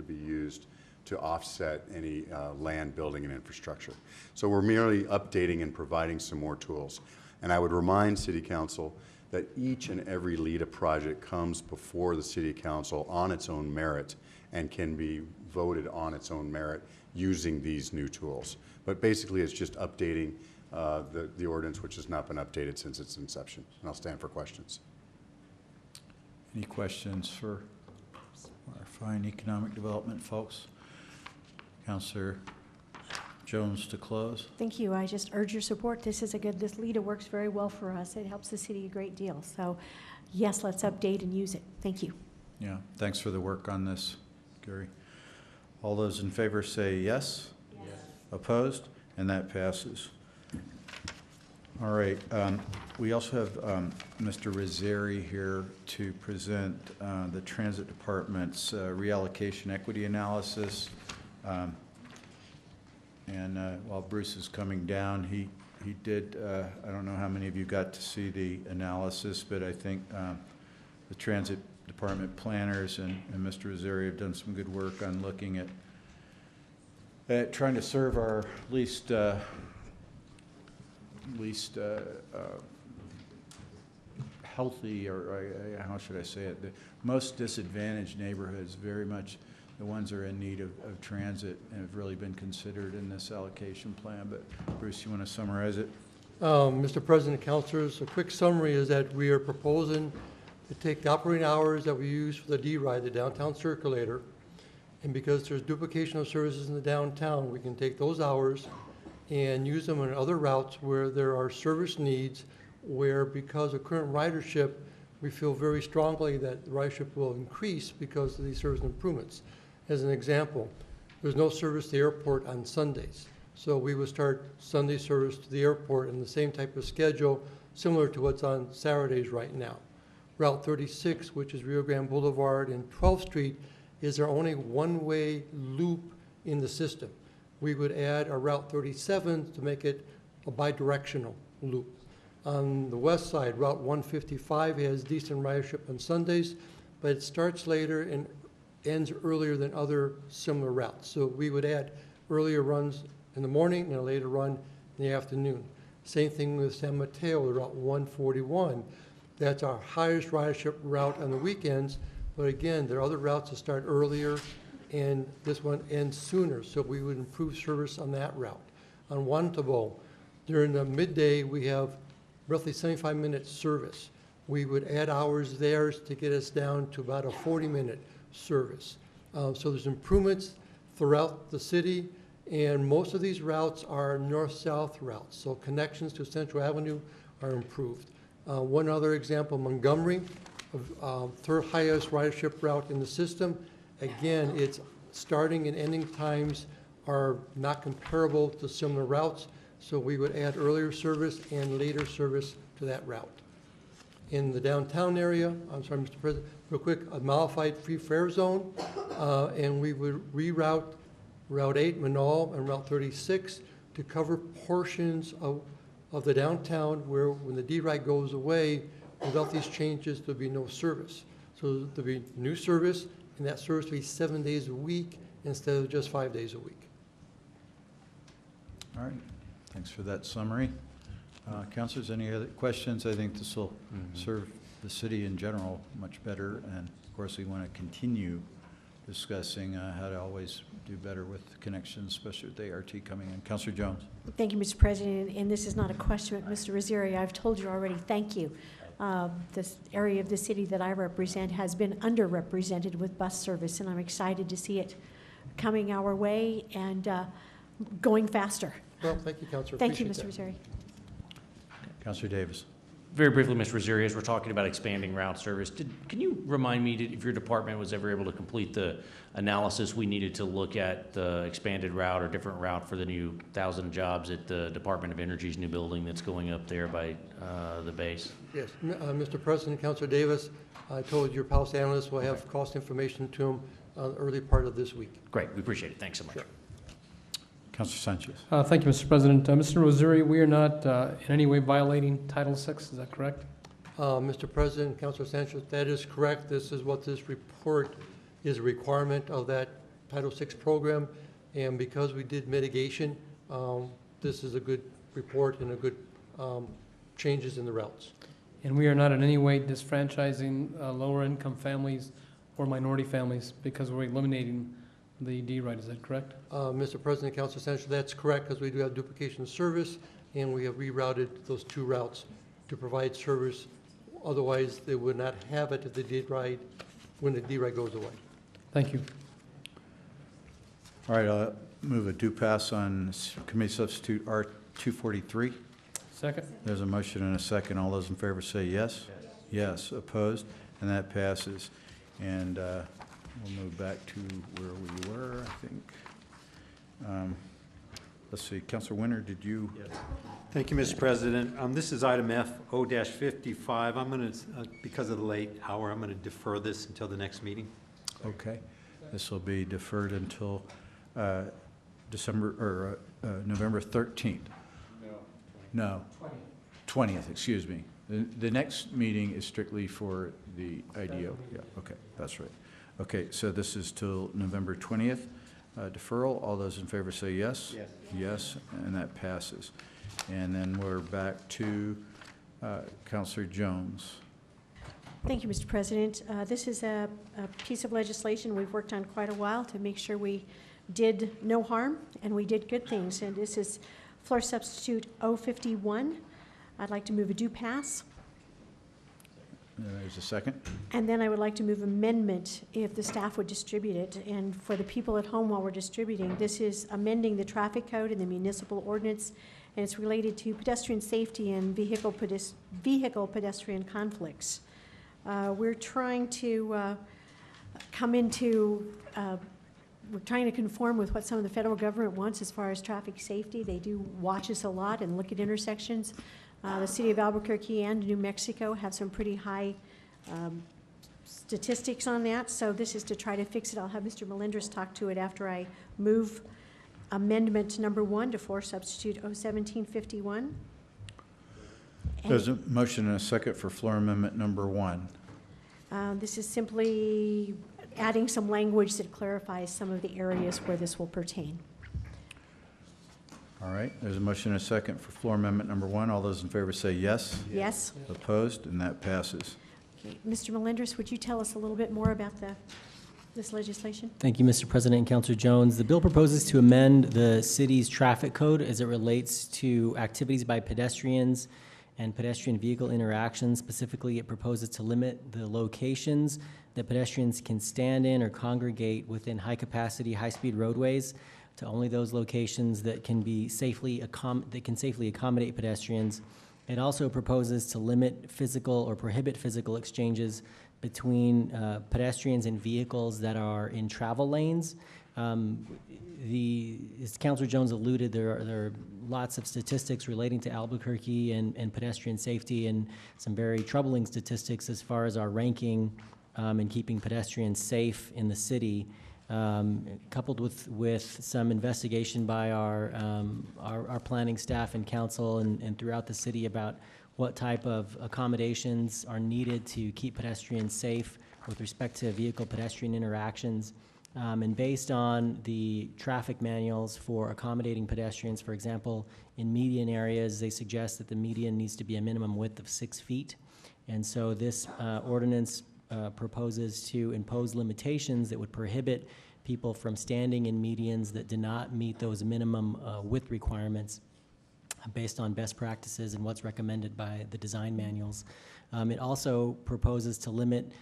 be used to offset any land, building, and infrastructure. So we're merely updating and providing some more tools. And I would remind City Council that each and every LEDA project comes before the City Council on its own merit and can be voted on its own merit using these new tools. But basically, it's just updating the ordinance, which has not been updated since its inception. And I'll stand for questions. Any questions for our fine economic development folks? Councilor Jones to close. Thank you. I just urge your support. This LEDA works very well for us. It helps the city a great deal. So yes, let's update and use it. Thank you. Yeah, thanks for the work on this, Gary. All those in favor say yes? Yes. Opposed? And that passes. All right, we also have Mr. Rizzeri here to present the Transit Department's reallocation equity analysis. And while Bruce is coming down, he did, I don't know how many of you got to see the analysis, but I think the Transit Department planners and Mr. Rizzeri have done some good work on looking at trying to serve our least healthy, or how should I say it, the most disadvantaged neighborhoods, very much the ones that are in need of transit and have really been considered in this allocation plan. But Bruce, you want to summarize it? Mr. President, councilors, a quick summary is that we are proposing to take the operating hours that we use for the D-Ride, the downtown circulator, and because there's duplication of services in the downtown, we can take those hours and use them on other routes where there are service needs, where because of current ridership, we feel very strongly that ridership will increase because of these service improvements. As an example, there's no service to the airport on Sundays. So we would start Sunday service to the airport in the same type of schedule, similar to what's on Saturdays right now. Route 36, which is Rio Grande Boulevard and 12th Street, is our only one-way loop in the system. We would add a Route 37 to make it a bidirectional loop. On the west side, Route 155 has decent ridership on Sundays, but it starts later and ends earlier than other similar routes. So we would add earlier runs in the morning and a later run in the afternoon. Same thing with San Mateo, Route 141. That's our highest ridership route on the weekends, but again, there are other routes that start earlier, and this one ends sooner, so we would improve service on that route. On Guantanamo, during the midday, we have roughly 75-minute service. We would add hours there to get us down to about a 40-minute service. So there's improvements throughout the city, and most of these routes are north-south routes, so connections to Central Avenue are improved. One other example, Montgomery, third highest ridership route in the system. Again, its starting and ending times are not comparable to similar routes, so we would add earlier service and later service to that route. In the downtown area, I'm sorry, Mr. President, real quick, a modified free fare zone, and we would reroute Route 8, Manal, and Route 36 to cover portions of the downtown where when the D-Ride goes away, without these changes, there'll be no service. So there'll be new service, and that service will be 7 days a week instead of just 5 days a week. All right, thanks for that summary. Councilors, any other questions? I think this will serve the city in general much better, and of course we want to continue discussing how to always do better with connections, especially with the ART coming in. Councilor Jones. Thank you, Mr. President, and this is not a question, but Mr. Rosieri, I've told you already, thank you. This area of the city that I represent has been underrepresented with bus service, and I'm excited to see it coming our way and going faster. Well, thank you, Councilor. Thank you, Appreciate Mr. that. Rosieri. Councilor Davis. Very briefly, Mr. Rosieri, as we're talking about expanding route service, can you remind me if your department was ever able to complete the analysis we needed to look at the expanded route or different route for the new 1,000 jobs at the Department of Energy's new building that's going up there by the base? Yes, Mr. President, Councilor Davis, I told your policy analyst will have cost information to him early part of this week. Great, we appreciate it. Thanks so much. Sure. Councilor Sanchez. Thank you, Mr. President. Mr. Rosieri, we are not in any way violating Title VI, is that correct? Mr. President, Councilor Sanchez, that is correct. This is what this report is a requirement of that Title VI program, and because we did mitigation, this is a good report and a good changes in the routes. And we are not in any way disfranchising lower income families or minority families because we're eliminating the D-Ride, is that correct? Mr. President, Councilor Sanchez, that's correct, because we do have duplication of service, and we have rerouted those two routes to provide service. Otherwise, they would not have it if they did ride when the D-Ride goes away. Thank you. All right, I'll move a due pass on committee substitute R243. Second. There's a motion and a second. All those in favor say yes. Yes. Opposed? And that passes. And we'll move back to where we were, I think. Let's see, Councilor Winter, did you? Yes. Thank you, Mr. President. This is item F, O-55. I'm going to, because of the late hour, I'm going to defer this until the next meeting. Okay. This will be deferred until November 13th. No. 20th, excuse me. The next meeting is strictly for the IDO. Yeah, okay, that's right. Okay, so this is till November 20th. Deferral, all those in favor say yes? Yes. Yes, and that passes. And then we're back to Councilor Jones. Thank you, Mr. President. This is a piece of legislation we've worked on quite a while to make sure we did no harm and we did good things. And this is floor substitute O51. I'd like to move a due pass. There's a second. And then I would like to move amendment if the staff would distribute it. And for the people at home while we're distributing, this is amending the traffic code and the municipal ordinance, and it's related to pedestrian safety and vehicle pedestrian conflicts. We're trying to we're trying to conform with what some of the federal government wants as far as traffic safety. They do watch us a lot and look at intersections. The city of Albuquerque and New Mexico have some pretty high statistics on that, so this is to try to fix it. I'll have Mr. Melendres talk to it after I move amendment number 1 to floor substitute O1751. There's a motion and a second for floor amendment number 1. This is simply adding some language that clarifies some of the areas where this will pertain. All right, there's a motion and a second for floor amendment number 1. All those in favor say yes. Yes? Opposed, and that passes. Okay. Mr. Melendres, would you tell us a little bit more about this legislation? Thank you, Mr. President and Councilor Jones. The bill proposes to amend the city's traffic code as it relates to activities by pedestrians and pedestrian vehicle interactions. Specifically, it proposes to limit the locations that pedestrians can stand in or congregate within high-capacity, high-speed roadways to only those locations that can be safely accommodate pedestrians. It also proposes to limit physical or prohibit physical exchanges between pedestrians and vehicles that are in travel lanes. As Councilor Jones alluded, there are lots of statistics relating to Albuquerque and pedestrian safety, and some very troubling statistics as far as our ranking in keeping pedestrians safe in the city. Coupled with some investigation by our planning staff and council and throughout the city about what type of accommodations are needed to keep pedestrians safe with respect to vehicle-pedestrian interactions. And based on the traffic manuals for accommodating pedestrians, for example, in median areas, they suggest that the median needs to be a minimum width of 6 feet. And so this ordinance proposes to impose limitations that would prohibit people from standing in medians that do not meet those minimum width requirements based on best practices and what's recommended by the design manuals. It also proposes to limit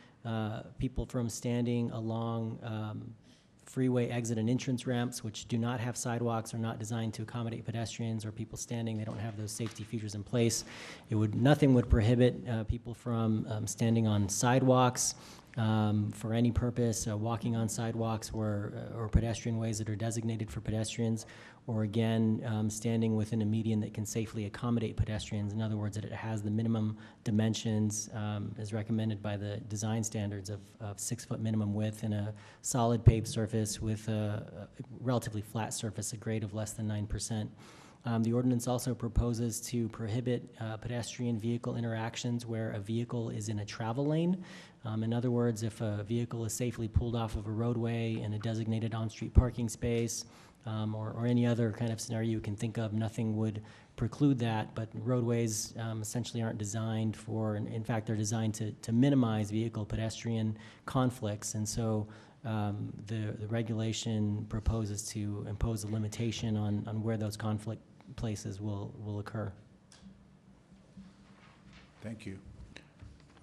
people from standing along freeway exit and entrance ramps, which do not have sidewalks, are not designed to accommodate pedestrians or people standing. They don't have those safety features in place. Nothing would prohibit people from standing on sidewalks for any purpose, walking on sidewalks or pedestrian ways that are designated for pedestrians, or again, standing within a median that can safely accommodate pedestrians. In other words, that it has the minimum dimensions as recommended by the design standards of 6 foot minimum width and a solid paved surface with a relatively flat surface, a grade of less than 9%. The ordinance also proposes to prohibit pedestrian vehicle interactions where a vehicle is in a travel lane. In other words, if a vehicle is safely pulled off of a roadway in a designated on-street parking space, or any other kind of scenario you can think of, nothing would preclude that, but roadways essentially aren't designed for, in fact, they're designed to minimize vehicle-pedestrian conflicts, and so the regulation proposes to impose a limitation on where those conflict places will occur. Thank you.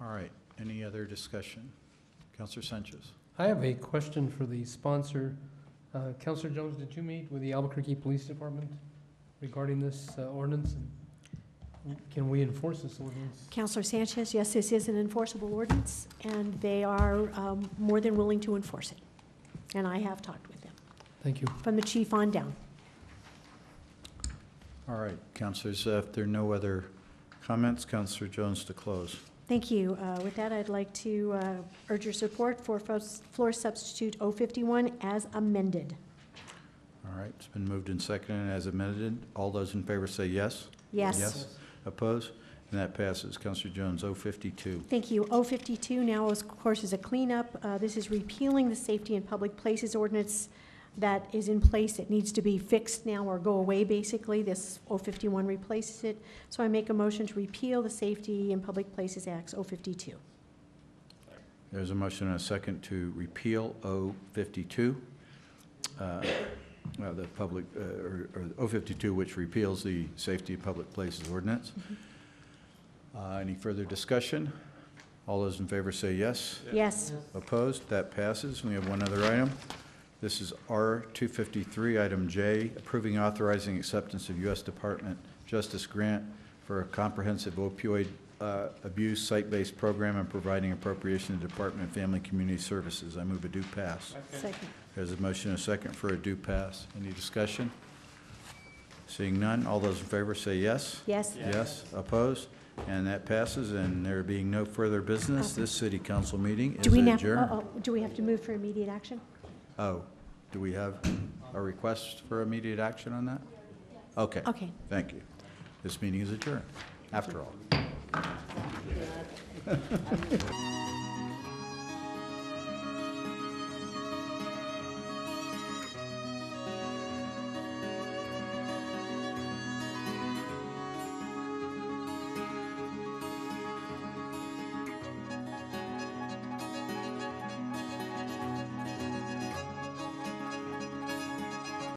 All right, any other discussion? Councilor Sanchez. I have a question for the sponsor. Councilor Jones, did you meet with the Albuquerque Police Department regarding this ordinance? And can we enforce this ordinance? Councilor Sanchez, yes, this is an enforceable ordinance, and they are more than willing to enforce it. And I have talked with them. Thank you. From the chief on down. All right, councilors, if there are no other comments, Councilor Jones to close. Thank you. With that, I'd like to urge your support for floor substitute 051 as amended. All right, it's been moved and seconded as amended. All those in favor say yes. Yes. Yes. Opposed? And that passes. Councilor Jones, 052. Thank you. 052 now, of course, is a cleanup. This is repealing the safety in public places ordinance that is in place. It needs to be fixed now or go away, basically. This 051 replaces it. So I make a motion to repeal the Safety in Public Places Act 052. There's a motion and a second to repeal 052. The public, or 052, which repeals the Safety in Public Places Ordinance. Any further discussion? All those in favor say yes. Yes. Opposed? That passes. We have one other item. This is R-253, item J, approving authorizing acceptance of U.S. Department of Justice grant for a comprehensive opioid abuse site-based program and providing appropriation to the Department of Family and Community Services. I move a due pass. Second. There's a motion and a second for a due pass. Any discussion? Seeing none, all those in favor say yes. Yes. Yes. Opposed? And that passes, and there being no further business, this city council meeting is adjourned. Do we have to move for immediate action? Oh, do we have a request for immediate action on that? Okay. Okay. Thank you. This meeting is adjourned, after all. Yeah.